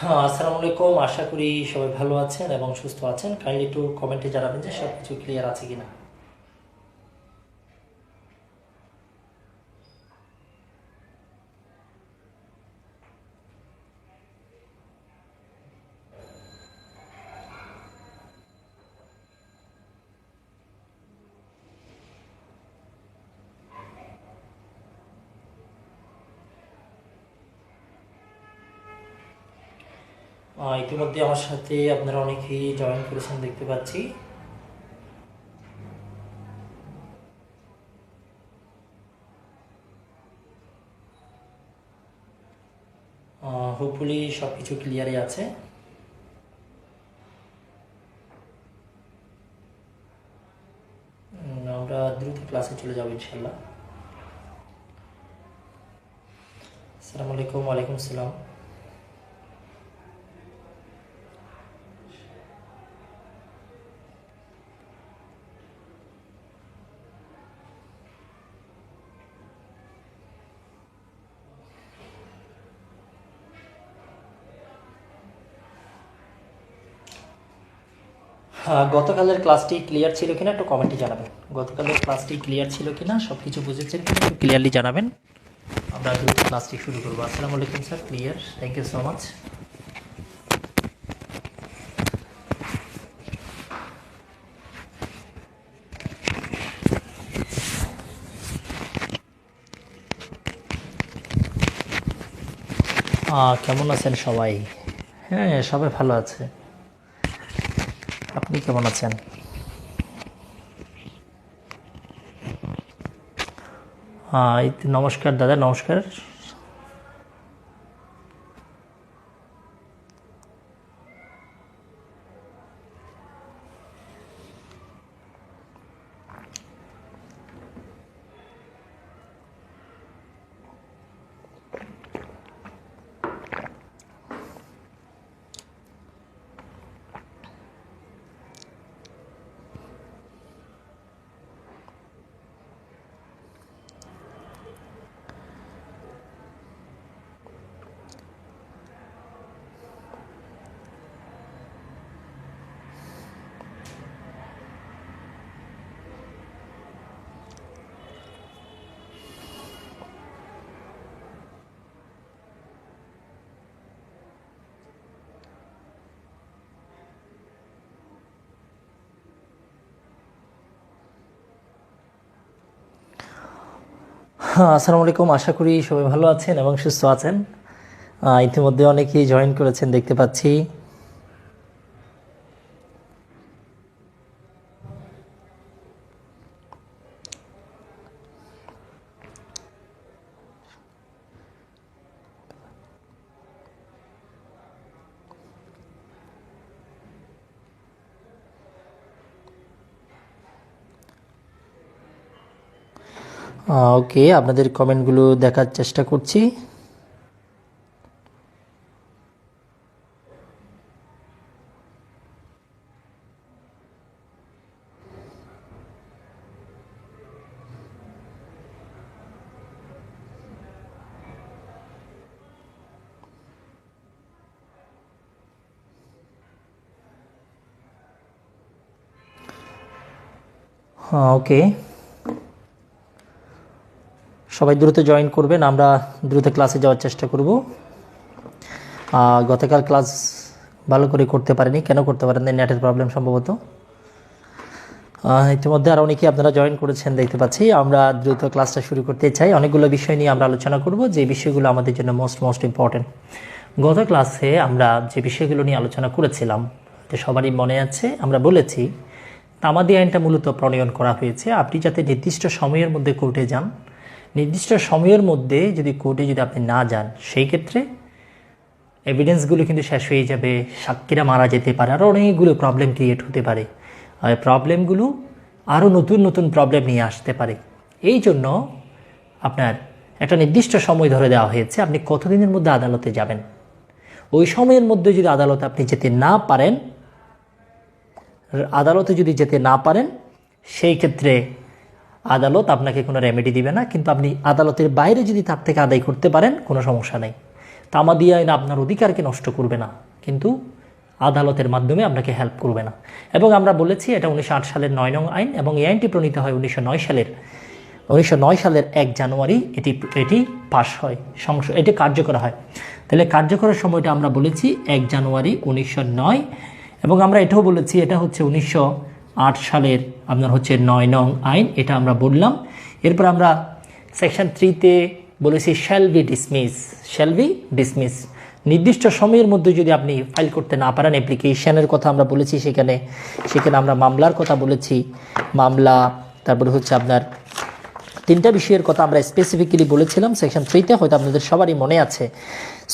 হ্যাঁ, আসসালামু আলাইকুম। আশা করি সবাই ভালো আছেন এবং সুস্থ আছেন। কাইন্ডলি একটু কমেন্টে জানাবেন যে সব কিছু ক্লিয়ার আছে কিনা। ইতিমধ্যে আমার সাথে আপনারা অনেকেই জয়েন করেছেন দেখতে পাচ্ছি। হোপফুলি সব কিছু ক্লিয়ারই আছে। আমরা দ্রুত ক্লাসে চলে যাবো ইনশাল্লাহ। আসসালামু আলাইকুম। ওয়ালাইকুম আসসালাম। গতকালের ক্লাসটি ক্লিয়ার ছিল কিনা একটু কমেন্টে জানাবেন। গতকালের ক্লাসটি ক্লিয়ার ছিল কিনা, সব কিছু বুঝেছেন কিনা একটু ক্লিয়ারলি জানাবেন। আমরা দ্রুত ক্লাসটি শুরু করবো। আসসালামু আলাইকুম sir, clear, thank you so much. কেমন আছেন সবাই? হ্যাঁ, সবাই ভালো আছে। আপনি কেমন আছেন? নমস্কার দাদা, নমস্কার। আসসালামু আলাইকুম। আশা করি সবাই ভালো আছেন এবং সুস্থ আছেন। ইতিমধ্যে অনেকেই জয়েন করেছেন দেখতে পাচ্ছি। ওকে, আপনাদের কমেন্টগুলো দেখার চেষ্টা করছি। ওকে, সবাই দ্রুত জয়েন করবেন, আমরা দ্রুত ক্লাসে যাওয়ার চেষ্টা করব। গতকাল ক্লাস ভালো করে করতে পারিনি, কেন করতে পারেননি? নেটের প্রবলেম সম্ভবত। ইতিমধ্যে আর অনেকেই আপনারা জয়েন করেছেন দেখতে পাচ্ছি। আমরা দ্রুত ক্লাসটা শুরু করতে চাই। অনেকগুলো বিষয় নিয়ে আমরা আলোচনা করব, যে বিষয়গুলো আমাদের জন্য মোস্ট ইম্পর্টেন্ট। গত ক্লাসে আমরা যে বিষয়গুলো নিয়ে আলোচনা করেছিলাম, যে সবারই মনে আছে, আমরা বলেছি তামাদি আইনটা মূলত প্রণয়ন করা হয়েছে আপনি যাতে নির্দিষ্ট সময়ের মধ্যে কোর্টে যান। নির্দিষ্ট সময়ের মধ্যে যদি কোর্টে আপনি না যান, সেই ক্ষেত্রে এভিডেন্সগুলো কিন্তু শেষ হয়ে যাবে, সাক্ষীরা মারা যেতে পারে, আরও অনেকগুলো প্রবলেম ক্রিয়েট হতে পারে। আর প্রবলেমগুলো আরও নতুন নতুন প্রবলেম নিয়ে আসতে পারে। এই জন্য আপনার একটা নির্দিষ্ট সময় ধরে দেওয়া হয়েছে, আপনি কতদিনের মধ্যে আদালতে যাবেন। ওই সময়ের মধ্যে যদি আদালতে আপনি যেতে না পারেন, সেই ক্ষেত্রে আদালত আপনাকে কোনো রেমেডি দিবে না, কিন্তু আপনি আদালতের বাইরে যদি তার থেকে আদায় করতে পারেন কোনো সমস্যা নেই। তামাদি আইন আপনার অধিকারকে নষ্ট করবে না, কিন্তু আদালতের মাধ্যমে আপনাকে হেল্প করবে না। এবং আমরা বলেছি এটা 1908 সালের 9 নং আইন, এবং এই আইনটি প্রণীত হয় 1909 সালের 1 জানুয়ারি এটি পাশ হয়, এটি কার্যকর হয়। তাহলে কার্যকরের সময়টা আমরা বলেছি 1 জানুয়ারি 1909, এবং আমরা এটাও বলেছি এটা হচ্ছে 1908 সালের আপনার হচ্ছে 9 নং আইন, এটা আমরা বললাম। এরপর আমরা সেকশন 3-তে বলেছি শ্যাল বি ডিসমিস। নির্দিষ্ট সময়ের মধ্যে যদি আপনি ফাইল করতে না পারেন, অ্যাপ্লিকেশনের কথা আমরা বলেছি, সেখানে আমরা মামলার কথা বলেছি, মামলা, তারপরে হচ্ছে আপনার 3টা বিষয়ের কথা আমরা স্পেসিফিক্যালি বলেছিলাম সেকশন 3-তে, হয়তো আপনাদের সবারই মনে আছে।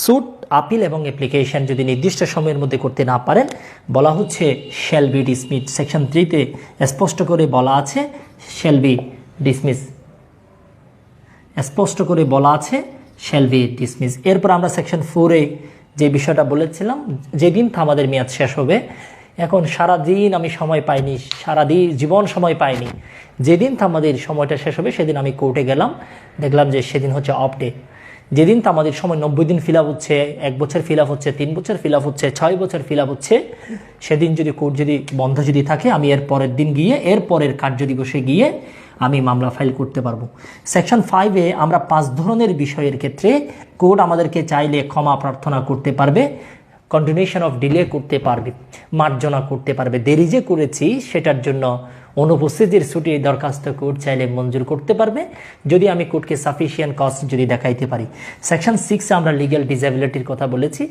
সুট, আপিল এবং অ্যাপ্লিকেশন যদি নির্দিষ্ট সময়ের মধ্যে করতে না পারেন, বলা হচ্ছে শ্যাল বি ডিসমিস। সেকশন 3-তে স্পষ্ট করে বলা আছে শ্যাল বি ডিসমিস, স্পষ্ট করে বলা আছে শ্যাল বি ডিসমিস। এরপর আমরা সেকশন 4-এ যে বিষয়টা বলেছিলাম, যেদিন আমাদের মেয়াদ শেষ হবে, এখন সারাদিন আমি সময় পাইনি, সারাদিন জীবন সময় পাইনি, যেদিন আমাদের সময়টা শেষ হবে সেদিন আমি কোর্টে গেলাম, দেখলাম যে সেদিন হচ্ছে অফ ডে। যেদিন আমাদের সময় 90 দিন ফিল আপ হচ্ছে, 1 বছর ফিল আপ হচ্ছে, 3 বছর ফিল আপ হচ্ছে, 6 বছর ফিল আপ হচ্ছে, সেদিন যদি কোর্ট যদি বন্ধ যদি থাকে, আমি এর পরের দিন গিয়ে, এর পরের কার্য দিবসে গিয়ে আমি মামলা ফাইল করতে পারবো। সেকশন 5-এ আমরা 5 ধরনের বিষয়ের ক্ষেত্রে কোর্ট আমাদেরকে চাইলে ক্ষমা প্রার্থনা করতে পারবে, কন্টিনিউশন অফ ডিলে করতে পারবে, মার্জনা করতে পারবে। দেরি যে করেছি সেটার জন্য অনুপস্থিতির ছুটি দরখাস্ত কোর্ট চাইলে মঞ্জুর করতে পারবে, যদি আমি কোর্টকে সাফিসিয়েন্ট কস্ট যদি দেখাইতে পারি। সেকশন 6-এ আমরা লিগ্যাল ডিসএবিলিটির কথা বলেছি।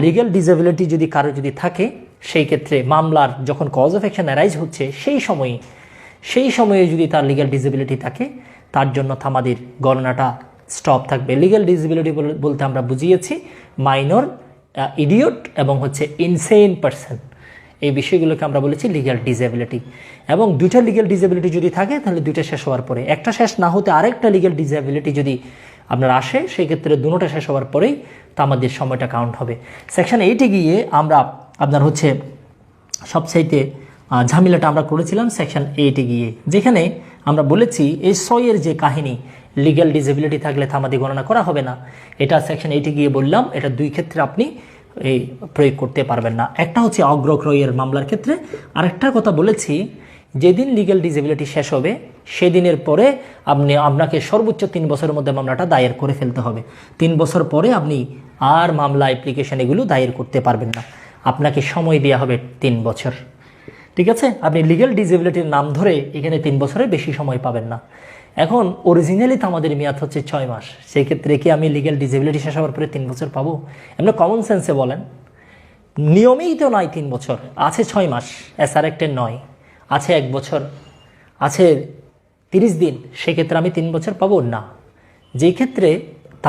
লিগ্যাল ডিসএবিলিটি যদি কারো যদি থাকে, সেই ক্ষেত্রে মামলার যখন কজ অফ অ্যাকশন অ্যারাইজ হচ্ছে সেই সময়ে যদি তার লিগ্যাল ডিসএবিলিটি থাকে, তার জন্য আমাদের গণনাটা স্টপ থাকবে। লিগ্যাল ডিসএবিলিটি বলতে আমরা বুঝিয়েছি মাইনর, ইডিয়ট এবং হচ্ছে ইনসেইন পারসন, এই বিষয়গুলোকে আমরা বলেছি লিগ্যাল ডিসএবিলিটি। এবং 2টা লিগ্যাল ডিসএবিলিটি যদি থাকে, তাহলে 2টা শেষ হওয়ার পরে, একটা শেষ না হতে আরেকটা লিগ্যাল ডিসএবিলিটি যদি আপনার আসে, সেই ক্ষেত্রে দুটোটা শেষ হওয়ার পরেই আমাদের সময়টা কাউন্ট হবে। সেকশন 8-এ গিয়ে আমরা আপনার হচ্ছে সবচাইতে ঝামেলাটা আমরা করেছিলাম সেকশন 8-এ গিয়ে, যেখানে আমরা বলেছি এই 6-এর যে কাহিনী, লিগ্যাল ডিসএবিলিটি থাকলে থামাদি গণনা করা হবে না, এটা সেকশন 8-এ গিয়ে বললাম, এটা 2 ক্ষেত্রে আপনি এই প্রয়োগ করতে পারবেন না। একটা হচ্ছে অগ্রক্রয়ের মামলার ক্ষেত্রে, আরেকটা কথা বলেছি যেদিন লিগ্যাল ডিসএবিলিটি শেষ হবে সেদিনের পরে আপনাকে সর্বোচ্চ 3 বছরের মধ্যে মামলাটা দায়ের করে ফেলতে হবে। 3 বছর পরে আপনি আর মামলা অ্যাপ্লিকেশন এগুলো দায়ের করতে পারবেন না, আপনাকে সময় দেওয়া হবে 3 বছর। ঠিক আছে, আপনি লিগ্যাল ডিসএবিলিটির নাম ধরে এখানে 3 বছরের বেশি সময় পাবেন না। এখন অরিজিনালি তো আমাদের মেয়াদ হচ্ছে 6 মাস, সেই ক্ষেত্রে কি আমি লিগ্যাল ডিসএবিলিটি শেষ হওয়ার পরে 3 বছর পাবো? এমনি কমন সেন্সে বলেন, নিয়মেই তো নয় 3 বছর, আছে 6 মাস, এসআরএক্টের নয়, আছে 1 বছর, আছে 30 দিন, সেক্ষেত্রে আমি 3 বছর পাবো না। যেই ক্ষেত্রে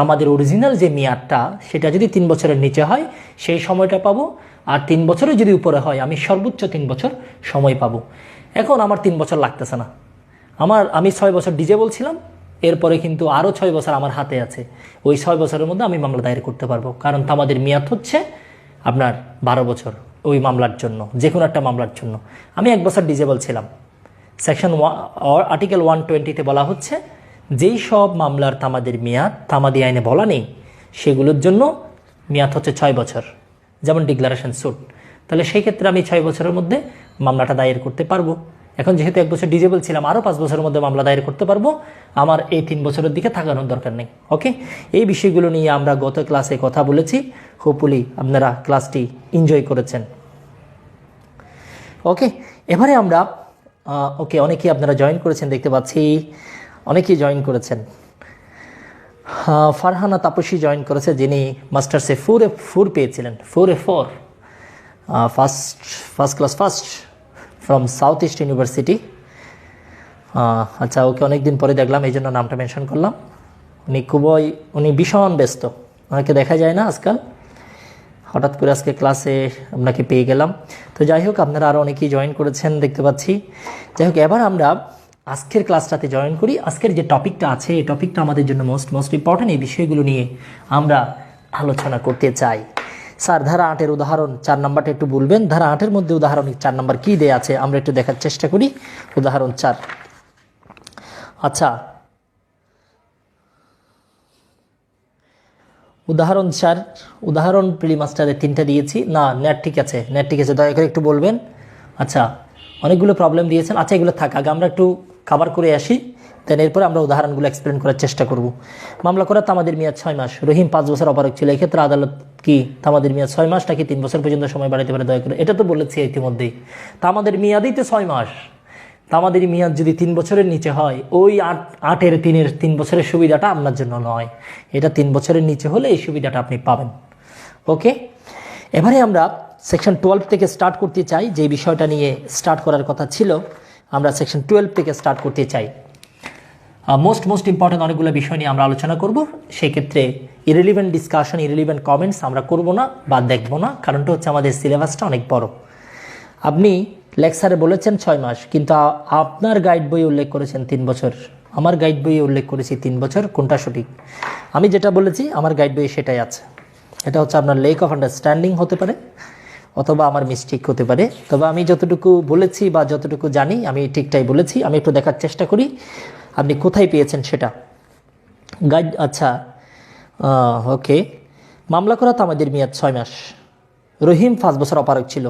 আমাদের অরিজিনাল যে মেয়াদটা সেটা যদি 3 বছরের নিচে হয় সেই সময়টা পাবো, আর 3 বছরের যদি উপরে হয় আমি সর্বোচ্চ 3 বছর সময় পাবো। এখন আমার 3 বছর লাগতেছে না, আমি 6 বছর ডিজে বলছিলাম, এরপরে কিন্তু আরও 6 বছর আমার হাতে আছে, ওই 6 বছরের মধ্যে আমি মামলা দায়ের করতে পারবো, কারণ আমাদের মেয়াদ হচ্ছে আপনার 12 বছর। ওই মামলার জন্য, যে কোনো একটা মামলার জন্য আমি 1 বছর ডিজে বলছিলাম, সেকশন আর্টিকেল 120-তে বলা হচ্ছে যেই সব মামলার আমাদের মেয়াদ তামাদি আইনে বলা নেই সেগুলোর জন্য মেয়াদ হচ্ছে 6 বছর, যেমন ডিক্লারেশন সুট। তাহলে সেই ক্ষেত্রে আমি 6 বছরের মধ্যে মামলাটা দায়ের করতে পারবো। এখন যেহেতু 1 বছর ডিজেবল ছিলাম, আরও 5 বছরের মধ্যে মামলা দায়ের করতে পারবো, আমার এই 3 বছরের দিকে থাকানোর দরকার নেই। ওকে, এই বিষয়গুলো নিয়ে আমরা গত ক্লাসে কথা বলেছি, হোপফুলি আপনারা ক্লাসটি এনজয় করেছেন। ওকে, এবারে আমরা অনেকেই আপনারা জয়েন করেছেন দেখতে পাচ্ছি, অনেকেই জয়েন করেছেন। ফারহানা তাপসী জয়েন করেছে, যিনি মাস্টার্সে 4 পেয়েছিলেন, 4 first class from south east university. আচ্ছা, ওকে অনেকদিন পরে দেখলাম, এই জন্য নামটা মেনশন করলাম। উনি ভীষণ ব্যস্ত, ওনাকে দেখা যায় না আজকাল, হঠাৎ করে আজকে ক্লাসে আপনাকে পেয়ে গেলাম। তো যাই হোক, আপনারা আরও অনেকেই জয়েন করেছেন দেখতে পাচ্ছি। যাই হোক, এবার আমরা আজকের ক্লাসটাতে জয়েন করি। আজকের যে টপিকটা আছে, এই টপিকটা আমাদের জন্য মোস্ট ইম্পর্টেন্ট, এই বিষয়গুলো নিয়ে আমরা আলোচনা করতে চাই। স্যার, ধারা 8-এর উদাহরণ 4 নম্বরটা একটু বলবেন। ধারা 8-এর মধ্যে উদাহরণ 4 নম্বর কী দেয়া আছে আমরা একটু দেখার চেষ্টা করি। উদাহরণ 4, আচ্ছা, উদাহরণ 4, উদাহরণ প্রিলিমাস্টারে 3টা দিয়েছি। না, নেট ঠিক আছে, নেট ঠিক আছে, দয়া করে একটু বলবেন। আচ্ছা, অনেকগুলো প্রবলেম দিয়েছেন। আচ্ছা, এগুলো থাক, আগে আমরা একটু কভার করে আসি, দেন এরপরে আমরা উদাহরণগুলো এক্সপ্লেন করার চেষ্টা করব। মামলা করা তামাদির মেয়াদ 6 মাস, রহিম 5 বছর অপারগ ছিল, এক্ষেত্রে আদালত কি তামাদির মেয়াদ 6 মাস নাকি 3 বছর পর্যন্ত সময় বাড়াতে পারে? দয়া করে, এটা তো বলেছি ইতিমধ্যেই, তামাদের মেয়াদই তো 6 মাস। তামাদের মেয়াদ যদি 3 বছরের নিচে হয়, ওই 8-এর 3 বছরের সুবিধাটা আপনার জন্য নয়, এটা 3 বছরের নিচে হলে এই সুবিধাটা আপনি পাবেন। ওকে, এবারে আমরা সেকশন 12 থেকে স্টার্ট করতে চাই, যে বিষয়টা নিয়ে স্টার্ট করার কথা ছিল, আমরা সেকশন 12 থেকে স্টার্ট করতে চাই। মোস্ট ইম্পর্টেন্ট অনেকগুলো বিষয় নিয়ে আমরা আলোচনা করব। সেই ক্ষেত্রে ইরেলিভেন্ট ডিসকাশন, ইরেলিভেন্ট কমেন্টস আমরা করব না বা দেখব না, কারণটা হচ্ছে আমাদের সিলেবাসটা অনেক বড়। আপনি লেকচারে বলেছেন 6 মাস, কিন্তু আপনার গাইড বইয়ে উল্লেখ করেছেন 3 বছর, আমার গাইড বইয়ে উল্লেখ করেছি 3 বছর, কোনটা সঠিক? আমি যেটা বলেছি আমার গাইড বইয়ে সেটাই আছে। এটা হচ্ছে আপনার লেক অফ আন্ডারস্ট্যান্ডিং হতে পারে, অথবা আমার মিস্টেক হতে পারে। তবে আমি যতটুকু বলেছি বা যতটুকু জানি আমি ঠিকটাই বলেছি। আমি একটু দেখার চেষ্টা করি আপনি কোথায় পেয়েছেন সেটা। গাইড, আচ্ছা, ওকে। মামলা করা তামাদির মেয়াদ 6 মাস, রহিম 5 বছর অপারগ ছিল,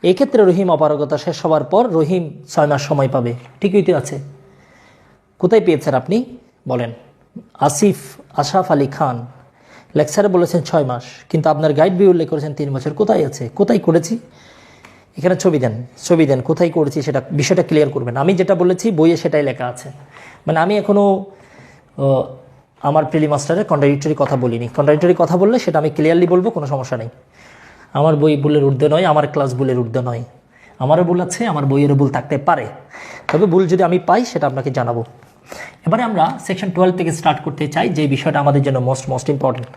এই ক্ষেত্রে রহিম অপারগতা শেষ হওয়ার পর রহিম 6 মাস সময় পাবে, ঠিকই তো আছে। কোথায় পেয়েছেন আপনি বলেন? আশরাফ আলী খান লেকচারে বলেছেন 6 মাস, কিন্তু আপনার গাইড বই উল্লেখ করেছেন 3 বছর। কোথায় আছে? কোথায় করেছি? এখানে ছবি দেন কোথায় করেছি, সেটা বিষয়টা ক্লিয়ার করবেন। আমি যেটা বলেছি বইয়ে সেটাই লেখা আছে, মানে আমি এখনও আমার প্রিলিমাস্টারে কন্ট্রাডিক্টরি কথা বলিনি। কন্ট্রাডিক্টরি কথা বললে সেটা আমি ক্লিয়ারলি বলবো, কোনো সমস্যা নেই। আমার বই ভুলের ঊর্ধ্বে নয়, আমার ক্লাস ভুলের ঊর্ধ্বে নয়। আমারও ভুল আছে, আমার বইয়েরও ভুল থাকতে পারে, তবে ভুল যদি আমি পাই সেটা আপনাকে জানাবো। এবারে আমরা সেকশন 12 থেকে স্টার্ট করতে চাই, যে বিষয়টা আমাদের জন্য মোস্ট ইম্পর্টেন্ট।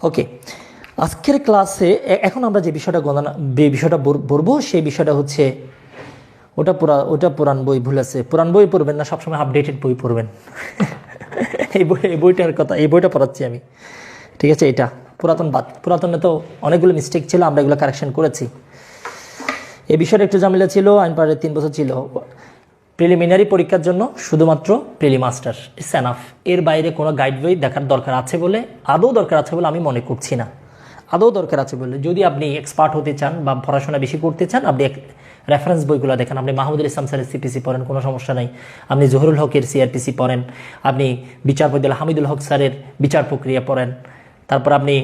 ওকে, আজকের ক্লাসে এখন আমরা যে বিষয়টা পড়বো সেই বিষয়টা হচ্ছে, ওটা পুরান বই, ভুল আছে। পুরান বই পড়বেন না, সবসময় আপডেটেড বই পড়বেন। এই বইটার কথা, এই বইটা পড়াচ্ছি আমি, ঠিক আছে? এটা পুরাতনে তো অনেকগুলো মিস্টেক ছিল, আমরা এগুলো কারেকশন করেছি। এই বিষয়টা একটু ঝামেলা ছিল, আইন পাড়ের 3 বছর ছিল। প্রিলিমিনারি পরীক্ষার জন্য শুধুমাত্র প্রিলিমাস্টার ইটস এনাফ, এর বাইরে কোনো গাইড বই দেখার দরকার আছে বলে, আদৌ দরকার আছে বলে আমি মনে করছি না। আদৌ দরকার আছে বলে, যদি আপনি এক্সপার্ট হতে চান বা পড়াশোনা বেশি করতে চান, আপনি রেফারেন্স বইগুলো দেখেন। আপনি মাহমুদুল ইসলাম স্যারের সিপিসি পড়েন, কোনো সমস্যা নেই। আপনি জহুরুল হকের সিআরপিসি পড়েন, আপনি বিচারপতি হামিদুল হক স্যারের বিচার প্রক্রিয়া পড়েন, তারপর আপনি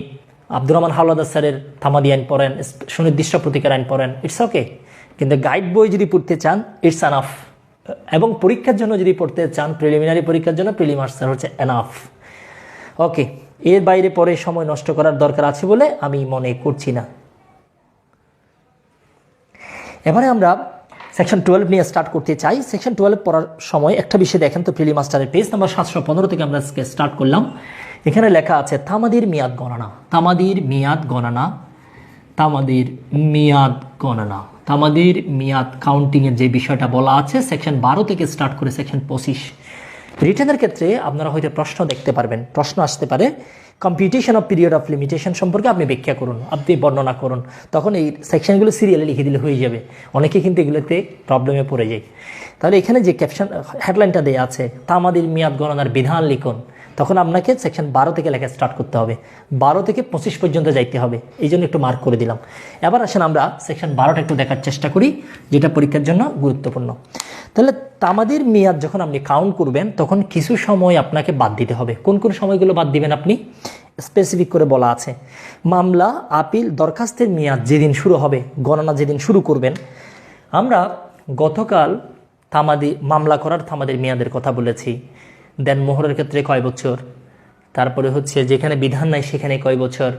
আব্দুর রহমান হাওলাদার স্যারের থামাদি আইন পড়েন, সুনির্দিষ্ট প্রতিকার আইন পড়েন, ইটস ওকে। কিন্তু গাইড বই যদি পড়তে চান, ইটস এনাফ। এবং পরীক্ষার জন্য যদি পড়তে চান, প্রিলিমিনারি পরীক্ষার জন্য প্রিলিমাস্টার হচ্ছে এনাফ। ওকে, এর বাইরে পরে সময় নষ্ট করার দরকার আছে বলে আমি মনে করছি না। এবারে আমরা সেকশন 12 নিয়ে স্টার্ট করতে চাই। সেকশন 12 পড়ার সময় একটা বিষয় দেখেন তো, প্রিলিমাস্টারের পেজ নাম্বার 715 থেকে আমরা স্টার্ট করলাম। এখানে লেখা আছে তামাদির মেয়াদ গণনা, তামাদির মেয়াদ কাউন্টিংয়ের যে বিষয়টা বলা আছে সেকশন 12 থেকে স্টার্ট করে সেকশন 25। রিটেনের ক্ষেত্রে আপনারা হয়তো প্রশ্ন দেখতে পারবেন, প্রশ্ন আসতে পারে computation of period of limitation সম্পর্কে আপনি ব্যাখ্যা করুন, আপনি বর্ণনা করুন। তখন এই সেকশনগুলো সিরিয়ালে লিখে দিলে হয়ে যাবে। অনেকে কিন্তু এগুলোতে প্রবলেমে পড়ে যায়। তাহলে এখানে যে ক্যাপশন হেডলাইনটা দেওয়া আছে, তামাদির মেয়াদ গণনার বিধান লিখুন, তখন আপনাকে সেকশন 12 থেকে লেখা স্টার্ট করতে হবে, 12 থেকে 25 পর্যন্ত যাইতে হবে। এই জন্য একটু মার্ক করে দিলাম। এবার আসেন আমরা সেকশন 12টা একটু দেখার চেষ্টা করি, যেটা পরীক্ষার জন্য গুরুত্বপূর্ণ। তাহলে তামাদির মেয়াদ যখন আপনি কাউন্ট করবেন, তখন কিছু সময় আপনাকে বাদ দিতে হবে। কোন কোন সময়গুলো বাদ দিবেন আপনি স্পেসিফিক করে বলা আছে। মামলা, আপিল, দরখাস্তের মেয়াদ যেদিন শুরু হবে, গণনা যেদিন শুরু করবেন। আমরা গতকাল মামলা করার তামাদির মেয়াদের কথা বলেছি। দেন মোহরের ক্ষেত্রে কয় বছর, তারপরে হচ্ছে যেখানে বিধান নাই সেখানে কয় বছর,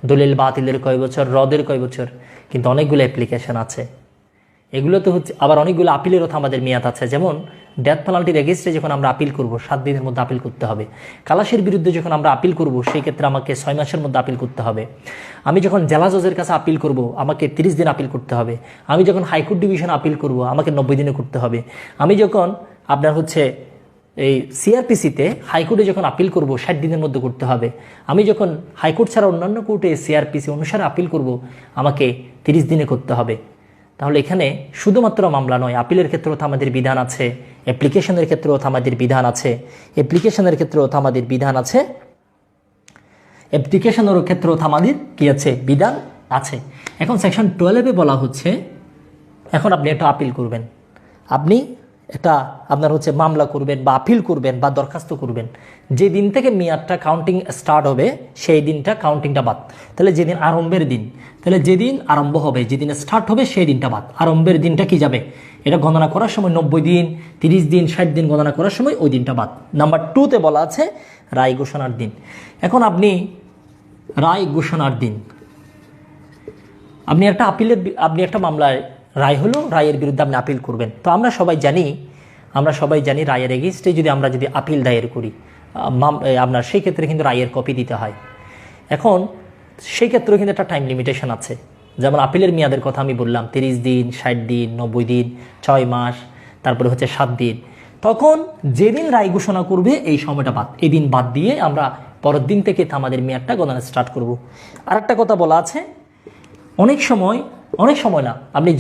দলিল বাতিলের কয় বছর, রদের কয় বছর। কিন্তু অনেকগুলো অ্যাপ্লিকেশন আছে, এগুলো তো হচ্ছে আবার অনেকগুলো আপিলেরও আমাদের মেয়াদ আছে। যেমন ডেথ পেনাল্টির এগেইনস্টে যখন আমরা আপিল করব 7 দিনের মধ্যে আপিল করতে হবে। খালাসের বিরুদ্ধে যখন আমরা আপিল করব সেই ক্ষেত্রে আমাকে 6 মাসের মধ্যে আপিল করতে হবে। আমি যখন জেলা জজের কাছে আপিল করব আমাকে 30 দিন আপিল করতে হবে। আমি যখন হাইকোর্ট ডিভিশনে আপিল করব আমাকে 90 দিনে করতে হবে। আমি যখন আপনার হচ্ছে এই সিআরপিসিতে হাইকোর্টে যখন আপিল করব 60 দিনের মধ্যে করতে হবে। আমি যখন হাইকোর্ট ছাড়া অন্যান্য কোর্টে সিআরপিসি অনুসারে আপিল করব আমাকে 30 দিনে করতে হবে। তাহলে এখানে শুধুমাত্র মামলা নয়, আপিলের ক্ষেত্রেও আমাদের বিধান আছে, অ্যাপ্লিকেশনের ক্ষেত্রেও আমাদের বিধান আছে, অ্যাপ্লিকেশনের ক্ষেত্রেও আমাদের কি আছে, বিধান আছে। এখন সেকশন 12-এ বলা হচ্ছে, এখন আপনি একটা আপিল করবেন, আপনি একটা আপনার হচ্ছে মামলা করবেন বা আপিল করবেন বা দরখাস্ত করবেন, যেদিন থেকে মেয়াদটা কাউন্টিং স্টার্ট হবে সেই দিনটা কাউন্টিংটা বাদ। তাহলে যেদিন আরম্ভের দিন, তাহলে যেদিন আরম্ভ হবে, যেদিন স্টার্ট হবে সেই দিনটা বাদ। আরম্ভের দিনটা কি যাবে, এটা গণনা করার সময় 90 দিন, 30 দিন, 60 দিন গণনা করার সময় ওই দিনটা বাদ। নাম্বার 2-তে বলা আছে রায় ঘোষণার দিন। এখন আপনি রায় ঘোষণার দিন, আপনি একটা মামলায় রায় হলো, রায়ের বিরুদ্ধে আপনি আপিল করবেন। তো আমরা সবাই জানি রায়ের এগেইনস্টে যদি আপিল দায়ের করি, আপনার সেই ক্ষেত্রে কিন্তু রায়ের কপি দিতে হয়। এখন সেই ক্ষেত্রেও কিন্তু একটা টাইম লিমিটেশন আছে। যেমন আপিলের মেয়াদের কথা আমি বললাম, 30 দিন, 60 দিন, 90 দিন, 6 মাস, তারপরে হচ্ছে 7 দিন। তখন যেদিন রায় ঘোষণা করবে এই সময়টা বাদ, এই দিন বাদ দিয়ে আমরা পরের দিন থেকে আমাদের মেয়াদটা গণনা স্টার্ট করব। আর একটা কথা বলা আছে, অনেক সময় না, আপনি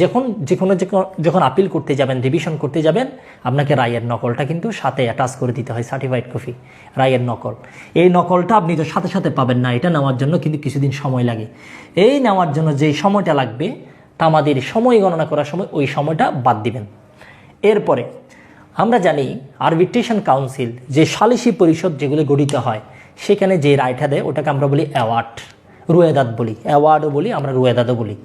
যখন আপিল করতে যাবেন, রিভিশন করতে যাবেন, আপনাকে রায়ের নকলটা কিন্তু সাথে অ্যাটাচ করে দিতে হয়, সার্টিফাইড কপি, রায়ের নকল। এই নকলটা আপনি তো সাথে সাথে পাবেন না, এটা নেওয়ার জন্য কিন্তু কিছুদিন সময় লাগে। এই নেওয়ার জন্য যে সময়টা লাগবে তা আমাদের সময় গণনা করার সময় ওই সময়টা বাদ দিবেন। এরপরে আমরা জানি আরবিট্রেশন কাউন্সিল, যে সালিসি পরিষদ যেগুলো গঠিত হয়, সেখানে যে রায়টা দেয় ওটাকে আমরা বলি অ্যাওয়ার্ড, রুয়েদাদ বলি। অ্যাওয়ার্ডও বলি আমরা, রুয়েদাদও বলি।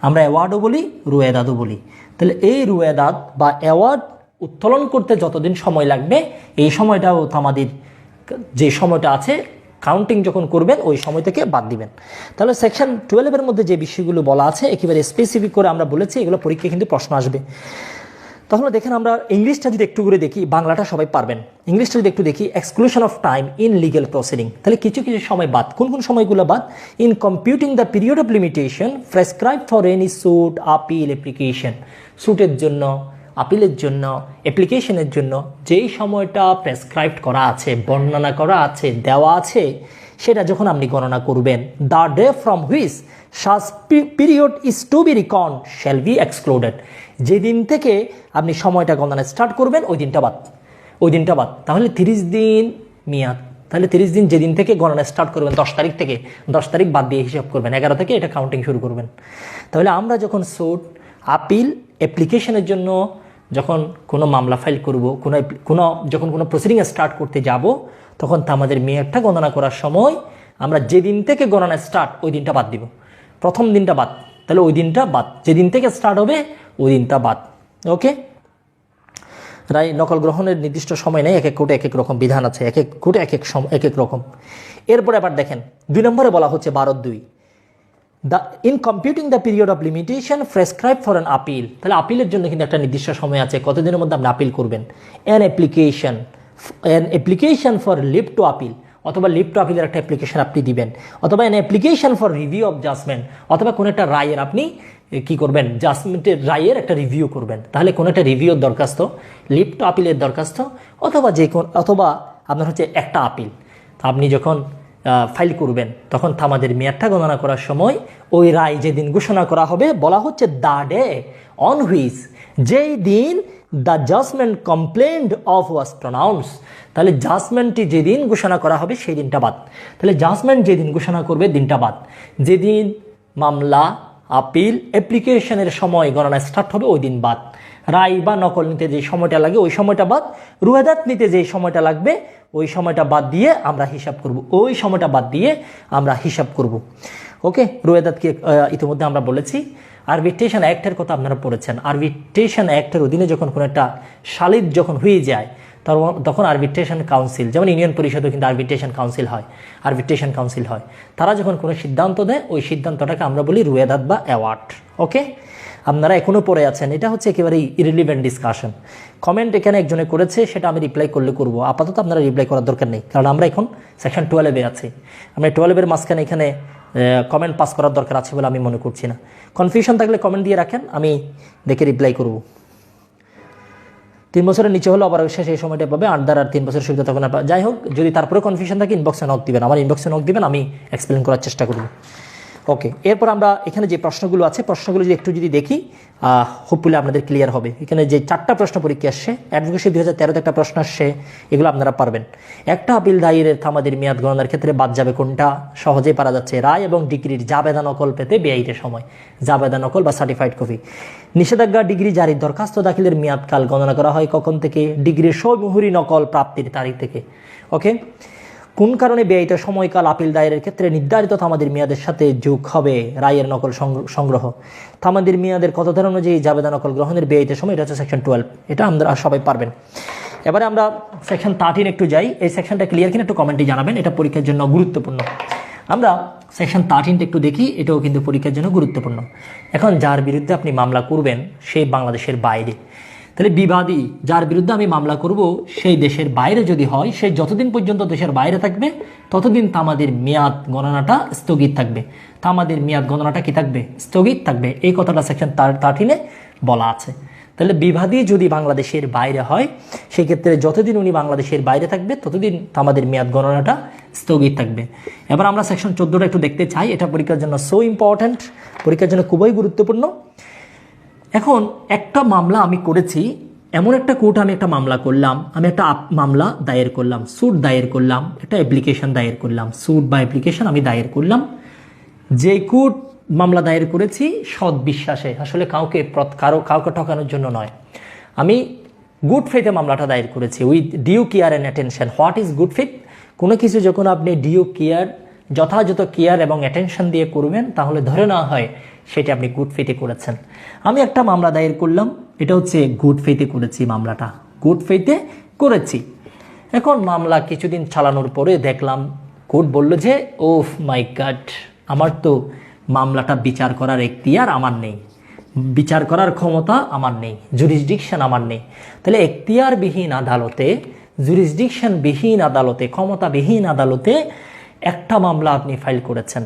আমরা অ্যাওয়ার্ডও বলি, রুয়েদাদও বলি। তাহলে এই রুয়েদাদ বা অ্যাওয়ার্ড উত্তোলন করতে যতদিন সময় লাগবে, এই সময়টাও আমাদের যে সময়টা আছে কাউন্টিং যখন করবেন ওই সময় থেকে বাদ দিবেন। তাহলে সেকশন 12-এর মধ্যে যে বিষয়গুলো বলা আছে একেবারে স্পেসিফিক করে আমরা বলেছি, এগুলো পরীক্ষায় কিন্তু প্রশ্ন আসবে। তাহলে দেখেন, আমরা ইংলিশটা যদি একটু করে দেখি, বাংলাটা সবাই পারবেন, ইংলিশটা যদি একটু দেখি, exclusion of time in legal proceeding. তাহলে কিছু সময় বাদ, কোন সময়গুলো বাদ? In computing the period of limitation prescribe for any suit, appeal, application. সুটের জন্য, আপিলের জন্য, অ্যাপ্লিকেশনের জন্য যেই সময়টা প্রেসক্রাইব করা আছে, বর্ণনা করা আছে, দেওয়া আছে, সেটা যখন আপনি গণনা করবেন, the day from which such period is to be reckon shall be excluded. যেদিন থেকে আপনি সময়টা গণনা স্টার্ট করবেন ওই দিনটা বাদ। তাহলে 30 দিন মেয়াদ, তাহলে 30 দিন যেদিন থেকে গণনা স্টার্ট করবেন, 10 তারিখ থেকে, 10 তারিখ বাদ দিয়ে হিসাব করবেন, 11 থেকে এটা কাউন্টিং শুরু করবেন। তাহলে আমরা যখন সুট, আপিল, অ্যাপ্লিকেশনের জন্য যখন কোনো মামলা ফাইল করব, যখন কোনো প্রসিডিং স্টার্ট করতে যাব, তখন তা আমাদের মেয়াদটা গণনা করার সময় আমরা যেদিন থেকে গণনা স্টার্ট ওই দিনটা বাদ দিব, প্রথম দিনটা বাদ। তাহলে ওই দিনটা বাদ, যেদিন থেকে স্টার্ট হবে ওই দিনটা বাদ। ওকে, রায় নকল গ্রহণের নির্দিষ্ট সময় নেই, এক এক কোর্টে এক এক রকম বিধান আছে, এক এক কোর্টে এক এক রকম। এরপরে আবার দেখেন 2 নম্বরে বলা হচ্ছে 12(2) in computing the period of limitation prescribe for an appeal. তাহলে আপিলের জন্য কিন্তু একটা নির্দিষ্ট সময় আছে, কতদিনের মধ্যে আপনি আপিল করবেন। An application for leave to appeal, অথবা লিভ টু আপিলের একটা অ্যাপ্লিকেশন আপনি দিবেন, অথবা an application for review of judgment, অথবা কোনো একটা রায়ের আপনি কি করবেন, জাজমেন্টের রায়ের একটা রিভিউ করবেন। তাহলে কোনো একটা রিভিউর দরখাস্ত, লিভ টু আপিলের দরখাস্ত, অথবা আপনার হচ্ছে একটা আপিল। আপনি যখন ফাইল করবেন তখন আমাদের মেয়াদটা গণনা করার সময় ওই রায় যেদিন ঘোষণা করা হবে বলা হচ্ছে দ্য ডে অন হুইচ, যেই দিন the judgment complaint of was pronounce. তাহলে জাজমেন্টটি যেদিন ঘোষণা করা হবে সেই দিনটা বাদ। তাহলে জাজমেন্ট যেদিন ঘোষণা করবে দিনটা বাদ। যেদিন মামলা, আপিল, অ্যাপ্লিকেশনের সময় গণনা স্টার্ট হবে ওই দিন বাদ। রায় বা নকল নিতে যে সময়টা লাগে ওই সময়টা বাদ। রুয়েদাত নিতে যে সময়টা লাগবে ওই সময়টা বাদ দিয়ে আমরা হিসাব করব, ওই সময়টা বাদ দিয়ে আমরা হিসাব করব। ওকে, রুয়েদাতকে ইতিমধ্যে আমরা বলেছি। আরবিট্রেশন অ্যাক্টের কথা আপনারা পড়েছেন। আরবিট্রেশন অ্যাক্টের অধীনে যখন কোনো একটা সালিস যখন হয়ে যায় তখন আরবিট্রেশন কাউন্সিল, যেমন ইউনিয়ন পরিষদও কিন্তু আরবিট্রেশন কাউন্সিল হয়, তারা যখন কোনো সিদ্ধান্ত দেয় ওই সিদ্ধান্তটাকে আমরা বলি রুয়েদাত বা অ্যাওয়ার্ড। ওকে, আপনারা এখনও পড়ে আছেন, এটা হচ্ছে একেবারেই ইরিলিভেন্ট ডিসকাশন। কমেন্ট এখানে একজনে করেছে, সেটা আমি রিপ্লাই করব, আপাতত আপনারা রিপ্লাই করার দরকার নেই, কারণ আমরা এখন সেকশন 12-এ আছি। আমরা 12-এর মাঝখানে এখানে কমেন্ট পাস করার দরকার আছে বলে আমি মনে করছি না। কনফিউশন থাকলে কমেন্ট দিয়ে রাখেন, আমি দেখে রিপ্লাই করব। 3 বছরের নিচে হলো আবার শেষ এই সময়টা পাবে, আন্ডার আর 3 বছরের সুবিধা তখন যাই হোক, যদি তারপরে কনফিউশন থাকে ইনবক্সে নক দিবেন, আমার ইনবক্সে নক দিবেন, আমি এক্সপ্লেন করার চেষ্টা করব। ওকে, এরপর আমরা এখানে যে প্রশ্নগুলো আছে প্রশ্নগুলো যদি একটু দেখি হোপফুলি আপনাদের ক্লিয়ার হবে। এখানে যে 4টা প্রশ্ন পরীক্ষা আসছে, অ্যাডভোকেসি 2013-তে একটা প্রশ্ন আসছে, এগুলো আপনারা পারবেন। একটা আপিল দায়েরের তামাদির মেয়াদ গণনার ক্ষেত্রে বাদ যাবে কোনটা? সহজেই পারা যাচ্ছে, রায় এবং ডিগ্রির জাবেদা নকল পেতে বেআইনি সময়, জাবেদা নকল বা সার্টিফাইড কপি। নিষেধাজ্ঞা ডিগ্রি জারির দরখাস্ত দাখিলের মেয়াদকাল গণনা করা হয় কখন থেকে? ডিগ্রির সই-মুহুরি নকল প্রাপ্তির তারিখ থেকে। ওকে, কোন কারণে ব্যয়িত সময়কাল আপিল দায়েরের ক্ষেত্রে নির্ধারিত তামাদির মেয়াদের সাথে যোগ হবে রায়ের নকল সংগ্রহ? তামাদির মেয়াদের কত ধরনের অনুযায়ী জাবেদা নকল গ্রহণের ব্যয়িত সময়, এটা হচ্ছে সেকশন 12, এটা আমরা সবাই পারবেন। এবারে আমরা সেকশন 13 একটু যাই। এই সেকশনটা ক্লিয়ার কিনা একটু কমেন্টে জানাবেন, এটা পরীক্ষার জন্য গুরুত্বপূর্ণ। আমরা সেকশন 13টা একটু দেখি, এটাও কিন্তু পরীক্ষার জন্য গুরুত্বপূর্ণ। এখন যার বিরুদ্ধে আপনি মামলা করবেন সে বাংলাদেশের বাইরে, তাহলে বিবাদী যার বিরুদ্ধে আমি মামলা করব সেই দেশের বাইরে যদি হয়, সে যতদিন পর্যন্ত দেশের বাইরে থাকবে ততদিন তামাদের মেয়াদ গণনাটা স্থগিত থাকবে। তামাদের মেয়াদ গণনাটা কি থাকবে? স্থগিত থাকবে। এই কথাটা সেকশন 13-এ বলা আছে। তাহলে বিবাদী যদি বাংলাদেশের বাইরে হয়, সেক্ষেত্রে যতদিন উনি বাংলাদেশের বাইরে থাকবে ততদিন তামাদের মেয়াদ গণনাটা স্থগিত থাকবে। এবার আমরা সেকশন 14টা একটু দেখতে চাই, এটা পরীক্ষার জন্য সো ইম্পর্ট্যান্ট, পরীক্ষার জন্য খুবই গুরুত্বপূর্ণ। এখন একটা মামলা আমি করেছি, এমন একটা কোর্টে আমি একটা মামলা করলাম, আমি একটা মামলা দায়ের করলাম, স্যুট দায়ের করলাম, একটা অ্যাপ্লিকেশন দায়ের করলাম, স্যুট বা অ্যাপ্লিকেশন আমি দায়ের করলাম। যে কোর্ট মামলা দায়ের করেছি সৎ বিশ্বাসে, আসলে কাউকে ঠকানোর জন্য নয়, আমি গুড ফেথে মামলাটা দায়ের করেছি, with due care and attention. What is good faith? কোনো কিছু যখন আপনি ডিউ কেয়ার, যথাযথ কেয়ার এবং অ্যাটেনশন দিয়ে করবেন তাহলে ধরে নেওয়া হয় সেটা আপনি গুড ফেথে করেছেন। আমি একটা মামলা দায়ের করলাম, এটা হচ্ছে গুড ফেথে করেছি, মামলাটা গুড ফেথে করেছি। এখন মামলা কিছুদিন চালানোর পরে দেখলাম কোর্ট বলল যে ওফ মাই গড, আমার তো মামলাটা বিচার করার এখতিয়ার আমার নেই, বিচার করার ক্ষমতা আমার নেই, জুরিসডিকশন আমার নেই। তাহলে এখতিয়ারবিহীন আদালতে, জুরিসডিকশনবিহীন আদালতে, ক্ষমতাবিহীন আদালতে একটা মামলা আপনি ফাইল করেছেন,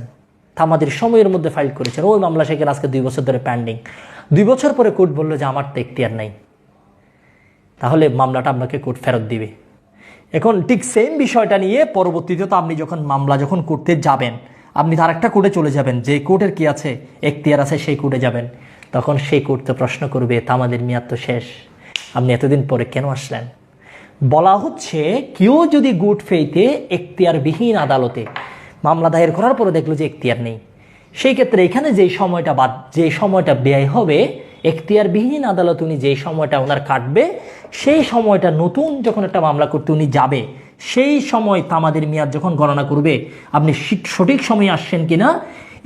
আমাদের সময়ের মধ্যে ফাইল করেছেন, ওই মামলা সেখানে আজকে 2 বছর ধরে পেন্ডিং। 2 বছর পরে কোর্ট বললো যে আমার তো এখতিয়ার নাই, তাহলে মামলাটা আপনাকে কোর্ট ফেরত দিবে। এখন ঠিক সেম বিষয়টা নিয়ে পরবর্তীতে তো আপনি যখন মামলা করতে যাবেন, আপনি তার একটা কোর্টে চলে যাবেন, যে কোর্টের কি আছে, এখতিয়ার আছে, সেই কোর্টে যাবেন। তখন সেই কোর্ট তো প্রশ্ন করবে আমাদের মেয়াদ তো শেষ, আপনি এতদিন পরে কেন আসলেন? বলা হচ্ছে কেউ যদি গুড ফেইথে এখতিয়ারবিহীন আদালতে মামলা দায়ের করার পরে দেখলো যে এখতিয়ার নেই, সেই ক্ষেত্রে এখানে যে সময়টা ব্যয় হবে, এখতিয়ারবিহীন আদালত উনি যে সময়টা ওনার কাটবে, সেই সময়টা নতুন যখন একটা মামলা করতে উনি যাবে, সেই সময় তামাদের মেয়াদ যখন গণনা করবে, আপনি সঠিক সময়ে আসছেন কিনা,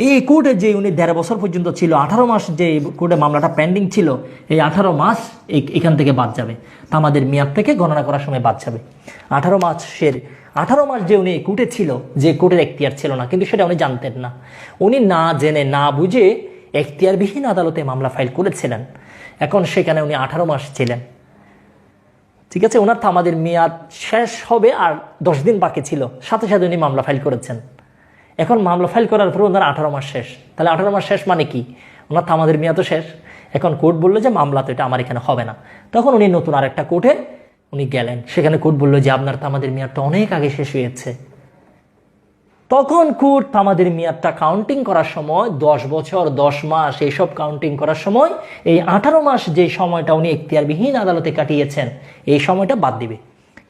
এই কোর্টে যে উনি 1.5 বছর পর্যন্ত ছিল, 18 মাস যে কোর্টে মামলাটা পেন্ডিং ছিল, এই 18 মাস এখান থেকে বাদ যাবে, তামাদের মেয়াদ থেকে গণনা করার সময় বাদ যাবে। 18 মাস যে উনি কোর্টে ছিল, যে কোর্টের এখতিয়ার ছিল না, কিন্তু সেটা উনি জানতেন না, উনি না জেনে না বুঝে এখতিয়ারবিহীন আদালতে মামলা ফাইল করেছিলেন। এখন সেখানে উনি 18 মাস ছিলেন, ঠিক আছে, ওনার তামাদের মেয়াদ শেষ হবে আর 10 দিন বাকি ছিল, সাথে সাথে উনি মামলা ফাইল করেছেন। এখন মামলা ফাইল করার পর ওনার 18 মাস শেষ, তাহলে 18 মাস শেষ মানে কি? ওনার তামাদের মেয়াদও শেষ। এখন কোর্ট বললো যে মামলা তো এটা আমার এখানে হবে না, তখন উনি নতুন আরেকটা কোর্টে উনি গেলেন, সেখানে কোর্ট বললো যে আপনার তামাদের মেয়াদটা অনেক আগে শেষ হয়েছে। তখন কোর্ট তামাদের মেয়াদটা কাউন্টিং করার সময় 10 বছর 10 মাস এইসব কাউন্টিং করার সময় এই 18 মাস যে সময়টা উনি এখতিয়ারবিহীন আদালতে কাটিয়েছেন, এই সময়টা বাদ দিবে।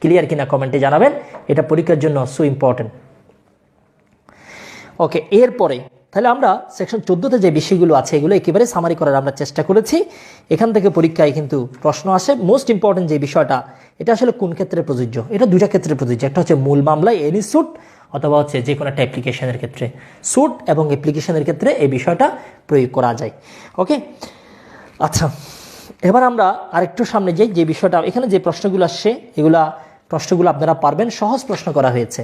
ক্লিয়ার কিনা কমেন্টে জানাবেন, এটা পরীক্ষার জন্য সো ইম্পর্টেন্ট। ওকে, এরপরে তাহলে আমরা সেকশন 14তে যে বিষয়গুলো আছে এগুলো একেবারে সামারি করার আমরা চেষ্টা করেছি। এখান থেকে পরীক্ষায় কিন্তু প্রশ্ন আসে। মোস্ট ইম্পর্টেন্ট যে বিষয়টা, এটা আসলে কোন ক্ষেত্রে প্রযোজ্য? এটা 2টা ক্ষেত্রে প্রযোজ্য। একটা হচ্ছে মূল মামলায় এনি স্যুট, অথবা হচ্ছে যে কোনো একটা অ্যাপ্লিকেশনের ক্ষেত্রে। স্যুট এবং অ্যাপ্লিকেশনের ক্ষেত্রে এই বিষয়টা প্রয়োগ করা যায়। ওকে, আচ্ছা, এবার আমরা আরেকটু সামনে যাই। যে বিষয়টা এখানে যে প্রশ্নগুলো আসছে, প্রশ্নগুলো আপনারা পারবেন, সহজ প্রশ্ন করা হয়েছে।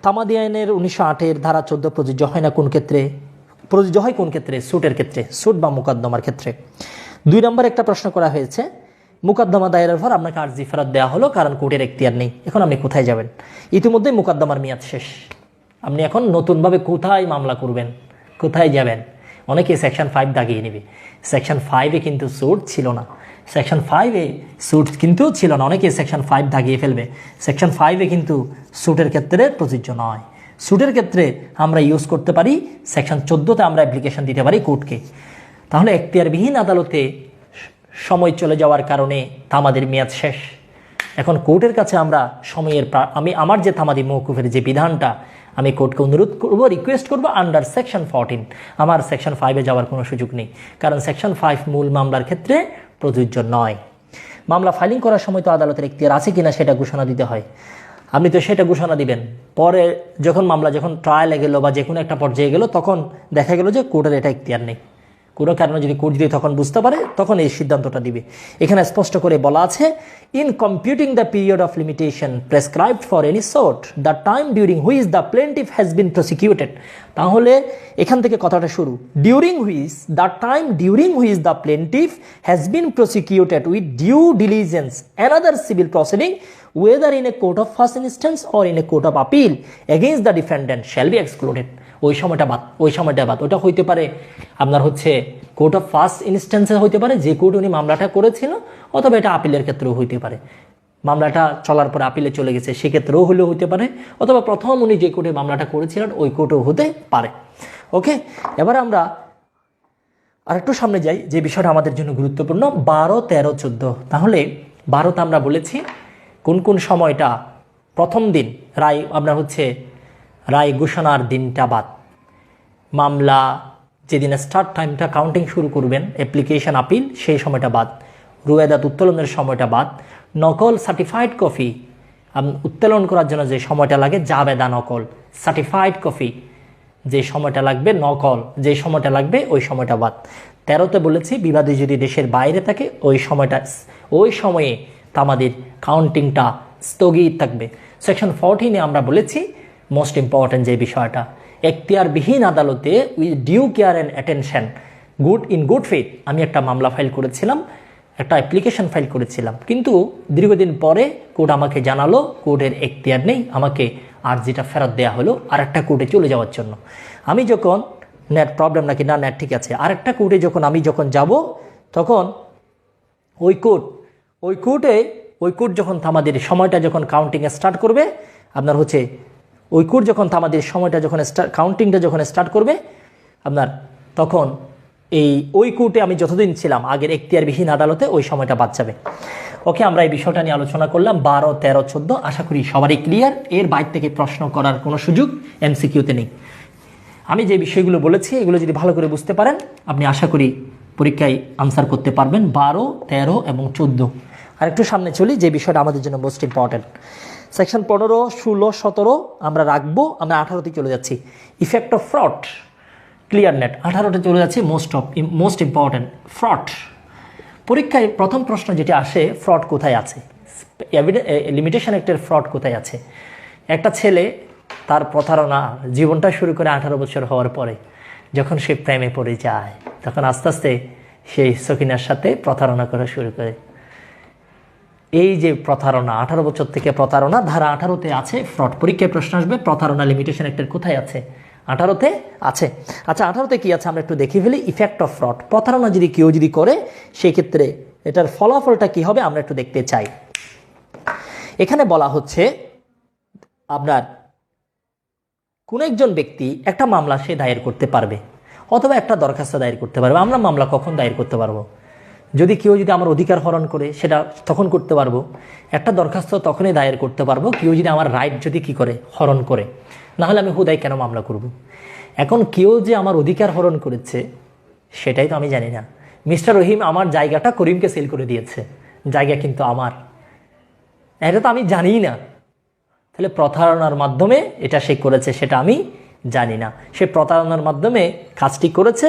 তামাদি আইনের 1908-এর ধারা 14 প্রযোজ্য হয় না কোন ক্ষেত্রে? প্রযোজ্য হয় কোন ক্ষেত্রে? স্যুটের ক্ষেত্রে, স্যুট বা মোকদ্দমার ক্ষেত্রে। 2 নম্বর একটা প্রশ্ন করা হয়েছে, মোকদ্দমা দায়েরের পর আপনাকে আর্জি ফেরত দেওয়া হলো কারণ কোর্টের এখতিয়ার নেই, এখন আপনি কোথায় যাবেন? ইতিমধ্যে মোকদ্দমার মেয়াদ শেষ, আপনি এখন নতুনভাবে কোথায় মামলা করবেন, কোথায় যাবেন? অনেকে সেকশন 5 দাগিয়ে নেবে। সেকশন 5-এ কিন্তু স্যুট ছিল না, সেকশন 5-এ স্যুট কিন্তু ছিল না, অনেকে সেকশন 5 দাগিয়ে ফেলবে। সেকশন 5-এ কিন্তু স্যুটের ক্ষেত্রে প্রযোজ্য নয়। স্যুটের ক্ষেত্রে আমরা ইউজ করতে পারি সেকশন 14তে আমরা অ্যাপ্লিকেশন দিতে পারি কোর্টকে। তাহলে এখতিয়ারবিহীন আদালতে সময় চলে যাওয়ার কারণে তামাদির মেয়াদ শেষ। এখন কোর্টের কাছে আমরা সময়ের আমার যে তামাদি মওকুফের যে বিধানটা, আমি কোর্টকে অনুরোধ করবো, রিকোয়েস্ট করবো আন্ডার সেকশন 14। আমার সেকশন 5-এ যাওয়ার কোনো সুযোগ নেই, কারণ সেকশন 5 মূল মামলার ক্ষেত্রে প্রযোজ্য নয়। মামলা ফাইলিং করার সময় তো আদালতের এখতিয়ার আছে কিনা সেটা ঘোষণা দিতে হয়। আপনি তো সেটা ঘোষণা দিবেন পরে, যখন মামলা যখন ট্রায়ালে গেল বা যে কোনো একটা পর্যায়ে গেল, তখন দেখা গেল যে কোর্টের এটা এখতিয়ার নেই। কোনো কারণে যদি কোর্ট যদি তখন বুঝতে পারে, তখন এই সিদ্ধান্তটা দিবে। এখানে স্পষ্ট করে বলা আছে, in computing the period of limitation prescribed for any suit the time during which the plaintiff has been prosecuted. তাহলে এখান থেকে কথাটা শুরু, during which the time during which the plaintiff has been prosecuted with due diligence another civil proceeding whether in a court of first instance or in a court of appeal against the defendant shall be excluded। ওই সময়টা বাদ। ওটা হইতে পারে আপনার হচ্ছে court of first ইনস্ট্যান্সে হইতে পারে, যে কোর্ট উনি মামলাটা করেছিল, অথবা এটা আপিলের ক্ষেত্রেও হইতে পারে, মামলাটা চলার পরে আপিলে চলে গেছে সেক্ষেত্রেও হলেও হইতে পারে, অথবা প্রথম উনি যে কোর্টে মামলাটা করেছিলেন ওই কোর্টেও হতে পারে। ওকে, এবার আমরা আরেকটু সামনে যাই, যে বিষয়টা আমাদের জন্য গুরুত্বপূর্ণ, 12, 13, 14। তাহলে 12তে আমরা বলেছি কোন কোন সময়টা, প্রথম দিন রায় আপনার হচ্ছে রায় ঘোষণার দিনটা বাদ, মামলা যেদিন স্টার্ট টাইমটা কাউন্টিং শুরু করবেন অ্যাপ্লিকেশন আপিল সেই সময়টা বাদ, রুয়াদাত উত্তোলনের সময়টা বাদ, নকল সার্টিফাইড কপি উত্তোলন করার জন্য যে সময়টা লাগে, জাবেদা নকল, সার্টিফাইড কপি যে সময়টা লাগবে, নকল যে সময়টা লাগবে ওই সময়টা বাদ। 13তে বলেছি বিবাদী যদি দেশের বাইরে থাকে ওই সময়ে তামাদির কাউন্টিংটা স্থগিত থাকবে। সেকশন 14-এ আমরা বলেছি মোস্ট ইম্পর্টেন্ট যে বিষয়টা, এখতিয়ারবিহীন আদালতে with due care and attention good faith আমি একটা মামলা ফাইল করেছিলাম, একটা অ্যাপ্লিকেশন ফাইল করেছিলাম, কিন্তু দীর্ঘদিন পরে কোর্ট আমাকে জানালো কোর্টের এখতিয়ার নেই, আমাকে আর্জিটা ফেরত দেওয়া হলো আরেকটা কোর্টে চলে যাওয়ার জন্য। আমি যখন নেট প্রবলেম নাকি না, নেট ঠিক আছে, আরেকটা কোর্টে যখন আমি যাব, তখন ওই কোর্ট যখন তামাদের সময়টা যখন কাউন্টিংয়ে স্টার্ট করবে, আপনার হচ্ছে ওই কোর্ট যখন তামাদের সময়টা যখন কাউন্টিংটা যখন স্টার্ট করবে আপনার, তখন ওই কোর্টে আমি যতদিন ছিলাম আগের এখতিয়ারবিহীন আদালতে ওই সময়টা বাদ যাবে। ওকে, আমরা এই বিষয়টা নিয়ে আলোচনা করলাম 12, 13, 14। আশা করি সবারই ক্লিয়ার, এর বাইরে থেকে প্রশ্ন করার কোনো সুযোগ এমসিকিউতে নেই। আমি যে বিষয়গুলো বলেছি এগুলো যদি ভালো করে বুঝতে পারেন, আপনি আশা করি পরীক্ষায় আনসার করতে পারবেন 12, 13 এবং 14। আর একটু সামনে চলি, যে বিষয়টা আমাদের জন্য মোস্ট ইম্পর্টেন্ট, সেকশন 15, 16, 17 আমরা রাখবো, আমরা 18তে চলে যাচ্ছি। Effect of fraud, clear net. 18তে চলে যাচ্ছি মোস্ট ইম্পর্টেন্ট, ফ্রড। পরীক্ষায় প্রথম প্রশ্ন যেটা আসে, ফ্রড কোথায় আছে, লিমিটেশন অ্যাক্টের ফ্রড কোথায় আছে। একটা ছেলে তার প্রতারণা জীবনটা শুরু করে 18 বছর হওয়ার পরে, যখন সে প্রেমে পড়ে যায়, তখন আস্তে আস্তে সেই সকিনার সাথে প্রতারণা করা শুরু করে। এই যে প্রতারণা, 18 বছর থেকে প্রতারণা, ধারা 18তে আছে ফ্রড। পরীক্ষায় প্রশ্ন আসবে প্রতারণা লিমিটেশন অ্যাক্টের কোথায় আছে, 18তে আছে। আচ্ছা, 18তে কি আছে আমরা একটু দেখে ফেলি। ইফেক্ট অফ ফ্রড, প্রতারণা যদি কেউ করে সেই ক্ষেত্রে এটার ফলাফলটা কি হবে আমরা একটু দেখতে চাই। এখানে বলা হচ্ছে আপনার কোন একজন ব্যক্তি একটা মামলা সে দায়ের করতে পারবে, অথবা একটা দরখাস্ত দায়ের করতে পারবে। আমরা মামলা কখন দায়ের করতে পারবো? যদি কেউ আমার অধিকার হরণ করে সেটা তখন করতে পারবো। একটা দরখাস্ত তখনই দায়ের করতে পারবো কেউ যদি আমার রাইট যদি করে হরণ করে, না হলে আমি হুদাই কেন মামলা করব। এখন কেউ যে আমার অধিকার হরণ করেছে সেটাই তো আমি জানি না। মিস্টার রহিম আমার জায়গাটা করিমকে সেল করে দিয়েছে, জায়গা কিন্তু আমার, এটা তো আমি জানিই না। তাহলে প্রতারণার মাধ্যমে এটা সে করেছে সেটা আমি জানি না। সে প্রতারণার মাধ্যমে কাজটি করেছে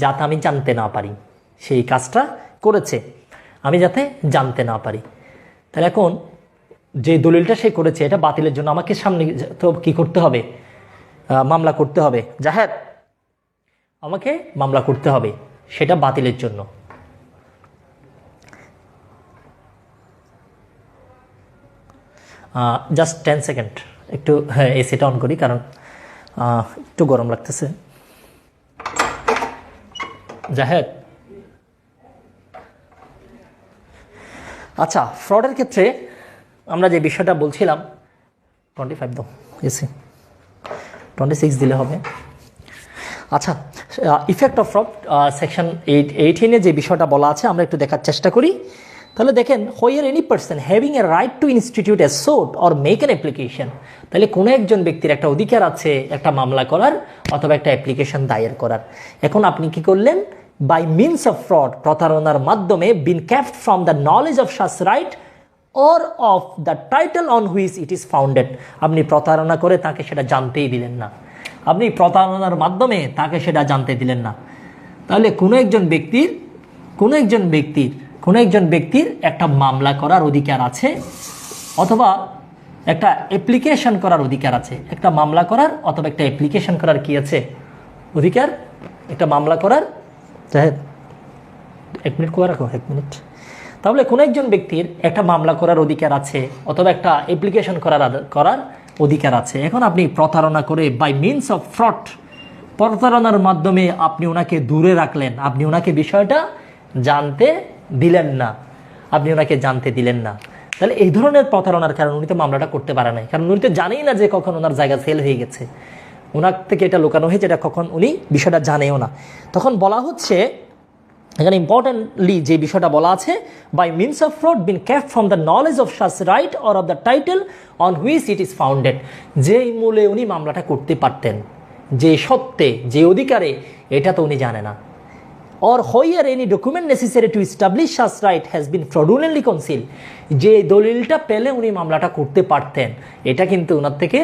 যাতে আমি জানতে না পারি, সেই কাজটা করেছে আমি যাতে জানতে না পারি। তাহলে এখন যে দলিলটা সে করেছে এটা বাতিলের জন্য আমাকে সামনে তো কি করতে হবে, মামলা করতে হবে। জাহেদ, আমাকে মামলা করতে হবে সেটা বাতিলের জন্য। জাস্ট 10 সেকেন্ড একটু এসিটা অন করি, কারণ একটু গরম লাগতেছে। জাহেদ, আচ্ছা, ফ্রডের ক্ষেত্রে আমরা যে বিষয়টা বলছিলাম 25 দাও এসি, 26 দিলে হবে। আচ্ছা, ইফেক্ট অফ ফ্রড সেকশন 18 যে বিষয়টা বলা আছে আমরা একটু দেখার চেষ্টা করি। তাহলে দেখেন, where any person having a right to institute a suit or make an application, তাহলে কোনো একজন ব্যক্তির একটা অধিকার আছে একটা মামলা করার অথবা একটা অ্যাপ্লিকেশন দায়ের করার। এখন আপনি কি করলেন? বাই মিনস অফ ফ্রড, প্রতারণার মাধ্যমে, been kept from the knowledge of such right or of the title on which it is founded, আপনি প্রতারণা করে তাকে সেটা জানতেই দিলেন না, আপনি প্রতারণার মাধ্যমে তাকে সেটা জানতে দিলেন না। তাহলে কোনো একজন ব্যক্তির একটা মামলা করার অধিকার আছে অথবা একটা অ্যাপ্লিকেশন করার অধিকার আছে। একটা মামলা করার অথবা একটা অ্যাপ্লিকেশন করার কি আছে? অধিকার। একটা মামলা করার, এক মিনিট। তাহলে কোনো একজন ব্যক্তির একটা মামলা করার অধিকার আছে অথবা একটা অ্যাপ্লিকেশন করার অধিকার আছে। এখন আপনি প্রতারণা করে বাই মিনস অফ ফ্রড, প্রতারণার মাধ্যমে আপনি ওনাকে দূরে রাখলেন, আপনি ওনাকে বিষয়টা জানতে দিলেন না, তাহলে এই ধরনের প্রতারণার কারণে উনি তো মামলাটা করতে পারে নাই, কারণ উনি তো জানেই না যে কখন ওনার জায়গা সেল হয়ে গেছে, ওনার থেকে এটা লুকানো হয়েছে, এটা কখন উনি বিষয়টা জানেও না। তখন বলা হচ্ছে এখানে ইম্পর্টেন্টলি যে বিষয়টা বলা আছে, by means of fraud been kept from the knowledge of such right or of the title on which it is founded, যেই মূলে উনি মামলাটা করতে পারতেন, যে সত্ত্বে, যে অধিকারে, এটা তো উনি জানে না। or where any document necessary to establish such right has been fraudulently concealed, যে দলিলটা পেলে উনি মামলাটা করতে পারতেন, এটা কিন্তু ওনার থেকে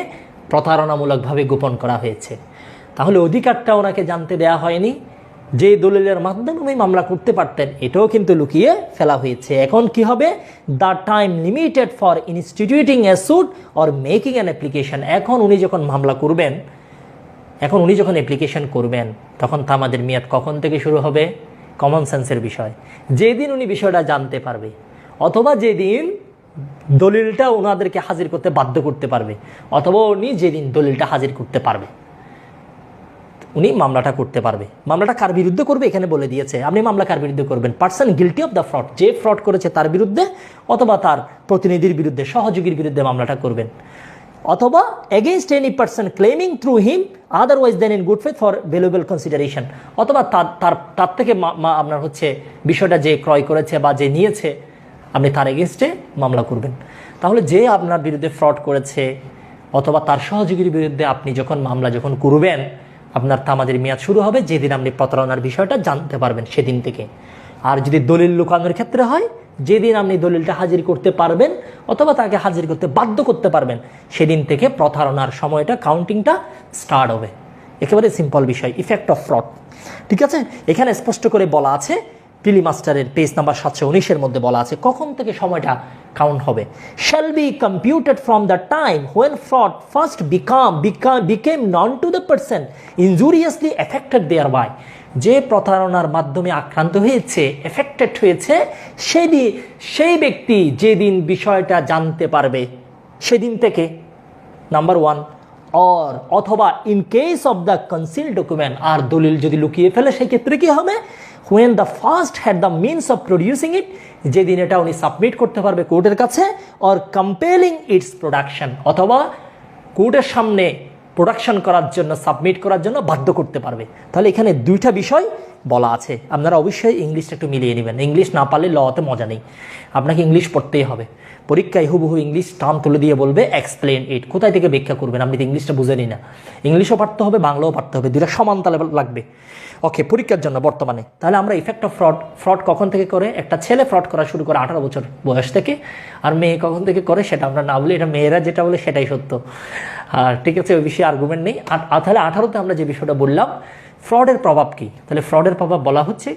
প্রতারণামূলকভাবে গোপন করা হয়েছে। তাহলে অধিকারটা ওনাকে জানতে দেয়া হয়নি, যে দলিলের মাধ্যমে উনি মামলা করতে পারতেন এটাও কিন্তু লুকিয়ে ফেলা হয়েছে। এখন কি হবে? The time limited for instituting a suit or making an application, এখন উনি যখন অ্যাপ্লিকেশন করবেন তখন তামাদের মেয়াদ কখন থেকে শুরু হবে? কমন সেন্সের বিষয়, যেদিন উনি বিষয়টা জানতে পারবে অথবা যেদিন দলিলটা ওনাদেরকে হাজির করতে বাধ্য করতে পারবে অথবা উনি যেদিন দলিলটা হাজির করতে পারবে উনি মামলাটা করতে পারবে। মামলাটা কার বিরুদ্ধে করবে এখানে বলে দিয়েছে। আপনি মামলা কার বিরুদ্ধে করবেন? Person guilty of the fraud, যে ফ্রড করেছে তার বিরুদ্ধে অথবা তার প্রতিনিধির বিরুদ্ধে, সহযোগীর বিরুদ্ধে মামলাটা করবেন, অথবা against any person claiming through him otherwise than in good faith for valuable consideration, অথবা তার থেকে আপনার হচ্ছে বিষয়টা যে ক্রয় করেছে বা যে নিয়েছে আপনি তার এগেইনস্টে মামলা করবেন। তাহলে যে আপনার বিরুদ্ধে ফ্রড করেছে অথবা তার সহযোগীর বিরুদ্ধে আপনি যখন মামলা করবেন, আপনার তামাদের মেয়াদ শুরু হবে যেদিন আপনি প্রতারণার বিষয়টা জানতে পারবেন সেদিন থেকে। আর যদি দলিল লুকানোর ক্ষেত্রে হয়, যেদিন আপনি দলিলটা হাজির করতে পারবেন অথবা তাকে হাজির করতে বাধ্য করতে পারবেন সেদিন থেকে প্রতারণার সময়টা, কাউন্টিংটা স্টার্ট হবে। একেবারে সিম্পল বিষয়, ইফেক্ট অফ ফ্রড। ঠিক আছে, এখানে স্পষ্ট করে বলা আছে, পিলি মাস্টারের পেজ নাম্বার 719-এর মধ্যে বলা আছে কখন থেকে সময়টা কাউন্ট হবে। Shall be computed from the time when fraud first became known to the person injuriously affected thereby, যে প্রতারণার মাধ্যমে আক্রান্ত হয়েছে, এফেক্টেড হয়েছে, সেই ব্যক্তি যেদিন বিষয়টা জানতে পারবে সেদিন থেকে, নাম্বার 1, অথবা in case of the conceal document, আর দলিল যদি লুকিয়ে ফেলে সেই ক্ষেত্রে কি হবে? when the first had the means of producing it, যেদিন এটা উনি সাবমিট করতে পারবে কোর্টের কাছে, or compelling its production, অথবা কোর্টের সামনে প্রোডাকশন করার জন্য, সাবমিট করার জন্য বাধ্য করতে পারবে। তাহলে এখানে দুইটা বিষয় বলা আছে। আপনারা অবশ্যই ইংলিশটা একটু মিলিয়ে নেবেন, ইংলিশ না পারলে লতে মজা নেই, আপনাকে ইংলিশ পড়তেই হবে। পরীক্ষায় হুবহু ইংলিশ টার্ম তুলে দিয়ে বলবে এক্সপ্লেন ইট, কোথায় থেকে ব্যাখ্যা করবেন? আপনি তো ইংলিশটা বুঝেনি না, ইংলিশও পারতে হবে, বাংলাও পারতে হবে, দুইটা সমান তালে লাগবে ওকে পরীক্ষার জন্য বর্তমানে। তাহলে আমরা ইফেক্ট অফ ফ্রড কখন থেকে করে? একটা ছেলে ফ্রড করা শুরু করে 18 বছর বয়স থেকে, আর মেয়ে কখন থেকে করে সেটা আমরা না বলি, এটা মেয়েরা যেটা বলে সেটাই সত্য। আর ঠিক আছে, ওই বিষয়ে আর্গুমেন্ট নেই। আর তাহলে 18তে আমরা যে বিষয়টা বললাম ফ্রডের প্রভাব কি, তাহলে ফ্রডের প্রভাব বলা হচ্ছে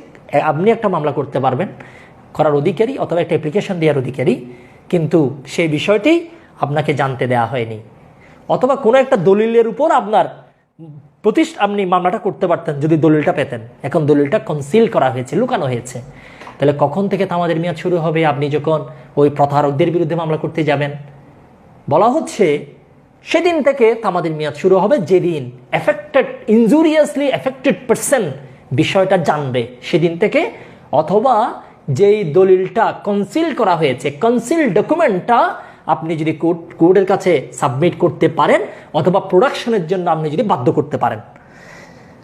আপনি একটা মামলা করতে পারবেন, করার অধিকারী অথবা একটা অ্যাপ্লিকেশন দেওয়ার অধিকারী, কিন্তু সেই বিষয়টি আপনাকে জানতে দেওয়া হয়নি, অথবা কোনো একটা দলিলের উপর আপনি মামলাটা করতে পারতেন যদি দলিলটা পেতেন, এখন দলিলটা কনসিল করা হয়েছে, লুকানো হয়েছে। তাহলে কখন থেকে তামাদের মেয়াদ শুরু হবে? আপনি যখন ওই প্রতারকদের বিরুদ্ধে মামলা করতে যাবেন, বলা হচ্ছে সেদিন থেকে তামাদের মেয়াদ শুরু হবে যেদিন ইনজুরিয়াসলি এফেক্টেড পারসন বিষয়টা জানবে সেদিন থেকে, অথবা যেই দলিলটা কনসিল করা হয়েছে, কনসিল ডকুমেন্টটা আপনি যদি কোর্টের কাছে সাবমিট করতে পারেন অথবা প্রোডাকশনের জন্য আপনি যদি বাধ্য করতে পারেন।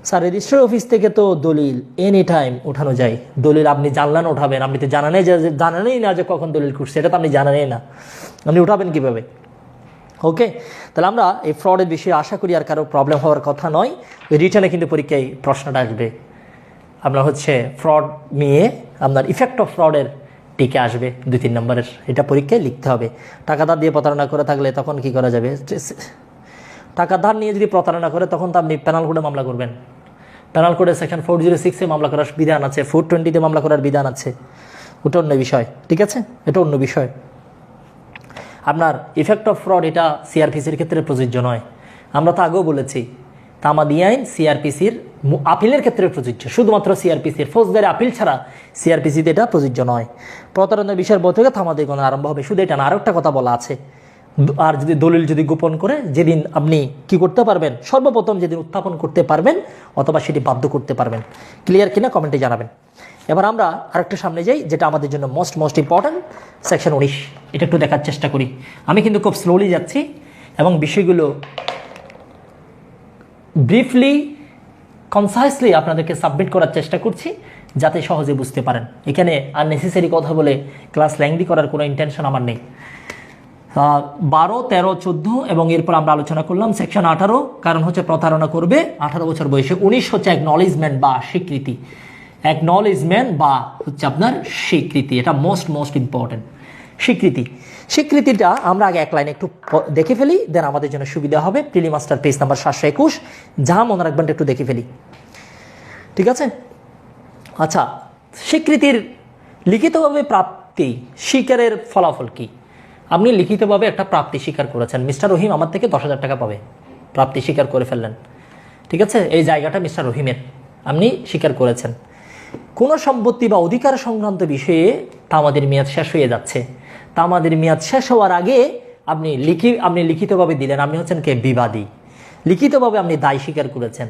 স্যার রেজিস্ট্রার অফিস থেকে তো দলিল এনি টাইম উঠানো যায়, দলিল আপনি জানলেন উঠাবেন, আপনি তো জানানেই না যে কখন দলিল করছে, এটা তো আপনি জানানেই না, আপনি উঠাবেন কীভাবে? ওকে, তাহলে আমরা এই ফ্রডের বিষয়ে আশা করি আর কারো প্রবলেম হওয়ার কথা নয়। রিটার্নে কিন্তু পরীক্ষায় প্রশ্নটা আসবে, আপনার হচ্ছে ফ্রড নিয়ে আপনার ইফেক্ট অফ ফ্রডের টিকে আসবে 2-3 নম্বরের, এটা পরীক্ষায় লিখতে হবে। টাকা ধার দিয়ে প্রতারণা করে থাকলে তখন কি করা যাবে? টাকা ধার নিয়ে যদি প্রতারণা করে তখন তো আপনি পেনাল কোডে মামলা করবেন। পেনাল কোডে সেকশন 406-এ মামলা করার বিধান আছে, 420-তে মামলা করার বিধান আছে, ওটা অন্য বিষয়, ঠিক আছে, এটা অন্য বিষয়। আপনার ইফেক্ট অফ ফ্রড এটা সিআরপিসির ক্ষেত্রে প্রযোজ্য নয়। আমরা তো আগেও বলেছি তামাদি আইন সিআরপিসির আপিলের ক্ষেত্রে প্রযোজ্য, শুধুমাত্র সিআরপিসির ফৌজদারি আপিল ছাড়া সিআরপিসিতে এটা প্রযোজ্য নয়। প্রতারণার বিষয়ের বই থেকে তামাদি গণনা আরম্ভ হবে, শুধু এটা না, আরও একটা কথা বলা আছে, আর যদি দলিল যদি গোপন করে যেদিন আপনি কি করতে পারবেন, সর্বপ্রথম যেদিন উত্থাপন করতে পারবেন অথবা সেটি বাধ্য করতে পারবেন। ক্লিয়ার কিনা কমেন্টে জানাবেন। এবার আমরা আরেকটু সামনে যাই, যেটা আমাদের জন্য মোস্ট ইম্পর্ট্যান্ট, সেকশন 19। এটা একটু দেখার চেষ্টা করি, আমি কিন্তু খুব স্লোলি যাচ্ছি এবং বিষয়গুলো ব্রিফলি কনসাইসলি আপনাদেরকে সাবমিট করার চেষ্টা করছি যাতে সহজে বুঝতে পারেন। এখানে আননেসেসারি কথা বলে ক্লাস লেংদি করার কোনো ইন্টেনশন আমার নেই। 12, 13, 14 এবং এরপর আমরা আলোচনা করলাম সেকশন 18, কারণ হচ্ছে প্রতারণা করবে 18 বছর বয়সে। 19 হচ্ছে অ্যাকনলেজমেন্ট বা স্বীকৃতি, অ্যাকনলেজমেন্ট বা হচ্ছে আপনার স্বীকৃতি, এটা মোস্ট ইম্পর্টেন্ট। স্বীকৃতিটা আমরা আগে এক লাইনে একটু দেখে ফেলি, দেন আমাদের জন্য সুবিধা হবে। প্রিলি মাস্টার পেজ নাম্বার 721, যা মনে রাখবেন একটু দেখে ফেলি, ঠিক আছে? আচ্ছা, স্বীকৃতির লিখিতভাবে প্রাপ্তি স্বীকারের ফলাফল কি? আপনি লিখিতভাবে একটা প্রাপ্তি স্বীকার করেছেন, মিস্টার রহিম আমার থেকে 10,000 টাকা পাবে, প্রাপ্তি স্বীকার করে ফেললেন, ঠিক আছে? এই জায়গাটা মিস্টার রহিমের, আপনি স্বীকার করেছেন। কোনো সম্পত্তি বা অধিকার সংক্রান্ত বিষয়ে তামাদির মেয়াদ শেষ হয়ে যাচ্ছে, তামাদির মেয়াদ শেষ হওয়ার আগে আপনি লিখিতভাবে দিলেন, আপনি হচ্ছেন কে? বিবাদী। লিখিতভাবে আপনি দায় স্বীকার করেছেন।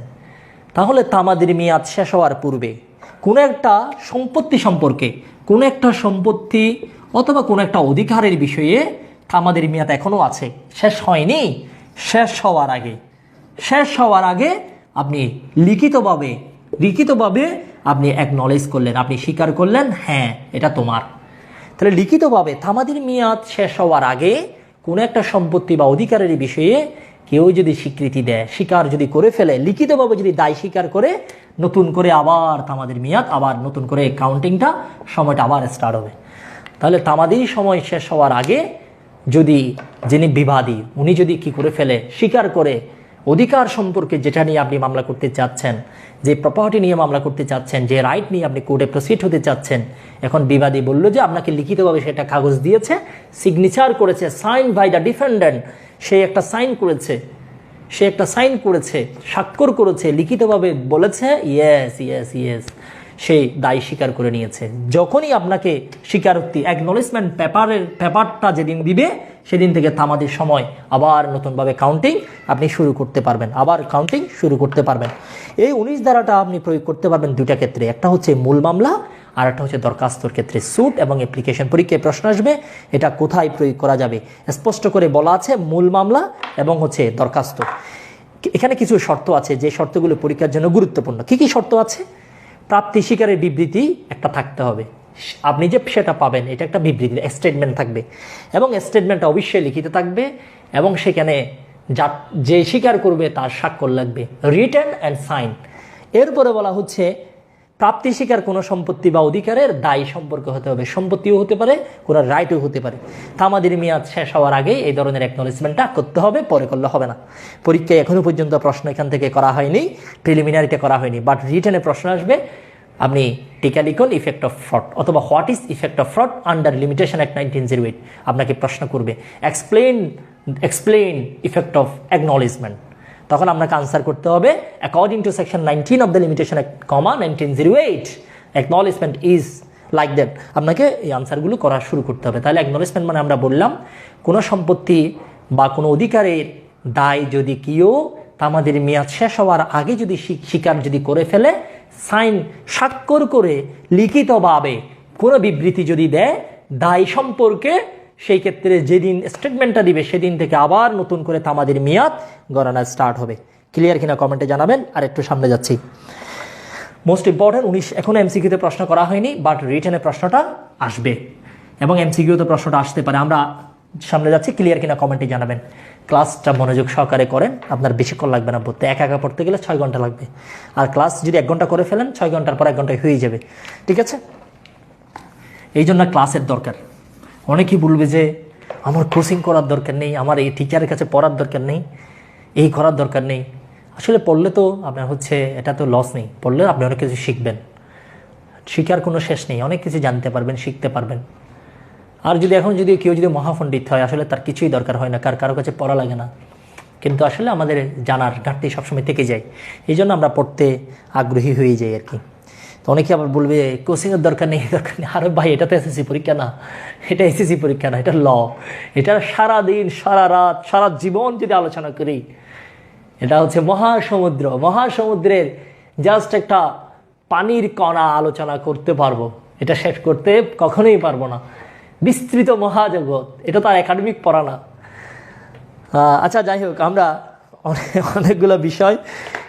তাহলে তামাদির মেয়াদ শেষ হওয়ার পূর্বে কোনো একটা সম্পত্তি সম্পর্কে, কোনো একটা সম্পত্তি অথবা কোনো একটা অধিকারের বিষয়ে তামাদির মেয়াদ এখনও আছে, শেষ হয়নি, শেষ হওয়ার আগে আপনি লিখিতভাবে আপনি অ্যাকনলেজ করলেন, আপনি স্বীকার করলেন, হ্যাঁ এটা তোমার। তাহলে লিখিতভাবে তামাদির মেয়াদ শেষ হওয়ার আগে কোনো একটা সম্পত্তি বা অধিকারের বিষয়ে কেউ যদি স্বীকৃতি দেয়, স্বীকার যদি করে ফেলে, লিখিতভাবে যদি দায় স্বীকার করে, নতুন করে আবার তামাদির মেয়াদ, আবার নতুন করে কাউন্টিংটা, সময়টা আবার স্টার্ট হবে। তাহলে তামাদির সময় শেষ হওয়ার আগে যদি যিনি বিবাদী উনি যদি কি করে ফেলে, স্বীকার করে অধিকার সম্পর্কে যেটা নিয়ে আপনি মামলা করতে চাচ্ছেন, যে প্রপার্টি নিয়ে মামলা করতে চাচ্ছেন, যে রাইট নিয়ে আপনি কোর্টে প্রসিড হতে চাচ্ছেন, এখন বিবাদী বলল যে আপনাকে লিখিতভাবে সেটা কাগজ দিয়েছে, সিগনেচার করেছে, সাইন বাই দ্য ডিফেন্ডেন্ট, সে একটা সাইন করেছে, স্বাক্ষর করেছে, লিখিতভাবে বলেছে ইয়েস, সেই দায় স্বীকার করে নিয়েছে। যখনই আপনাকে স্বীকারোক্তি অ্যাকনলেজমেন্ট পেপারটা যেদিন দিবে, সেদিন থেকে তামাদির সময় আবার নতুনভাবে কাউন্টিং আপনি শুরু করতে পারবেন। এই 19 ধারাটা আপনি প্রয়োগ করতে পারবেন দুইটা ক্ষেত্রে, একটা হচ্ছে মূল মামলা আর একটা হচ্ছে দরখাস্তর ক্ষেত্রে। স্যুট এবং অ্যাপ্লিকেশন পরীক্ষায় প্রশ্ন আসবে, এটা কোথায় প্রয়োগ করা যাবে স্পষ্ট করে বলা আছে, মূল মামলা এবং হচ্ছে দরখাস্ত। এখানে কিছু শর্ত আছে, যে শর্তগুলো পরীক্ষার জন্য গুরুত্বপূর্ণ। কি শর্ত আছে? প্রাপ্তি স্বীকারের বিবৃতি একটা থাকতে হবে, আপনি যে সেটা পাবেন এটা একটা বিবৃতি, স্টেটমেন্ট থাকবে, এবং স্টেটমেন্টটা অবশ্যই লিখিত থাকবে, এবং সেখানে যে স্বীকার করবে তার স্বাক্ষর লাগবে, রিটেন অ্যান্ড সাইন। এরপরে বলা হচ্ছে প্রাপ্তি স্বীকার কোনো সম্পত্তি বা অধিকারের দায় সম্পর্কে হতে হবে, সম্পত্তিও হতে পারে, কোনো রাইটও হতে পারে। তামাদির মেয়াদ শেষ হওয়ার আগেই এই ধরনের অ্যাকনলেজমেন্টটা করতে হবে, পরে করলে হবে না। পরীক্ষায় এখনো পর্যন্ত প্রশ্ন এখান থেকে করা হয়নি, প্রিলিমিনারিতে করা হয়নি, বাট রিটেনে প্রশ্ন আসবে। আপনি টিকা লিখুন ইফেক্ট অফ ফ্রড, অথবা what is effect of fraud under limitation act 1908, আপনাকে প্রশ্ন করবে এক্সপ্লেইন ইফেক্ট অফ অ্যাকনলেজমেন্ট। তখন আপনাকে আনসার করতে হবে according to section 19 of the limitation act, 1908 acknowledgement is like that. আপনাকে এই আনসারগুলো করা শুরু করতে হবে। তাহলে অ্যাকনলেজমেন্ট মানে আমরা বললাম কোনো সম্পত্তি বা কোনো অধিকারের দায় যদি কেউ তামাদির মেয়াদ শেষ হওয়ার আগে যদি স্বীকার যদি করে ফেলে, সাইন স্বাক্ষর করে লিখিতভাবে কোনো বিবৃতি যদি দেয়, দায় সম্পর্কে সেই ক্ষেত্রে যেদিন স্টেটমেন্টটা দিবে সেদিন থেকে আবার নতুন করে তামাদির মেয়াদ গণনা স্টার্ট হবে। ক্লিয়ার কিনা কমেন্টে জানাবেন। আর একটু সামনে যাচ্ছি, মোস্ট ইম্পর্টেন্ট 19 এখনো এমসিকিউতে প্রশ্ন করা হয়নি, বাট রিটেনে প্রশ্নটা আসবে এবং এমসিকিউতে প্রশ্নটা আসতে পারে। আমরা সামনে যাচ্ছি, ক্লিয়ার কিনা কমেন্টে জানাবেন। ক্লাসটা মনোযোগ সহকারে করেন, আপনার বেশিক্ষণ লাগবে না পড়তে। একা পড়তে গেলে 6 ঘন্টা লাগবে, আর ক্লাস যদি 1 ঘন্টা করে ফেলেন 6 ঘন্টার পর 1 ঘন্টায় হয়ে যাবে। ঠিক আছে, এই জন্য ক্লাসের দরকার। অনেকেই বলবে যে আমার কোচিং করার দরকার নেই, আমার এই টিচারের কাছে পড়ার দরকার নেই, এই করার দরকার নেই। আসলে পড়লে তো আপনার এটা তো লস নেই, পড়লে আপনি অনেক কিছু শিখবেন, শিখার কোনো শেষ নেই, অনেক কিছু জানতে পারবেন, শিখতে পারবেন। আর যদি কেউ মহাপণ্ডিত হয়, আসলে তার কিছুই দরকার হয় না, কারো কাছে পড়া লাগে না, কিন্তু আসলে আমাদের জানার ঘাটতি সবসময় থেকে যায়। এই জন্য আমরা পড়তে আগ্রহী হয়ে যাই আর কি। তো অনেকে আবার বলবে কোচিংয়ের দরকার নেই। আরে ভাই, এটা তো এসএসসি পরীক্ষা না, এটা এসএসসি পরীক্ষা না, এটা ল। এটা সারাদিন সারা রাত সারা জীবন যদি আলোচনা করি, এটা মহাসমুদ্রের জাস্ট একটা পানির কণা আলোচনা করতে পারবো, এটা শেষ করতে কখনোই পারবো না। বিস্তৃত মহাজগৎ, এটা তো আর একাডেমিক পড়া না। আচ্ছা, যাই হোক, আমরা অনেকগুলো বিষয়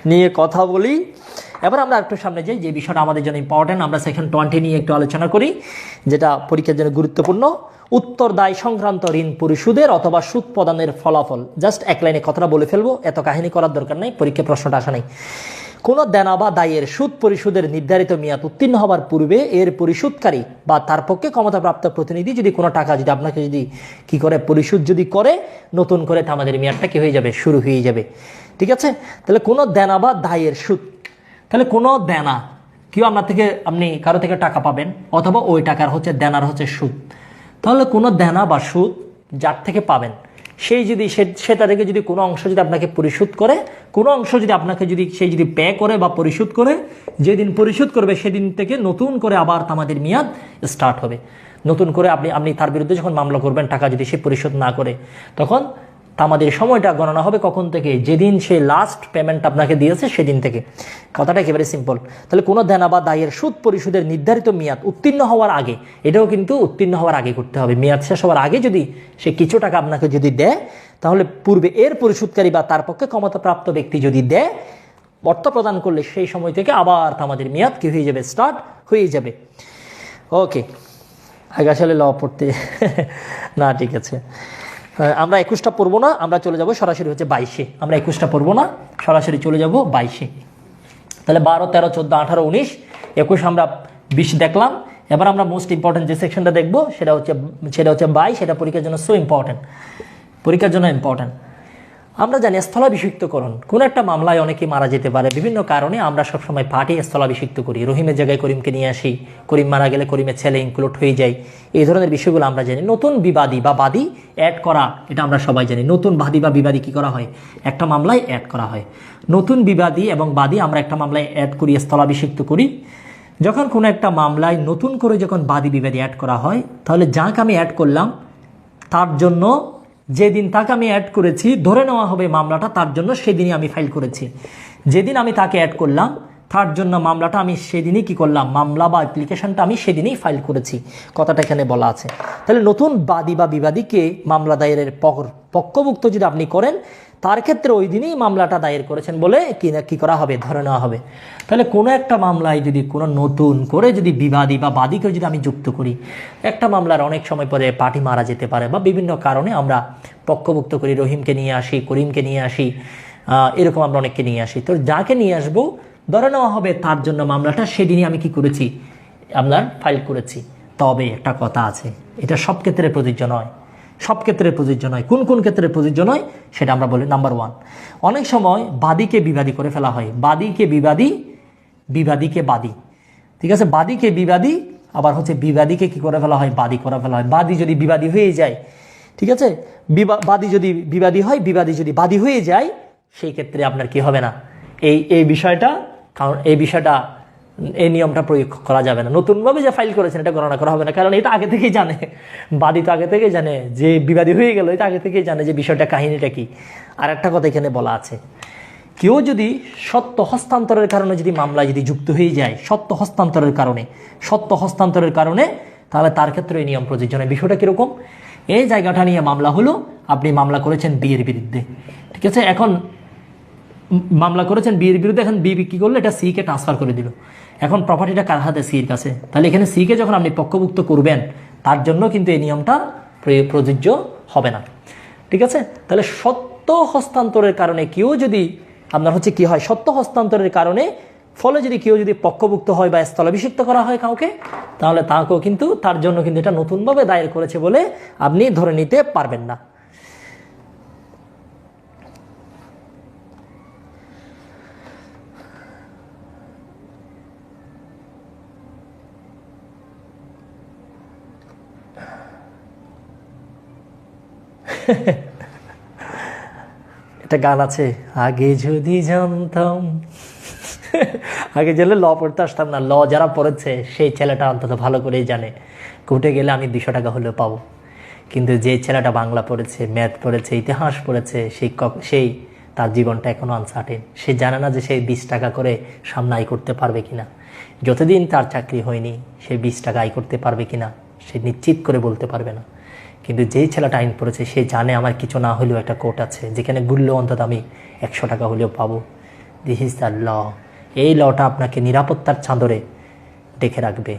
নিয়ে কথা বলি। এবার আমরা একটু সামনে যাই, যে বিষয়টা আমাদের জন্য ইম্পর্টেন্ট। আমরা সেকশন 20 নিয়ে একটু আলোচনা করি, যেটা পরীক্ষার জন্য গুরুত্বপূর্ণ। উত্তরদায় সংক্রান্ত ঋণ পরিশোধের অথবা সুদ প্রদানের ফলাফল। জাস্ট এক লাইনে কথাটা বলে ফেলবো, এত কাহিনী করার দরকার নেই, পরীক্ষা প্রশ্নটা আসা নেই। কোনো দেনা বা দায়ের সুদ পরিশোধের নির্ধারিত মেয়াদ উত্তীর্ণ হবার পূর্বে এর পরিশোধকারী বা তার পক্ষে ক্ষমতাপ্রাপ্ত প্রতিনিধি যদি কোনো টাকা যদি আপনাকে কি করে পরিশোধ যদি করে, নতুন করে আমাদের মেয়াদটা কি হয়ে যাবে, শুরু হয়ে যাবে। ঠিক আছে, তাহলে কোনো দেনা বা দায়ের সুদ, তাহলে কোনো দেনা, কেউ আপনি কারো থেকে টাকা পাবেন, অথবা ওই টাকার দেনার সুদ। তাহলে কোনো দেনা বা সুদ যার থেকে পাবেন, সেটা থেকে যদি কোনো অংশ যদি আপনাকে পরিশোধ করে, কোনো অংশ যদি আপনাকে যদি পে করে বা পরিশোধ করে, যেদিন পরিশোধ করবে সেদিন থেকে নতুন করে আবার আমাদের মেয়াদ স্টার্ট হবে। নতুন করে আপনি তার বিরুদ্ধে যখন মামলা করবেন, টাকা যদি সে পরিশোধ না করে, তখন আমাদের সময়টা গণনা হবে কখন থেকে, যেদিন সে লাস্ট পেমেন্ট আপনাকে দিয়েছে সেদিন থেকে। কথাটা একেবারে সিম্পল। তাহলে কোনো দেনা বা দায়ের সুদ পরিশোধের নির্ধারিত মেয়াদ উত্তীর্ণ হওয়ার আগে, এটাও কিন্তু উত্তীর্ণ হওয়ার আগে করতে হবে। মেয়াদ শেষ হওয়ার আগে যদি সে কিছু টাকা আপনাকে যদি দেয়, তাহলে পূর্বে এর পরিশোধকারী বা তার পক্ষে ক্ষমতাপ্রাপ্ত ব্যক্তি যদি দেয়, অর্থ প্রদান করলে সেই সময় থেকে আবার আমাদের মেয়াদ কি হয়ে যাবে, স্টার্ট হয়ে যাবে। ওকে, আগে আসলে ল পড়তে না, ঠিক আছে। আমরা 21টা পড়বো না, আমরা চলে যাব সরাসরি 22-এ। আমরা 21টা পড়বো না, সরাসরি চলে যাব 22-এ। তাহলে 12, 13, 14, 18, 19, 21 আমরা 20 দেখলাম। এবার আমরা মোস্ট ইম্পর্টেন্ট যে সেকশনটা দেখবো সেটা হচ্ছে 22। সেটা পরীক্ষার জন্য ইম্পর্টেন্ট। আমরা জানি স্থলাভিষিক্তকরণ। কোন একটা মামলায় অনেকে মারা যেতে পারে বিভিন্ন কারণে, আমরা সবসময় পার্টি স্থলাভিষিক্ত করি। রহিমের জায়গায় করিমকে নিয়ে আসি, করিম মারা গেলে করিমের ছেলে ইনক্লুড হয়ে যায়। এই ধরনের বিষয়গুলো আমরা জানি। নতুন বিবাদী বা বাদী অ্যাড করা, এটা আমরা সবাই জানি। নতুন বাদী বা বিবাদী কি করা হয়, একটা মামলায় অ্যাড করা হয়। নতুন বিবাদী এবং বাদী আমরা একটা মামলায় অ্যাড করি, স্থলাভিষিক্ত করি। যখন কোনো একটা মামলায় নতুন করে যখন বাদী বিবাদী অ্যাড করা হয়, তাহলে যাকে আমি অ্যাড করলাম তার জন্য, যেদিন তাকে আমি অ্যাড করেছি, ধরে নেওয়া হবে মামলাটা তার জন্য সেদিনই আমি ফাইল করেছি। যেদিন আমি তাকে অ্যাড করলাম তার জন্য মামলাটা আমি সেদিনই কি করলাম, মামলা বা অ্যাপ্লিকেশনটা আমি সেদিনই ফাইল করেছি। কথাটা এখানে বলা আছে। তাহলে নতুন বাদী বা বিবাদীকে মামলা দায়েরের পক্ষভুক্ত যদি আপনি করেন, তার ক্ষেত্রে ওই দিনই মামলাটা দায়ের করেছেন বলে কি করা হবে, ধরে নেওয়া হবে। তাহলে কোনো একটা মামলায় যদি কোনো নতুন করে যদি বিবাদী বা বাদীকে যদি আমি যুক্ত করি, একটা মামলার অনেক সময় পরে পার্টি মারা যেতে পারে বা বিভিন্ন কারণে আমরা পক্ষভুক্ত করি। রহিমকে নিয়ে আসি, করিমকে নিয়ে আসি, এরকম আমরা অনেককে নিয়ে আসি। তো যাকে নিয়ে আসবো ধরে নেওয়া হবে তার জন্য মামলাটা সেদিনই আমি কি করেছি, আপনার ফাইল করেছি। তবে একটা কথা আছে, এটা সব ক্ষেত্রে প্রযোজ্য নয়। কোন কোন ক্ষেত্রে প্রযোজ্য নয় সেটা আমরা বলি। নাম্বার 1, অনেক সময় বাদীকে বিবাদী করে ফেলা হয়। বাদীকে বিবাদী, বিবাদীকে বাদী। ঠিক আছে, বাদীকে বিবাদী, আবার বিবাদীকে কি করে ফেলা হয়, বাদী করে ফেলা হয়। বাদী যদি বিবাদী হয়ে যায়, ঠিক আছে, বাদী যদি বিবাদী হয়, বিবাদী যদি বাদী হয়ে যায়, সেই ক্ষেত্রে আপনার কি হবে না, এই বিষয়টা, কারণ এই নিয়মটা প্রয়োগ করা যাবে না। নতুনভাবে যে ফাইল করেছেন এটা গণনা করা হবে না, কারণ এটা আগে থেকেই জানে, বাদী তো আগে থেকেই জানে যে বিবাদী হয়ে গেল, এটা আগে থেকেই জানে যে বিষয়টা, কাহিনীটা কি। আর একটা কথা এখানে বলা আছে, কেউ যদি সত্য হস্তান্তরের কারণে যদি মামলায় যদি যুক্ত হয়ে যায়, সত্য হস্তান্তরের কারণে, তাহলে তার ক্ষেত্রে এই নিয়ম প্রযোজ্য নয়। বিষয়টা কিরকম, এই জায়গাটা নিয়ে মামলা হলো, আপনি মামলা করেছেন বিয়ের বিরুদ্ধে, ঠিক আছে। এখন মামলা করেছেন বিয়ের বিরুদ্ধে, এখন বি কি করলো, এটা সি কে ট্রান্সফার করে দিল। এখন প্রপার্টিটা কার হাতে, সির কাছে। তাহলে এখানে সি কে যখন আপনি পক্ষভুক্ত করবেন, তার জন্য কিন্তু এই নিয়মটা প্রযোজ্য হবে না, ঠিক আছে। তাহলে সত্য হস্তান্তরের কারণে কেউ যদি আপনার হচ্ছে কি হয়, সত্য হস্তান্তরের কারণে ফলে যদি কেউ যদি পক্ষভুক্ত হয় বা স্থলাভিষিক্ত করা হয় কাউকে, তাহলে তাকেও কিন্তু তার জন্য কিন্তু এটা নতুনভাবে দায়ের করেছে বলে আপনি ধরে নিতে পারবেন না। একটা গান আছে, আগে যদি জানতাম, আগে জানলে ল পড়তে আসতাম না। ল যারা পড়েছে সেই ছেলেটা অন্তত ভালো করেই জানে কোর্টে গেলে আমি 200 টাকা হলেও পাবো। কিন্তু যে ছেলেটা বাংলা পড়েছে, ম্যাথ পড়েছে, ইতিহাস পড়েছে, সেই তার জীবনটা এখনো আনসার্টেন। সে জানে না যে সেই 20 টাকা করে সামনে আয় করতে পারবে কিনা। যতদিন তার চাকরি হয়নি সে 20 টাকা আয় করতে পারবে কিনা সে নিশ্চিত করে বলতে পারবে না। কিন্তু যেই ছেলেটা আইন পড়েছে সে জানে আমার কিছু না হলেও একটা কোর্ট আছে যেখানে ঘুরলে অন্তত আমি 100 টাকা হলেও পাবো। This is the law. এই লটা আপনাকে নিরাপত্তার চাদরে ডেকে রাখবে।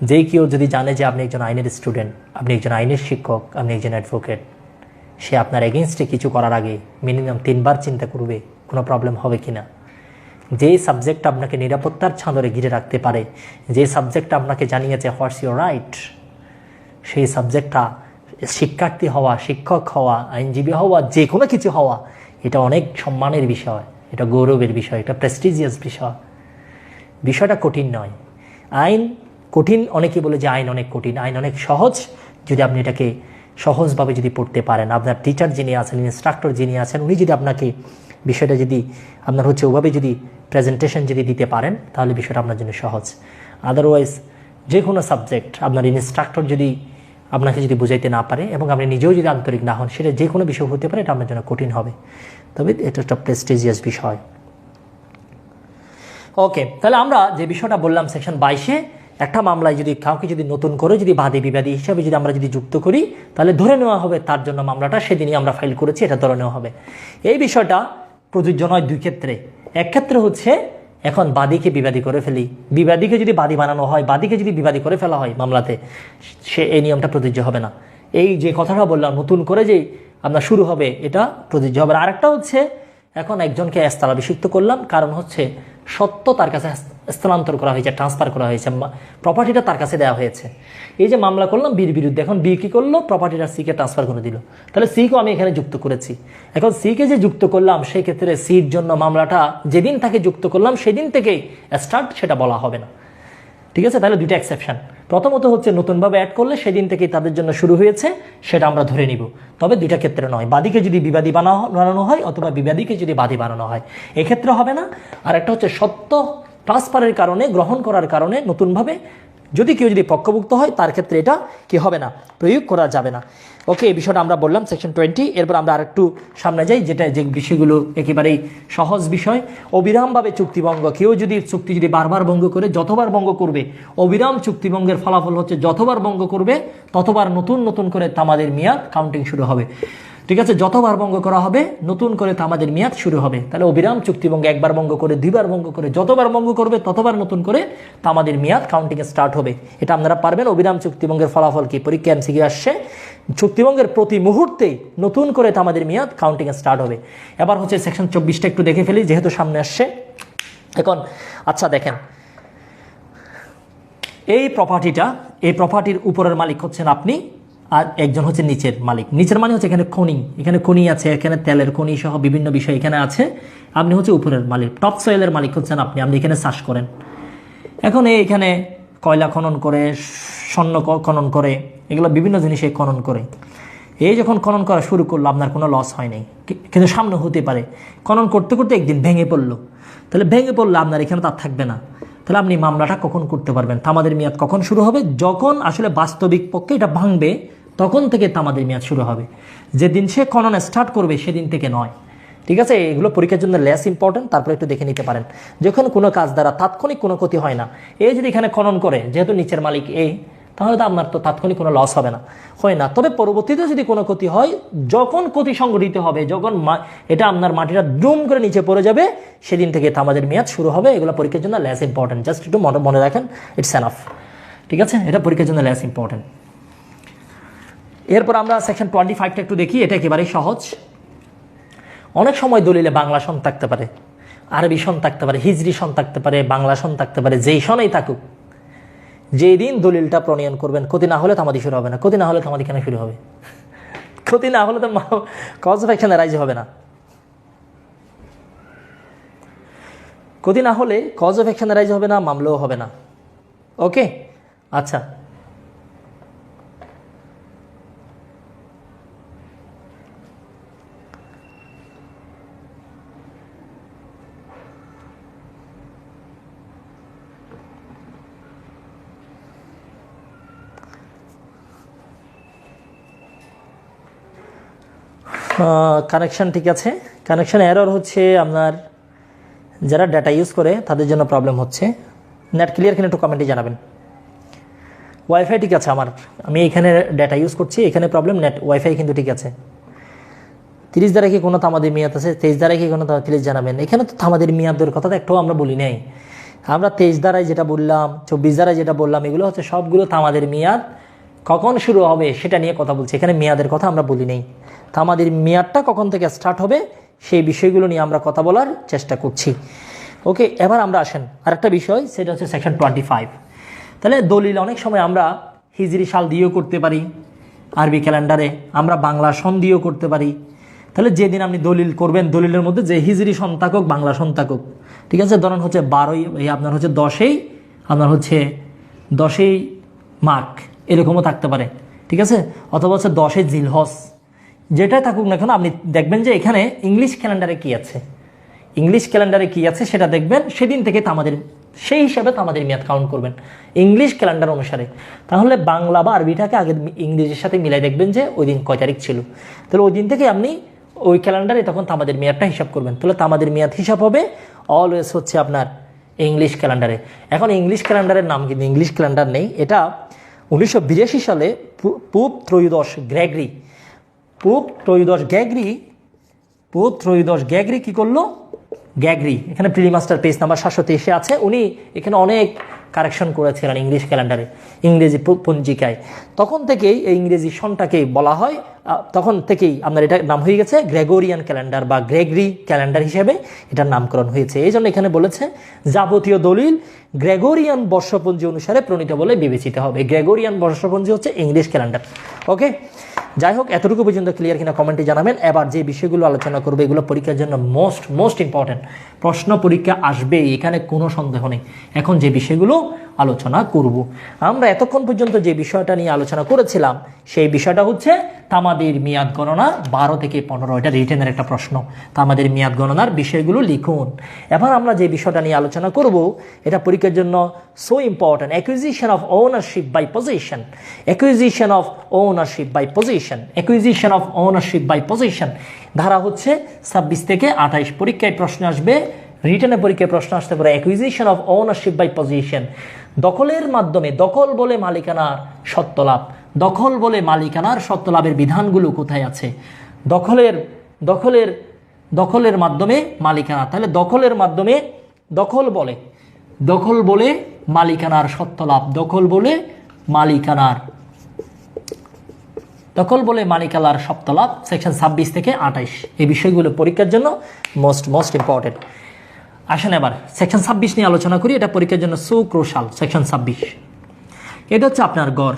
যেই কেউ যদি জানে যে আপনি একজন আইনের স্টুডেন্ট, আপনি একজন আইনের শিক্ষক, আপনি একজন অ্যাডভোকেট, সে আপনার এগেনস্টে কিছু করার আগে মিনিমাম 3 বার চিন্তা করবে কোনো প্রবলেম হবে কি না। যেই সাবজেক্ট আপনাকে নিরাপত্তার চাদরে ঘিরে রাখতে পারে, যে সাবজেক্টটা আপনাকে জানিয়েছে হোয়াটস ইউর রাইট, সেই সাবজেক্টটা শিক্ষার্থী হওয়া, শিক্ষক হওয়া, আইনজীবী হওয়া, যে কোনো কিছু হওয়া, এটা অনেক সম্মানের বিষয়, এটা গৌরবের বিষয়, এটা প্রেস্টিজিয়াস বিষয়। বিষয়টা কঠিন নয়। আইন কঠিন, অনেকে বলে যে আইন অনেক কঠিন। আইন অনেক সহজ যদি আপনি এটাকে সহজভাবে যদি পড়তে পারেন। আপনার টিচার যিনি আছেন, ইনস্ট্রাক্টর যিনি আছেন, উনি যদি আপনাকে বিষয়টা যদি আপনার হচ্ছে ওভাবে যদি প্রেজেন্টেশন যদি দিতে পারেন, তাহলে বিষয়টা আপনার জন্য সহজ। আদারওয়াইজ যে কোনো সাবজেক্ট আপনার ইনস্ট্রাক্টর যদি আপনাকে যদি বুঝাইতে না পারে এবং আপনি নিজেও যদি আন্তরিক না হন, সেটা যে কোনো বিষয় হতে পারে, এটা আপনার জন্য কঠিন হবে। তবে এটা একটা প্রেস্টিজিয়াস বিষয়। ওকে, তাহলে আমরা যে বিষয়টা বললাম সেকশন 22-এ, একটা মামলায় যদি কাউকে যদি নতুন করে যদি বাদী বিবাদী হিসাবে যদি আমরা যদি যুক্ত করি, তাহলে ধরে নেওয়া হবে তার জন্য মামলাটা সেদিনই আমরা ফাইল করেছি, এটা ধরে নেওয়া হবে। এই বিষয়টা প্রযোজ্য নয় 2 ক্ষেত্রে। এক ক্ষেত্রে হচ্ছে এখন বাদীকে বিবাদী করে ফেলি, বিবাদীকে যদি বাদী বানানো হয়, বাদীকে যদি বিবাদী করে ফেলা হয় মামলাতে, সে এই নিয়মটা প্রযোজ্য হবে না। এই যে কথাটা বললাম নতুন করে যে আপনার শুরু হবে, এটা প্রযোজ্য হবে না। আরেকটা হচ্ছে এখন একজনকে স্থলাভিষিক্ত করলাম, কারণ হচ্ছে সত্য তার কাছে স্থানান্তর করা হয়েছে, ট্রান্সফার করা হয়েছে, প্রপার্টিটা তার কাছে দেওয়া হয়েছে। এই যে মামলা করলাম বির বিরুদ্ধে, এখন বি কি করলো, প্রপার্টিটা সিকে ট্রান্সফার করে দিল। তাহলে সিকেও আমি এখানে যুক্ত করেছি। এখন সিকে যে যুক্ত করলাম, সেই ক্ষেত্রে সির জন্য মামলাটা যেদিন তাকে যুক্ত করলাম সেদিন থেকেই স্টার্ট, সেটা বলা হবে না, ঠিক আছে। তাহলে 2টা এক্সেপশন। প্রথমত হচ্ছে নতুনভাবে অ্যাড করলে সেদিন থেকেই তাদের জন্য শুরু হয়েছে, সেটা আমরা ধরে নিব। তবে 2টা ক্ষেত্রে নয়, বাদীকে যদি বিবাদী বানানো হয় অথবা বিবাদীকে যদি বাদী বানানো হয়, এক্ষেত্রে হবে না। আর একটা হচ্ছে সত্য ট্রান্সফারের কারণে, গ্রহণ করার কারণে নতুনভাবে যদি কেউ যদি পক্ষভুক্ত হয়, তার ক্ষেত্রে এটা কি হবে না, প্রয়োগ করা যাবে না। ওকে, এই বিষয়টা আমরা বললাম সেকশন 20। এরপর আমরা আরেকটু সামনে যাই, যে বিষয়গুলো একেবারেই সহজ বিষয়। অবিরামভাবে চুক্তিভঙ্গ, কেউ যদি চুক্তি যদি বারবার ভঙ্গ করে, যতবার ভঙ্গ করবে, অবিরাম চুক্তিভঙ্গের ফলাফল হচ্ছে যতবার ভঙ্গ করবে ততবার নতুন নতুন করে তামাদের মেয়াদ কাউন্টিং শুরু হবে, ঠিক আছে। যতবার ভঙ্গ করা হবে নতুন করে তামাদের মেয়াদ শুরু হবে। তাহলে অবিরাম চুক্তিভঙ্গ, একবার ভঙ্গ করে, 2বার ভঙ্গ করে, যতবার ভঙ্গ করবে ততবার নতুন করে তামাদের মেয়াদ কাউন্টিং স্টার্ট হবে। এটা আপনারা পারবেন। অবিরাম চুক্তিভঙ্গের ফলাফল কি, পরীক্ষা এমসিকিউ আসছে, চুক্তিভঙ্গের প্রতি মুহূর্তে নতুন করে তামাদের মেয়াদ কাউন্টিং স্টার্ট হবে। এবার হচ্ছে সেকশন 24টা একটু দেখে ফেলি, যেহেতু সামনে আসছে। এখন আচ্ছা দেখেন, এই প্রপার্টির উপরের মালিক হচ্ছেন আপনি, আর একজন হচ্ছে নিচের মালিক। নিচের মানে হচ্ছে এখানে খনি আছে, এখানে তেলের খনি সহ বিভিন্ন বিষয় এখানে আছে। আপনি হচ্ছে উপরের মালিক, টপ সয়েলের মালিক হচ্ছেন আপনি এখানে চাষ করেন। এখন এখানে কয়লা খনন করে, স্বর্ণ খনন করে, এগুলো বিভিন্ন জিনিসে খনন করে। এই যখন খনন করা শুরু করলো, আপনার কোনো লস হয় নাই, কিন্তু সামনে হতে পারে খনন করতে করতে একদিন ভেঙে পড়লো। তাহলে ভেঙে পড়লে আপনার এখানে তার থাকবে না। তাহলে আপনি মামলাটা কখন করতে পারবেন, তামাদের মেয়াদ কখন শুরু হবে, যখন আসলে বাস্তবিক পক্ষে এটা ভাঙবে তখন থেকে তামাদের মেয়াদ শুরু হবে। যেদিন সে খনন স্টার্ট করবে সেদিন থেকে নয়, ঠিক আছে। এগুলো পরীক্ষার জন্য লেস ইম্পর্টেন্ট, তারপরে একটু দেখে নিতে পারেন। যখন কোনো কাজ দ্বারা তাৎক্ষণিক কোনো ক্ষতি হয় না, এই যদি এখানে খনন করে, যেহেতু নিচের মালিক তাহলে তো আপনার তো তাৎক্ষণিক কোনো লস হবে না, হয় না। তবে পরবর্তীতে যদি কোনো ক্ষতি হয়, যখন ক্ষতি সংঘটিত হবে, যখন এটা আপনার মাটিটা ডুম করে নিচে পড়ে যাবে, সেদিন থেকে তামাদের মেয়াদ শুরু হবে। এগুলো পরীক্ষার জন্য লেস ইম্পর্টেন্ট, জাস্ট একটু মনে রাখেন, ইটস এনাফ। ঠিক আছে, এটা পরীক্ষার জন্য লেস ইম্পর্টেন্ট। এরপর আমরা সেকশন 25টা একটু দেখি, এটা একেবারেই সহজ। অনেক সময় দলিলে বাংলা সন থাকতে পারে, আরবি সন থাকতে পারে, হিজরি সন থাকতে পারে, বাংলা সন থাকতে পারে, যেই সনেই থাকুক, যেই দিন দলিলটা প্রণয়ন করবেন, ক্ষতি না হলে তামাদি শুরু হবে না। ক্ষতি না হলে তামাদি কেন শুরু হবে? ক্ষতি না হলে তো কজ অফ অ্যাকশন রাইজ হবে না। ক্ষতি না হলে কজ অফ অ্যাকশন রাইজ হবে না, মামলাও হবে না। ওকে, আচ্ছা। কানেকশন ঠিক আছে। কানেকশন এরর হচ্ছে আপনার, যারা ডাটা ইউজ করে তাদের জন্য প্রবলেম হচ্ছে। নেট ক্লিয়ার কিনা একটু কমেন্টে জানাবেন। ওয়াইফাই ঠিক আছে আমার, আমি এখানে ডাটা ইউজ করছি, এখানে প্রবলেম, নেট ওয়াইফাই কিন্তু ঠিক আছে। 30 দ্বারা কি কোনো তামাদের মেয়াদ আছে? 23 দ্বারা কি কোনো, প্লিজ জানাবেন। এখানে তো তামাদের মেয়াদের কথা তো একটাও আমরা বলি নাই। আমরা 23 দ্বারায় যেটা বললাম, 24 দ্বারায় যেটা বললাম, এগুলো হচ্ছে সবগুলো তামাদের মেয়াদ কখন শুরু হবে সেটা নিয়ে কথা বলছি। এখানে মেয়াদের কথা আমরা বলি নেই। তামাদের মেয়াদটা কখন থেকে স্টার্ট হবে সেই বিষয়গুলো নিয়ে আমরা কথা বলার চেষ্টা করছি। ওকে, এবার আমরা আসেন আরেকটা বিষয়, সেটা হচ্ছে সেকশন 25। তাহলে দলিল অনেক সময় আমরা হিজরি সাল দিয়েও করতে পারি, আরবি ক্যালেন্ডারে আমরা বাংলা সন দিয়েও করতে পারি। তাহলে যেদিন আপনি দলিল করবেন, দলিলের মধ্যে যে হিজরি সন থাকুক, বাংলা সন থাকুক, ঠিক আছে। ধরেন হচ্ছে 12ই, আপনার হচ্ছে 10ই, আপনার হচ্ছে 10ই মাঘ, এরকমও থাকতে পারে, ঠিক আছে। অথবা হচ্ছে 10ই জিলহজ, যেটাই থাকুক না কেন, আপনি দেখবেন যে এখানে ইংলিশ ক্যালেন্ডারে কি আছে, ইংলিশ ক্যালেন্ডারে কি আছে সেটা দেখবেন। সেদিন থেকে তামাদের, সেই হিসাবে তামাদের মেয়াদ কাউন্ট করবেন ইংলিশ ক্যালেন্ডার অনুসারে। তাহলে বাংলা বা আরবিটাকে আগে ইংরেজির সাথে মিলাই দেখবেন যে ওই দিন কয় তারিখ ছিল। তাহলে ওই দিন থেকে আপনি ওই ক্যালেন্ডারে তখন তামাদের মেয়াদটা হিসাব করবেন। তাহলে তামাদের মেয়াদ হিসাব হবে অলওয়েজ হচ্ছে আপনার ইংলিশ ক্যালেন্ডারে। এখন ইংলিশ ক্যালেন্ডারের নাম কিন্তু ইংলিশ ক্যালেন্ডার নেই, এটা 1982 সালে পোপ ত্রয়োদশ গ্রেগরি, পোপ ত্রয়োদশ গ্রেগরি কি করলো? গ্রেগরি, এখানে প্রিলি মাস্টার পেজ নাম্বার 723 আছে। উনি এখানে অনেক কারেকশন করেছিলেন ইংলিশ ক্যালেন্ডারে, ইংরেজি পঞ্জিকায়। তখন থেকেই এই ইংরেজি সনটাকে বলা হয়, তখন থেকেই আপনার এটা নাম হয়ে গেছে গ্রেগরিয়ান ক্যালেন্ডার বা গ্রেগরি ক্যালেন্ডার হিসেবে এটার নামকরণ হয়েছে। এই জন্য এখানে বলেছে যাবতীয় দলিল গ্রেগরিয়ান বর্ষপঞ্জি অনুসারে প্রণীত বলে বিবেচিত হবে। গ্রেগরিয়ান বর্ষপঞ্জি হচ্ছে ইংলিশ ক্যালেন্ডার। ওকে, যাই হোক, এতটুকু পর্যন্ত ক্লিয়ার কিনা কমেন্টে জানাবেন। এবার যে বিষয়গুলো আলোচনা করবে এগুলো পরীক্ষার জন্য মোস্ট ইম্পর্টেন্ট, প্রশ্ন পরীক্ষা আসবে, এখানে কোনো সন্দেহ নেই। এখন যে বিষয়গুলো আলোচনা করব, আমরা এতক্ষণ পর্যন্ত যে বিষয়টা নিয়ে আলোচনা করেছিলাম সেই বিষয়টা হচ্ছে তামাদের মেয়াদ গণনা 12 থেকে 15। এটা রিটেনের একটা প্রশ্ন, তামাদের মেয়াদ গণনার বিষয়গুলো লিখুন। এবার আমরা যে বিষয়টা নিয়ে আলোচনা করব এটা পরীক্ষার জন্য so important, acquisition of ownership by possession. Acquisition of ownership by possession, acquisition of ownership by possession ধারা হচ্ছে 26 থেকে 28। পরীক্ষায় প্রশ্ন আসবে, রিটেনের পরীক্ষায় প্রশ্ন আসতে পারে acquisition of ownership by possession. দখলের মাধ্যমে, দখল বলে মালিকানার সত্ত্বলাভ, দখল বলে মালিকানার সত্ত্বলাভের বিধানগুলো কোথায় আছে? দখলের মাধ্যমে মালিকানা, তাহলে দখলের মাধ্যমে, দখল বলে মালিকানার সত্ত্বলাভ, দখল বলে মালিকানার সত্ত্বলাভ সেকশন 26 থেকে 28। এই বিষয়গুলো পরীক্ষার জন্য মোস্ট ইম্পর্টেন্ট। আসেন এবার সেকশন 26 নিয়ে আলোচনা করি, এটা পরীক্ষার জন্য সো ক্রুশাল। সেকশন 26, এটা হচ্ছে আপনার ঘর।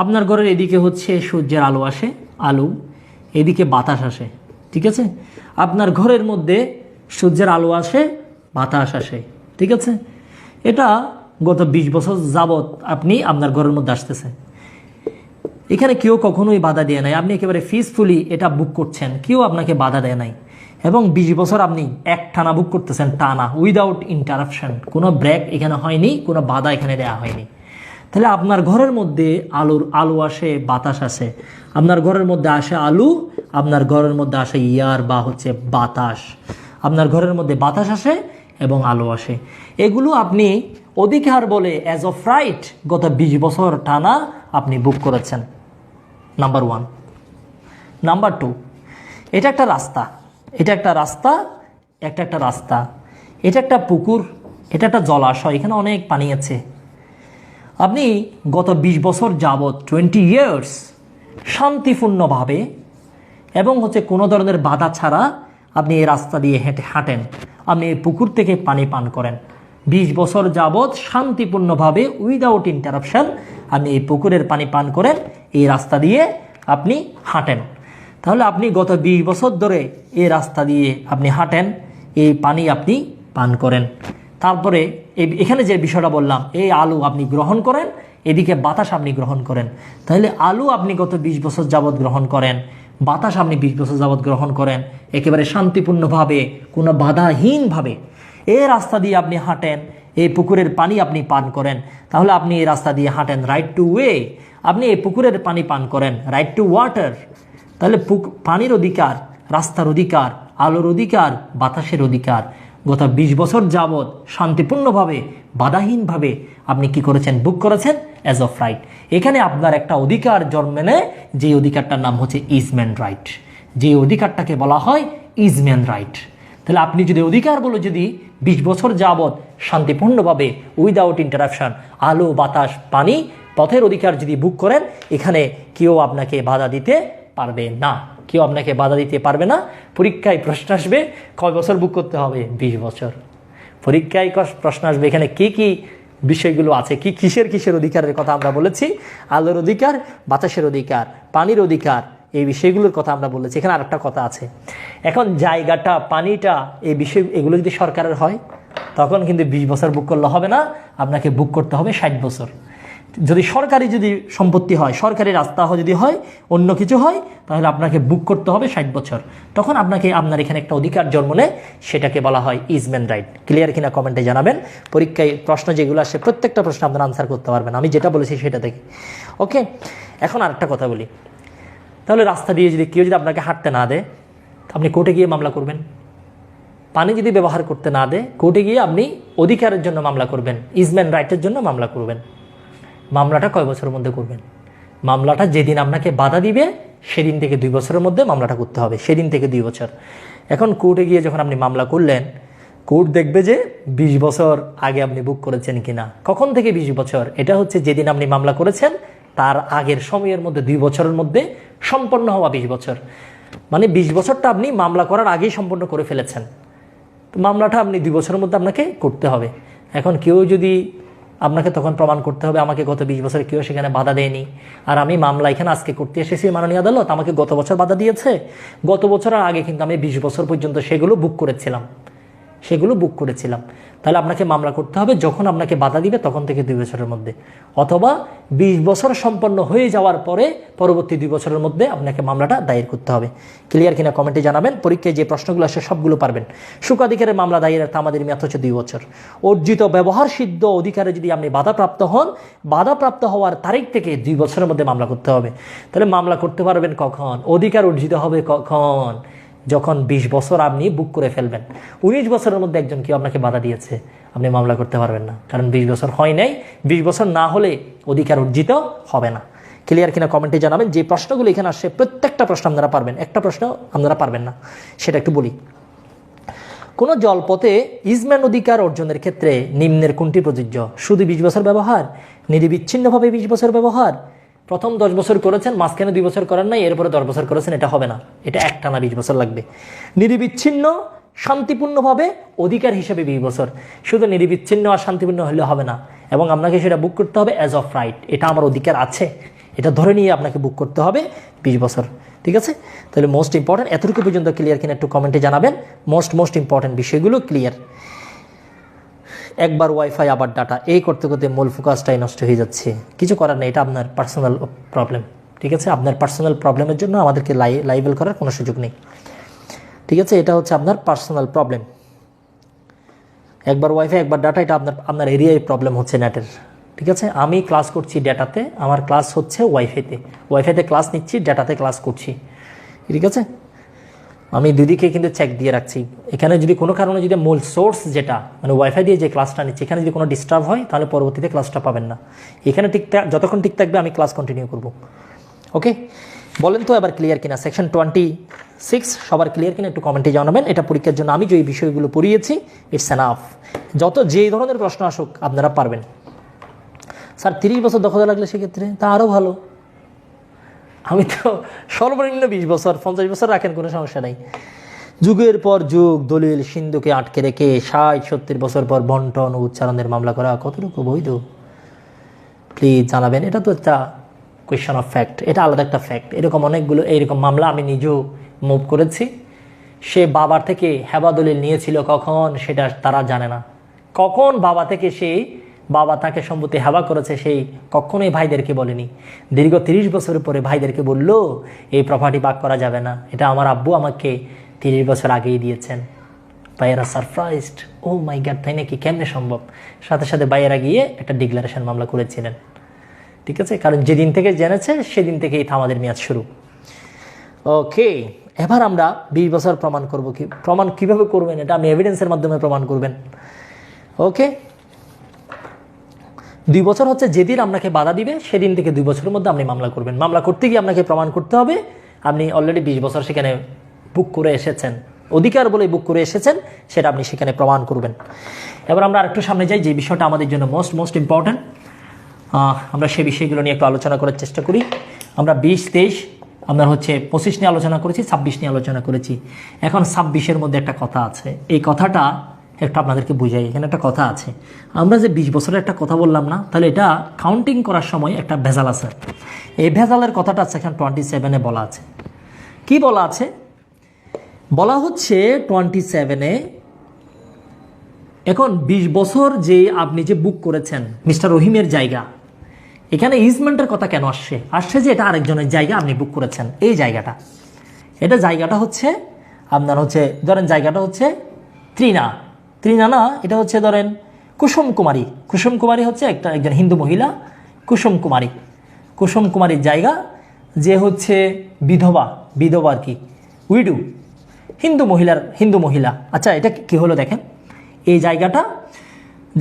আপনার ঘরের এদিকে হচ্ছে সূর্যের আলো আসে, এদিকে বাতাস আসে, ঠিক আছে। আপনার ঘরের মধ্যে সূর্যের আলো আসে, বাতাস আসে, ঠিক আছে। এটা গত 20 বছর যাবৎ আপনি আপনার ঘরের মধ্যে আসতেছে। এখানে কেউ কখনোই বাধা দেয় নাই, আপনি একেবারে পিসফুলি এটা বুক করছেন, কেউ আপনাকে বাধা দেয় নাই। এবং 20 বছর আপনি এক টানা বুক করতেছেন, টানা, উইদাউট ইন্টারাপশন, কোনো ব্রেক এখানে হয়নি, কোনো বাধা এখানে দেওয়া হয়নি। তাহলে আপনার ঘরের মধ্যে আলো আসে, বাতাস আসে। আপনার ঘরের মধ্যে আসে আলো, আপনার ঘরের মধ্যে আসে ইয়ার বা হচ্ছে বাতাস। আপনার ঘরের মধ্যে বাতাস আসে এবং আলো আসে। এগুলো আপনি অধিকার বলে অ্যাজ অফ রাইট গত 20 বছর টানা আপনি বুক করেছেন। নাম্বার 1। নাম্বার 2, এটা একটা রাস্তা, এটা একটা রাস্তা, একটা রাস্তা, এটা একটা পুকুর, এটা একটা জলাশয়, এখানে অনেক পানি আছে। আপনি গত 20 বছর যাবৎ 20 ইয়ার্স শান্তিপূর্ণভাবে এবং কোনো ধরনের বাধা ছাড়া আপনি এই রাস্তা দিয়ে হাঁটেন, আপনি এই পুকুর থেকে পানি পান করেন। 20 বছর যাবৎ শান্তিপূর্ণভাবে উইদাউট ইন্টারাপশন আপনি এই পুকুরের পানি পান করেন, এই রাস্তা দিয়ে আপনি হাঁটেন। তাহলে আপনি গত 20 বছর ধরে এই রাস্তা দিয়ে আপনি হাঁটেন, এই পানি আপনি পান করেন। তারপরে এখানে যে বিষয়টা বললাম, এই আলু আপনি গ্রহণ করেন, এদিকে বাতাস আপনি গ্রহণ করেন। তাহলে আলু আপনি গত 20 বছর যাবৎ গ্রহণ করেন, বাতাস আপনি 20 বছর যাবৎ গ্রহণ করেন, একেবারে শান্তিপূর্ণভাবে, কোনো বাধাহীনভাবে এই রাস্তা দিয়ে আপনি হাঁটেন, এই পুকুরের পানি আপনি পান করেন। তাহলে আপনি এই রাস্তা দিয়ে হাঁটেন, রাইট টু ওয়ে, আপনি এই পুকুরের পানি পান করেন, রাইট টু ওয়াটার। তাহলে পানির অধিকার, রাস্তার অধিকার, আলোর অধিকার, বাতাসের অধিকার, গত 20 বছর যাবৎ শান্তিপূর্ণভাবে বাধাহীনভাবে আপনি কি করেছেন? বুক করেছেন অ্যাজ অফ রাইট। এখানে আপনার একটা অধিকার জন্মে নেয়, যে অধিকারটার নাম হচ্ছে ইজম্যান রাইট, যে অধিকারটাকে বলা হয় ইজম্যান রাইট। তাহলে আপনি যদি অধিকার বলে যদি 20 বছর যাবৎ শান্তিপূর্ণভাবে উইদাউট ইন্টারাপশন আলো বাতাস পানি পথের অধিকার যদি বুক করেন, এখানে কেউ আপনাকে বাধা দিতে পারবে না, কেউ আপনাকে বাধা দিতে পারবে না। পরীক্ষায় প্রশ্ন আসবে কয় বছর বুক করতে হবে? 20 বছর। পরীক্ষায় প্রশ্ন আসবে এখানে কি কি বিষয়গুলো আছে, কিসের অধিকারের কথা আমরা বলেছি, আলোর অধিকার, বাতাসের অধিকার, পানির অধিকার, এই বিষয়গুলোর কথা আমরা বলেছি। এখানে আরেকটা কথা আছে, এখন জায়গাটা, পানিটা, এই বিষয় এগুলো যদি সরকারের হয় তখন কিন্তু 20 বছর বুক করলে হবে না, আপনাকে বুক করতে হবে 60 বছর। যদি সরকারি যদি সম্পত্তি হয়, সরকারি রাস্তা যদি হয়, অন্য কিছু হয়, তাহলে আপনাকে বুক করতে হবে 60 বছর। তখন আপনার এখানে একটা অধিকার জন্ম নেয়, সেটাকে বলা হয় ইজম্যান রাইট। ক্লিয়ার কিনা কমেন্টে জানাবেন। পরীক্ষায় প্রশ্ন যেগুলো আসে প্রত্যেকটা প্রশ্ন আপনারা আনসার করতে পারবেন, আমি যেটা বলেছি সেটা থেকে। ওকে, এখন আরেকটা কথা বলি, তাহলে রাস্তা দিয়ে যদি কেউ যদি আপনাকে হাঁটতে না দেয়, আপনি কোর্টে গিয়ে মামলা করবেন। পানি যদি ব্যবহার করতে না দেয়, কোর্টে গিয়ে আপনি অধিকারের জন্য মামলা করবেন, ইজম্যান রাইটের জন্য মামলা করবেন। মামলাটা কয় বছরের মধ্যে করবেন? মামলাটা যেদিন আপনাকে বাধা দিবে সেদিন থেকে 2 বছরের মধ্যে মামলাটা করতে হবে, সেদিন থেকে 2 বছর। এখন কোর্টে গিয়ে যখন আপনি মামলা করলেন, কোর্ট দেখবে যে 20 বছর আগে আপনি বুক করেছেন কিনা। কখন থেকে 20 বছর? এটা হচ্ছে যেদিন আপনি মামলা করেছেন তার আগের সময়ের মধ্যে 2 বছরের মধ্যে সম্পন্ন হওয়া 20 বছর। মানে 20 বছরটা আপনি মামলা করার আগেই সম্পন্ন করে ফেলেছেন, মামলাটা আপনি 2 বছরের মধ্যে আপনাকে করতে হবে। এখন কেউ যদি আপনাকে তখন প্রমাণ করতে হবে আমাকে গত 20 বছরে কেউ সেখানে বাধা দেয়নি, আর আমি মামলা এখানে আজকে করতে এসেছি মাননীয় আদালত, আমাকে গত বছর বাধা দিয়েছে। গত বছরের আগে কিন্তু আমি 20 বছর পর্যন্ত সেগুলো বুক করেছিলাম। তাহলে আপনাকে মামলা করতে হবে যখন আপনাকে বাধা দিবে তখন থেকে 2 বছরের মধ্যে, অথবা 20 বছর সম্পন্ন হয়ে যাওয়ার পরে পরবর্তী 2 বছরের মধ্যে আপনাকে মামলাটা দায়ের করতে হবে। ক্লিয়ার কিনা কমেন্টে জানাবেন। পরীক্ষায় যে প্রশ্নগুলো আসে সবগুলো পারবেন। সুখাধিকারের মামলা দায়েরের আমাদের মেয়াদ হচ্ছে 2 বছর। অর্জিত ব্যবহার সিদ্ধ অধিকারে যদি আপনি বাধাপ্রাপ্ত হন, বাধাপ্রাপ্ত হওয়ার তারিখ থেকে 2 বছরের মধ্যে মামলা করতে হবে। তাহলে মামলা করতে পারবেন কখন? অধিকার অর্জিত হবে কখন? যখন 20 বছর আপনি বুক করে ফেলবেন। 19 বছরের মধ্যে একজন কেউ আপনাকে বাধা দিয়েছে, আপনি মামলা করতে পারবেন না, কারণ 20 বছর হয় নাই। 20 বছর না হলে অধিকার অর্জিত হবে না। ক্লিয়ার কিনা কমেন্টে জানাবেন। যে প্রশ্নগুলো এখানে আসে প্রত্যেকটা প্রশ্ন আপনারা পারবেন, একটা প্রশ্ন আপনারা পারবেন না, সেটা একটু বলি। কোনো জলপথে ইজম্যান অধিকার অর্জনের ক্ষেত্রে নিম্নের কোনটি প্রযোজ্য? শুধু 20 বছর ব্যবহার, নিরবিচ্ছিন্নভাবে 20 বছর ব্যবহার, প্রথম 10 বছর করেছেন, মাঝখানে 2 বছর করেন নাই, এরপরে 10 বছর করেছেন, এটা হবে না। এটা একটানা 20 বছর লাগবে। নিরবিচ্ছিন্ন শান্তিপূর্ণভাবে অধিকার হিসেবে 20 বছর, শুধু নিরবিচ্ছিন্ন আর শান্তিপূর্ণ হলে হবে না, এবং আপনাকে সেটা বুক করতে হবে অ্যাজ অফ রাইট। এটা আমার অধিকার আছে, এটা ধরে নিয়ে আপনাকে বুক করতে হবে 20 বছর। ঠিক আছে? তাহলে মোস্ট ইম্পর্টেন্ট এতটুকু পর্যন্ত ক্লিয়ার কিনা একটু কমেন্টে জানাবেন। মোস্ট ইম্পর্টেন্ট বিষয়গুলো ক্লিয়ার। একবার ওয়াইফাই আবার ডাটা, এই করতে করতে মূল ফোকাসটাই নষ্ট হয়ে যাচ্ছে। কিছু করার নেই, এটা আপনার পার্সোনাল প্রবলেম। ঠিক আছে? আপনার পার্সোনাল প্রবলেমের জন্য আমাদেরকে লাইবেল করার কোনো সুযোগ নেই। ঠিক আছে? এটা হচ্ছে আপনার পার্সোনাল প্রবলেম। একবার ওয়াইফাই একবার ডাটা, এটা আপনার এরিয়ায় প্রবলেম হচ্ছে নেটের। ঠিক আছে? আমি ক্লাস করছি ডেটাতে, আমার ক্লাস হচ্ছে ওয়াইফাইতে ক্লাস নিচ্ছি, ডেটাতে ক্লাস করছি। ঠিক আছে? আমি দুদিকে কিন্তু চেক দিয়ে রাখছি। এখানে যদি কোনো কারণে যদি মূল সোর্স যেটা মানে ওয়াইফাই দিয়ে যে ক্লাসটা নিচ্ছে এখানে যদি কোনো ডিস্টার্ব হয় তাহলে পরবর্তীতে ক্লাসটা পাবেন না। এখানে যতক্ষণ ঠিক থাকবে আমি ক্লাস কন্টিনিউ করব। ওকে, বলেন তো এবার ক্লিয়ার কিনা? সেকশন 26 সবার ক্লিয়ার কিনা একটু কমেন্টে জানাবেন। এটা পরীক্ষার জন্য আমি যে বিষয়গুলো পড়িয়েছি ইটস এনাফ। যেই ধরনের প্রশ্ন আসুক আপনারা পারবেন। স্যার 30 বছর দখলে লাগলে সেক্ষেত্রে তা আরও ভালো। আমি তো সর্বনিম্ন 20 বছর 50 বছর রাখেন, কোনো সমস্যা নাই। যুগের পর যুগ দলিল সিন্ধুকে আটকে রেখে 60-70 বছর পর বন্টন ও উচ্চারণের মামলা করা কতটুকু বৈধ প্লিজ জানাবেন। এটা তো একটা কোয়েশ্চন অফ ফ্যাক্ট, এটা আলাদা একটা ফ্যাক্ট। এরকম অনেকগুলো এইরকম মামলা আমি নিজেও মুভ করেছি। সে বাবার থেকে হেবা দলিল নিয়েছিল কখন সেটা তারা জানে না। কখন বাবা থেকে বাবা তাকে সম্পত্তি হেবা করেছে সেই কখনোই ভাইদেরকে বলেনি। দীর্ঘ 30 বছর পরে ভাইদেরকে বলল এই প্রপার্টি ভাগ করা যাবে না, এটা আমার আব্বু আমাকে 30 বছর আগেই দিয়েছেন। ভাইয়েরা সারপ্রাইজড, ও মাই গড, তাই নাকি, কেমনে সম্ভব? সাথে সাথে ভাইয়েরা গিয়ে একটা ডিক্লারেশন মামলা করেছিলেন। ঠিক আছে, কারণ যেদিন থেকে জেনেছে সেদিন থেকেই আমাদের মেয়াদ শুরু। ওকে, এবার আমরা 20 বছর প্রমাণ করব। প্রমাণ কিভাবে করবেন এটা আপনি এভিডেন্সের মাধ্যমে প্রমাণ করবেন। ওকে, 2 বছর হচ্ছে যেদিন আপনাকে বাধা দিবে সেদিন থেকে 2 বছরের মধ্যে আপনি মামলা করবেন। মামলা করতে গিয়ে আপনাকে প্রমাণ করতে হবে আপনি অলরেডি 20 বছর সেখানে বুক করে এসেছেন, অধিকার বলে বুক করে এসেছেন, সেটা আপনি সেখানে প্রমাণ করবেন। এবার আমরা আরেকটু সামনে যাই, যে বিষয়টা আমাদের জন্য মোস্ট ইম্পর্ট্যান্ট। আমরা সেই বিষয়গুলো নিয়ে একটু আলোচনা করার চেষ্টা করি। আমরা 20, 23 আপনার হচ্ছে 25 নিয়ে আলোচনা করেছি, 26 নিয়ে আলোচনা করেছি। এখন 26-এর মধ্যে একটা কথা আছে, এই কথাটা একটু আপনাদেরকে বুঝাই। এখানে একটা কথা আছে, আমরা যে 20 বছরের একটা কথা বললাম না, তাহলে এটা কাউন্টিং করার সময় একটা ভেজাল আছে। এই ভেজালের কথাটা সেকশন 27-এ বলা আছে। কি বলা আছে? বলা হচ্ছে 27-এ এখন 20 বছর যে আপনি যে বুক করেছেন মিস্টার রহিমের জায়গা, এখানে ইজমেন্টের কথা কেন আসছে যে এটা আরেকজনের জায়গা আপনি বুক করেছেন। এই জায়গাটা হচ্ছে আপনার হচ্ছে ধরেন জায়গাটা হচ্ছে ত্রিনা না, এটা হচ্ছে ধরেন কুসুম কুমারী হচ্ছে একজন হিন্দু মহিলা, কুসুম কুমারীর জায়গা, যে হচ্ছে বিধবা আর কি উইডু, হিন্দু মহিলা। আচ্ছা, এটা কি হলো দেখেন, এই জায়গাটা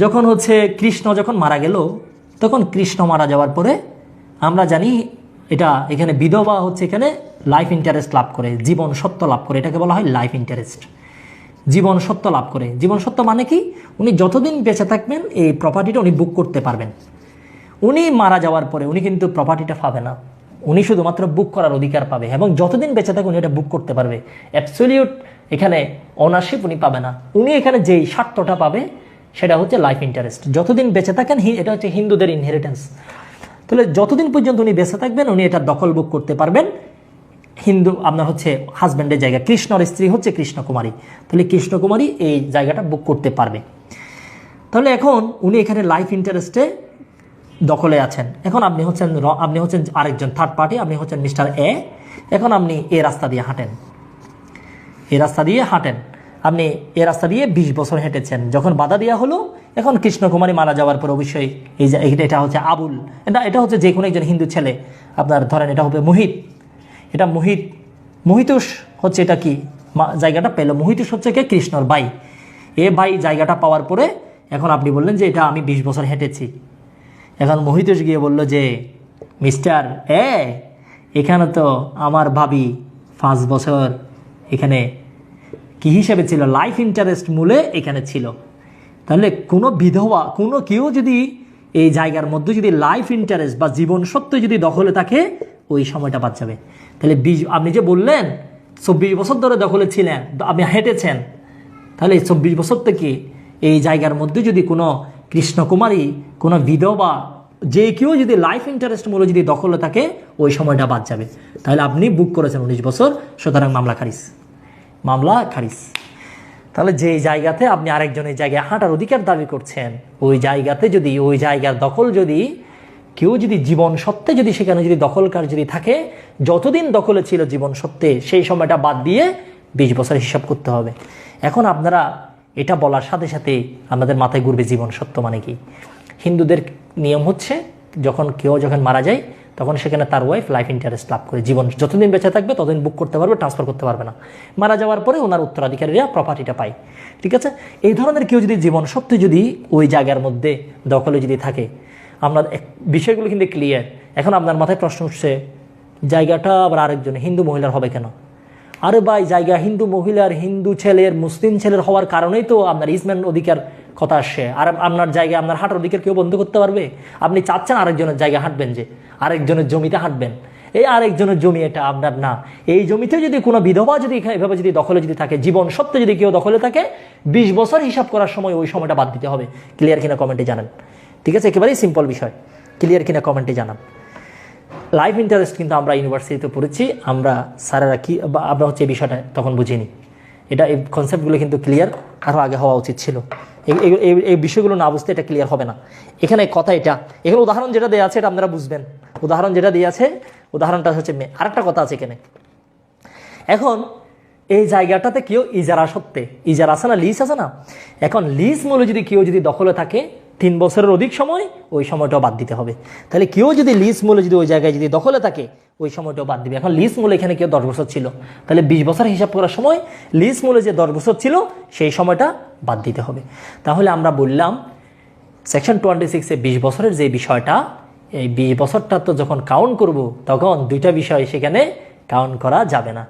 যখন হচ্ছে কৃষ্ণ যখন মারা গেল, তখন কৃষ্ণ মারা যাওয়ার পরে আমরা জানি এখানে বিধবা হচ্ছে এখানে লাইফ ইন্টারেস্ট লাভ করে, জীবন সত্ত্ব লাভ করে, এটাকে বলা হয় লাইফ ইন্টারেস্ট। জীবন সত্ত্ব লাভ করে, জীবন সত্ত্ব মানে কি, উনি যতদিন বেঁচে থাকবেন এই প্রপার্টিটা উনি বুক করতে পারবেন। উনি মারা যাওয়ার পরে উনি কিন্তু প্রপার্টিটা পাবে না, উনি শুধুমাত্র বুক করার অধিকার পাবে, এবং যতদিন বেঁচে থাকে উনি এটা বুক করতে পারবে। অ্যাবসলিউট এখানে ওনারশিপ উনি পাবে না। উনি এখানে যেই স্বার্থটা পাবে সেটা হচ্ছে লাইফ ইন্টারেস্ট। যতদিন বেঁচে থাকেন, এটা হচ্ছে হিন্দুদের ইনহেরিটেন্স। তাহলে যতদিন পর্যন্ত উনি বেঁচে থাকবেন উনি এটা দখল বুক করতে পারবেন। হিন্দু আপনার হচ্ছে হাজব্যান্ডের জায়গা, কৃষ্ণর স্ত্রী হচ্ছে কৃষ্ণকুমারী, তাহলে কৃষ্ণকুমারী এই জায়গাটা বুক করতে পারবে। তাহলে এখন উনি এখানে লাইফ ইন্টারেস্টে দখলে আছেন। এখন আপনি হচ্ছেন আরেকজন থার্ড পার্টি, আপনি হচ্ছেন মিস্টার এ। এখন আপনি এই রাস্তা দিয়ে হাঁটেন, আপনি এই রাস্তা দিয়ে 20 বছর হেঁটেছেন। যখন বাধা দেওয়া হলো, এখন কৃষ্ণকুমারী মারা যাওয়ার পর অবশ্যই এটা হচ্ছে আবুল, এটা হচ্ছে যে কোনো একজন হিন্দু ছেলে, আপনার ধরেন এটা হবে মোহিতুষ হচ্ছে, এটা কি জায়গাটা পেল, মোহিতুষ হচ্ছে কে, কৃষ্ণর ভাই। ভাই জায়গাটা পাওয়ার পরে এখন আপনি বললেন যে এটা আমি 20 বছর হেঁটেছি। এখন মোহিতুষ গিয়ে বলল যে মিস্টার এখানে তো আমার ভাবি 5 বছর এখানে কি হিসেবে ছিল, লাইফ ইন্টারেস্ট মূলে এখানে ছিল। তাহলে কোনো বিধবা কেউ যদি এই জায়গার মধ্যে যদি লাইফ ইন্টারেস্ট বা জীবন সত্য যদি দখলে থাকে, ওই সময়টা বাদ যাবে। তাহলে আপনি যে বললেন 24 বছর ধরে দখলে ছিলেন, আপনি হেঁটেছেন, তাহলে 24 বছর থেকে এই জায়গার মধ্যে যদি কোনো কৃষ্ণকুমারী, কোনো বিধবা, যে কেউ যদি লাইফ ইন্টারেস্ট মূলে যদি দখলে থাকে, ওই সময়টা বাদ যাবে। তাহলে আপনি বুক করেছেন 19 বছর, সুতরাং মামলা খারিজ। তাহলে যে জায়গাতে আপনি আরেকজনের জায়গায় হাঁটার অধিকার দাবি করছেন, ওই জায়গাতে যদি ওই জায়গার দখল যদি কেউ যদি জীবন সত্ত্বে যদি সেখানে যদি দখলকার যদি থাকে, যতদিন দখলে ছিল জীবন সত্ত্বে, সেই সময়টা বাদ দিয়ে 20 বছর হিসাব করতে হবে। এখন আপনারা এটা বলার সাথে সাথে আমাদের মাথায় ঘুরবে জীবন সত্ত্ব মানে কি। হিন্দুদের নিয়ম হচ্ছে যখন মারা যায় তখন সেখানে তার ওয়াইফ লাইফ ইন্টারেস্ট লাভ করে, জীবন যতদিন বেঁচে থাকবে ততদিন বুক করতে পারবে, ট্রান্সফার করতে পারবে না। মারা যাওয়ার পরে ওনার উত্তরাধিকারীরা প্রপার্টিটা পায়। ঠিক আছে, এই ধরনের কেউ যদি জীবন সত্ত্বে যদি ওই জায়গার মধ্যে দখলে যদি থাকে, আমরা বিষয়গুলো কিন্তু ক্লিয়ার। এখন আপনার মাথায় প্রশ্ন উঠছে, জায়গাটা আবার আরেকজন হিন্দু মহিলার হবে কেন? আরে ভাই, জায়গা হিন্দু মহিলার, হিন্দু ছেলের, মুসলিম ছেলের হওয়ার কারণেই তো আপনার ইসলাম অধিকার কথা আসছে। আর আপনার জায়গায় আপনার হাঁটার অধিকার কেউ বন্ধ করতে পারবে? আপনি চাচ্ছেন আরেকজনের জায়গায় হাঁটবেন, যে আরেকজনের জমিতে হাঁটবেন, এই আরেকজনের জমি এটা আপনার না। এই জমিতে যদি কোনো বিধবা যদি এভাবে যদি দখলে যদি থাকে, জীবন সত্ত্বে যদি কেউ দখলে থাকে, 20 বছর হিসাব করার সময় ওই সময়টা বাদ দিতে হবে। ক্লিয়ার কিনা কমেন্টে জানান। ঠিক আছে, একেবারেই সিম্পল বিষয়। ক্লিয়ার কিনা কমেন্টে জানান। লাইফ ইন্টারেস্ট কিন্তু আমরা ইউনিভার্সিটিতে পড়েছি, আমরা স্যারেরা কি আমরা হচ্ছে এই বিষয়টা তখন বুঝিনি। এটা এই কনসেপ্টগুলো কিন্তু ক্লিয়ার আরও আগে হওয়া উচিত ছিল। এই বিষয়গুলো না বুঝতে এটা ক্লিয়ার হবে না। এখানে কথা এটা, এখানে উদাহরণ যেটা দেওয়া আছে এটা আপনারা বুঝবেন। উদাহরণ যেটা দিয়ে আছে, উদাহরণটা হচ্ছে আরেকটা কথা আছে এখানে। এখন এই জায়গাটাতে কেউ ইজারা সত্ত্বে, ইজারা আছে না, লিজ আছে না, এখন লিজ মূল্য যদি কেউ যদি দখলে থাকে 3 বছরের অধিক সময়, ওই সময়টাও বাদ দিতে হবে। তাহলে কেউ যদি লিজ মূল্য যদি ওই জায়গায় যদি দখলে থাকে, ওই সময়টাও বাদ দিবে। এখন লিজ মূল্য এখানে কেউ 10 বছর ছিল, তাহলে 20 বছর হিসাব করার সময় লিজ মূল্য যে 10 বছর ছিল সেই সময়টা বাদ দিতে হবে। তাহলে আমরা বললাম সেকশন 26-এ 20 বছরের যে বিষয়টা, এই 20 বছরটা তো যখন কাউন্ট করব, তখন দুইটা বিষয় সেখানে কাউন্ট করা যাবে না।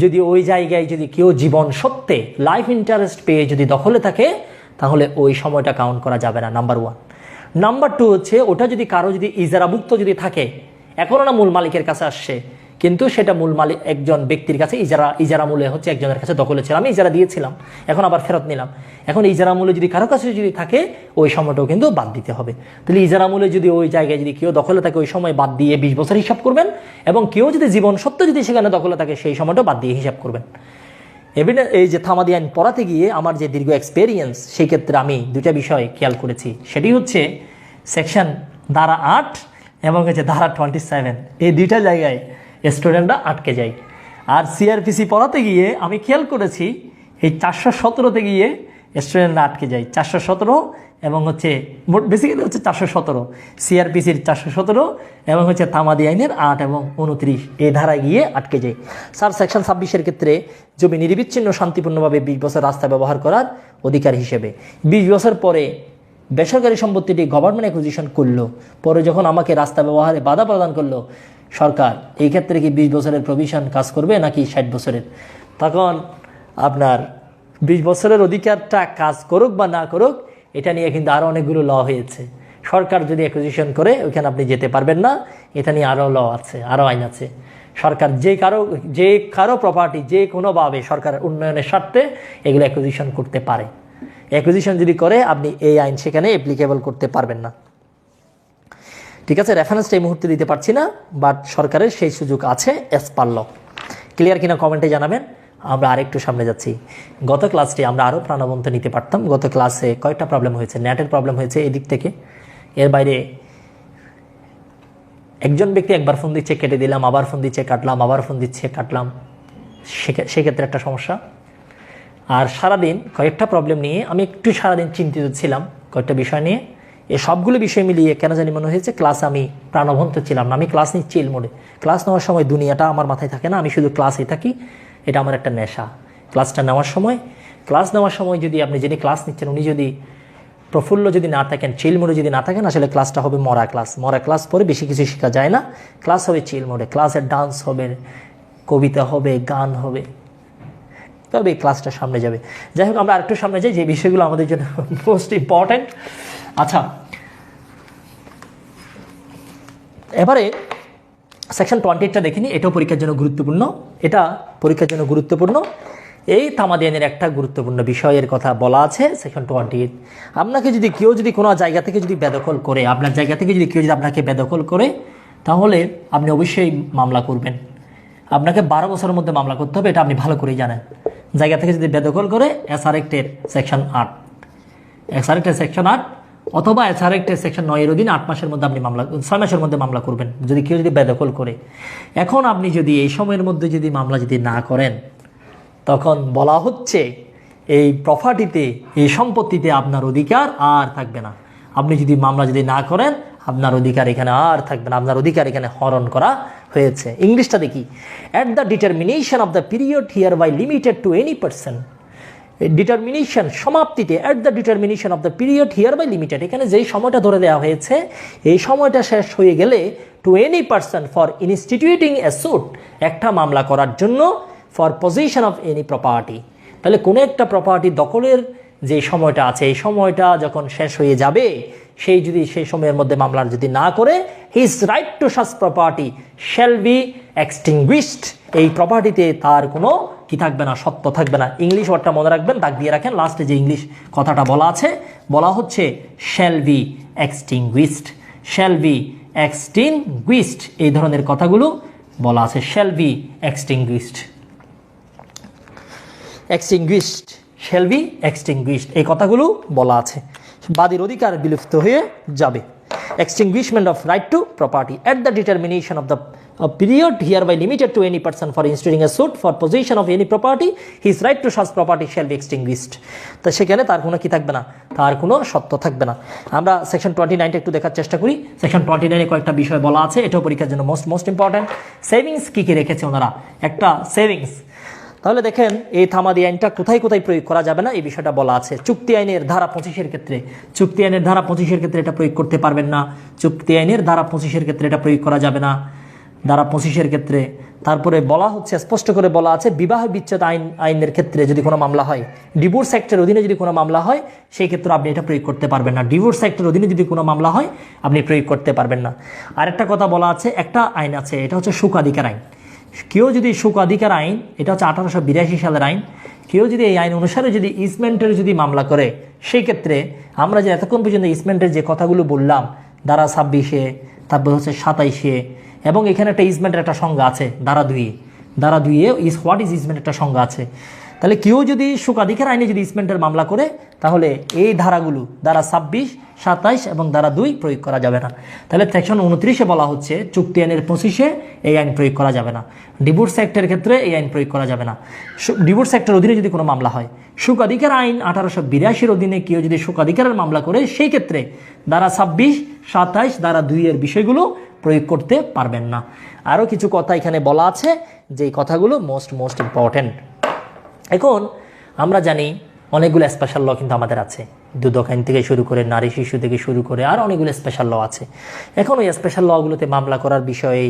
যদি ওই জায়গায় যদি কেউ জীবন সত্ত্বে লাইফ ইন্টারেস্ট পেয়ে যদি দখলে থাকে, তাহলে ওই সময়টা কাউন্ট করা যাবে না, নাম্বার 1। নাম্বার 2 হচ্ছে, ওটা যদি কারো যদি ইজারাভুক্ত যদি থাকে, এখনও না মূল মালিকের কাছে আসছে, কিন্তু সেটা মূল মালিক একজন ব্যক্তির কাছে ইজারা মূল্যে হচ্ছে একজনের কাছে দখলে ছিল, আমি ইজারা দিয়েছিলাম, এখন আবার ফেরত নিলাম। এখন ইজারা মূল্যে যদি কারো কাছে যদি থাকে, ওই সময়টাও কিন্তু বাদ দিতে হবে। তাহলে ইজারা মূল্যে যদি ওই জায়গায় যদি কেউ দখলে থাকে, ওই সময় বাদ দিয়ে 20 বছর হিসাব করবেন, এবং কেউ যদি জীবন সত্ত্বে যদি সেখানে দখলে থাকে, সেই সময়টা বাদ দিয়ে হিসাব করবেন। এভিডেন্স, এই যে থামাদি আইন পড়াতে গিয়ে আমার যে দীর্ঘ এক্সপেরিয়েন্স, সেই ক্ষেত্রে আমি দুইটা বিষয় খেয়াল করেছি। সেটি হচ্ছে সেকশন ধারা 8 এবং হচ্ছে ধারা 27, এই দুইটা জায়গায় স্টুডেন্টরা আটকে যায়। আর সিআরপিসি পড়াতে গিয়ে আমি খেয়াল করেছি এই 417-তে গিয়ে স্টুডেন্টরা আটকে যায়। 417 এবং হচ্ছে বেসিক্যালি হচ্ছে 417, সিআরপিসির 417 এবং হচ্ছে থামাদি আইনের 8 এবং 29, এই ধারায় গিয়ে আটকে যায়। স্যার, সেকশন 26-এর ক্ষেত্রে জমি নিরবিচ্ছিন্ন শান্তিপূর্ণভাবে 20 বছর রাস্তা ব্যবহার করার অধিকার হিসেবে, 20 বছর পরে বেসরকারি সম্পত্তিটি গভর্নমেন্ট অ্যাকুইজিশন করলো, পরে যখন আমাকে রাস্তা ব্যবহারে বাধা প্রদান করলো সরকার, এই ক্ষেত্রে কি 20 বছরের প্রভিশন কাজ করবে নাকি 60 বছরের? তখন আপনার 20 বছরের অধিকারটা কাজ করুক বা না করুক, এটা নিয়ে কিন্তু আরও অনেকগুলো ল হয়েছে। সরকার যদি অ্যাকুইজিশন করে, ওইখানে আপনি যেতে পারবেন না, এটা নিয়ে আরও ল আছে, আরও আইন আছে। সরকার যে কারো প্রপার্টি যে কোনোভাবে সরকারের উন্নয়নের স্বার্থে এগুলো অ্যাকুইজিশন করতে পারে। অ্যাকুইজিশন যদি করে, আপনি এই আইন সেখানে অ্যাপ্লিকেবল করতে পারবেন না। ঠিক আছে, রেফারেন্সটা এই মুহূর্তে দিতে পারছি না, বাট সরকারের সেই সুযোগ আছে এস পার ল। ক্লিয়ার কিনা কমেন্টে জানাবেন। আমরা আরেকটু সামনে যাচ্ছি। গত ক্লাসটি আমরা আরও প্রাণবন্ত নিতে পারতাম। গত ক্লাসে কয়েকটা প্রবলেম হয়েছে, নেটের প্রবলেম হয়েছে এদিক থেকে, এর বাইরে একজন ব্যক্তি একবার ফোন দিচ্ছে কেটে দিলাম, আবার ফোন দিচ্ছে কাটলাম, আবার ফোন দিচ্ছে কাটলাম, সেক্ষেত্রে একটা সমস্যা। আর সারাদিন কয়েকটা প্রবলেম নিয়ে আমি একটু সারাদিন চিন্তিত ছিলাম, কয়েকটা বিষয় নিয়ে। এই সবগুলো বিষয় মিলিয়ে কেন জানি মনে হয়েছে ক্লাসে আমি প্রাণবন্ত ছিলাম না। আমি ক্লাস নিচ্ছি চিল মোডে। ক্লাস নেওয়ার সময় দুনিয়াটা আমার মাথায় থাকে না, আমি শুধু ক্লাসেই থাকি, এটা আমার একটা নেশা। ক্লাস নেওয়ার সময় যদি আপনি যিনি ক্লাস নিচ্ছেন উনি যদি প্রফুল্ল যদি না থাকেন, চিল মোডে যদি না থাকেন, আসলে ক্লাসটা হবে মরা ক্লাস পরে বেশি কিছু শেখা যায় না। ক্লাস হবে চিল মোডে, ক্লাসের ডান্স হবে, কবিতা হবে, গান হবে, তবে এই ক্লাসটা সামনে যাবে। যাই হোক, আমরা আরেকটু সামনে যাই, যে বিষয়গুলো আমাদের জন্য মোস্ট ইম্পর্টেন্ট। আচ্ছা, এবারে সেকশন 28টা দেখিনি, এটাও পরীক্ষার জন্য গুরুত্বপূর্ণ। এই থামাদি আইনের একটা গুরুত্বপূর্ণ বিষয়ের কথা বলা আছে সেকশন 28। আপনাকে যদি কেউ যদি কোনো জায়গা থেকে যদি বেদখল করে, আপনার জায়গা থেকে যদি কেউ যদি আপনাকে বেদখল করে, তাহলে আপনি অবশ্যই মামলা করবেন। আপনাকে 12 বছরের মধ্যে মামলা করতে হবে, এটা আপনি ভালো করেই জানেন। জায়গা থেকে যদি বেদখল করে এসআর অ্যাক্টের সেকশন 8, অথবা এসআর অ্যাক্টের সেকশন 9-এর অধীনে 8 মাসের মধ্যে আপনি 6 মাসের মধ্যে মামলা করবেন, যদি কেউ যদি বেদখল করে। এখন আপনি যদি এই সময়ের মধ্যে যদি মামলা যদি না করেন, তখন বলা হচ্ছে এই প্রপার্টিতে, এই সম্পত্তিতে আপনার অধিকার আর থাকবে না। আপনি যদি মামলা যদি না করেন, আপনার অধিকার এখানে আর থাকবে না, আপনার অধিকার এখানে হরণ করা হয়েছে। ইংলিশটা দেখি, at the determination of the period hereby limited to any person. Determination সমাপ্তিতে, at the determination of the period hereby limited, এখানে যেই সময়টা ধরে দেওয়া হয়েছে এই সময়টা শেষ হয়ে গেলে to any person for instituting a suit, একটা মামলা করার জন্য, for possession of any property. তাহলে কোনো একটা প্রপার্টি দখলের যে সময়টা আছে এই সময়টা যখন শেষ হয়ে যাবে, সেই যদি সেই সময়ের মধ্যে মামলার যদি না করে, his right two such property shall be extinguished, এই প্রপার্টিতে তার কোনো কি থাকবে না, সত্য থাকবে না। ইংলিশ ওয়ার্ডটা মনে রাখবেন, দাগ দিয়ে রাখেন, লাস্টে যে ইংলিশ কথাটা বলা আছে, বলা হচ্ছে shall be extinguished, shall be extinguished, এই ধরনের কথাগুলো বলা আছে, shall be extinguished, extinguished, shall be extinguished, এই কথাগুলো বলা আছে। বাদীর অধিকার বিলুপ্ত হয়ে যাবে। Extinguishment of right to property at the determination of the period hereby limited to any person for instituting a suit for possession of any property, his right to such property shall be extinguished. তো সেখানে তার কোনো কি থাকবে না, তার কোনো সত্য থাকবে না। আমরা সেকশন 29 একটু দেখার চেষ্টা করি। সেকশন 29 কয়েকটা বিষয় বলা আছে, এটাও পরীক্ষার জন্য মোস্ট ইম্পর্টেন্ট। সেভিংস কি কি রেখেছে ওনারা, একটা সেভিংস। তাহলে দেখেন এই থামাদি আইনটা কোথায় কোথায় প্রয়োগ করা যাবে না এই বিষয়টা বলা আছে। চুক্তি আইনের ধারা 25-এর ক্ষেত্রে, চুক্তি আইনের ধারা 25-এর ক্ষেত্রে এটা প্রয়োগ করতে পারবেন না। চুক্তি আইনের ধারা 25-এর ক্ষেত্রে এটা প্রয়োগ করা যাবে না, ধারা 25-এর ক্ষেত্রে। তারপরে বলা হচ্ছে, স্পষ্ট করে বলা আছে, বিবাহ বিচ্ছেদ আইনের ক্ষেত্রে যদি কোনো মামলা হয়, ডিভোর্স অ্যাক্টের অধীনে যদি কোনো মামলা হয়, সেই ক্ষেত্রে আপনি এটা প্রয়োগ করতে পারবেন না। ডিভোর্স অ্যাক্টের অধীনে যদি কোনো মামলা হয় আপনি প্রয়োগ করতে পারবেন না। আরেকটা কথা বলা আছে, একটা আইন আছে, এটা হচ্ছে সুখাধিকার আইন। কেউ যদি সুখাধিকার আইন, এটা হচ্ছে 1882 সালের আইন, কেউ যদি এই আইন অনুসারে যদি ইসমেন্টের যদি মামলা করে, সেই ক্ষেত্রে আমরা যে এতক্ষণ পর্যন্ত ইসমেন্টের যে কথাগুলো বললাম, ধারা 26-এ, তারপর হচ্ছে 27-এ, এবং এখানে একটা ইজমেন্টের একটা সংজ্ঞা আছে ধারা 2-এ, ধারা 2-এ হোয়াট ইজ ইজমেন্ট একটা সংজ্ঞা আছে। তাহলে কেউ যদি সুখাধিকার আইনে যদি ইসমেন্টের মামলা করে, তাহলে এই ধারাগুলো, ধারা 26, 27 এবং ধারা 2 প্রয়োগ করা যাবে না। তাহলে সেকশন 29-এ বলা হচ্ছে চুক্তি আইনের 25-এ এই আইন প্রয়োগ করা যাবে না। ডিভোর্স অ্যাক্টের ক্ষেত্রে এই আইন প্রয়োগ করা যাবে না। ডিভোর্স অ্যাক্টের অধীনে যদি কোনো মামলা হয়, সুখাধিকার আইন 1882-এর অধীনে কেউ যদি সুখাধিকারের মামলা করে, সেই ক্ষেত্রে ধারা 26, 27, ধারা 2-এর বিষয়গুলো প্রয়োগ করতে পারবেন না। আরও কিছু কথা এখানে বলা আছে, যে কথাগুলো মোস্ট ইম্পর্টেন্ট। এখন আমরা জানি অনেকগুলো স্পেশাল ল কিন্তু আমাদের আছে, দুদক আইন থেকে শুরু করে, নারী শিশু থেকে শুরু করে, আর অনেকগুলো স্পেশাল ল আছে। এখন ওই স্পেশাল লগুলোতে মামলা করার বিষয়ে,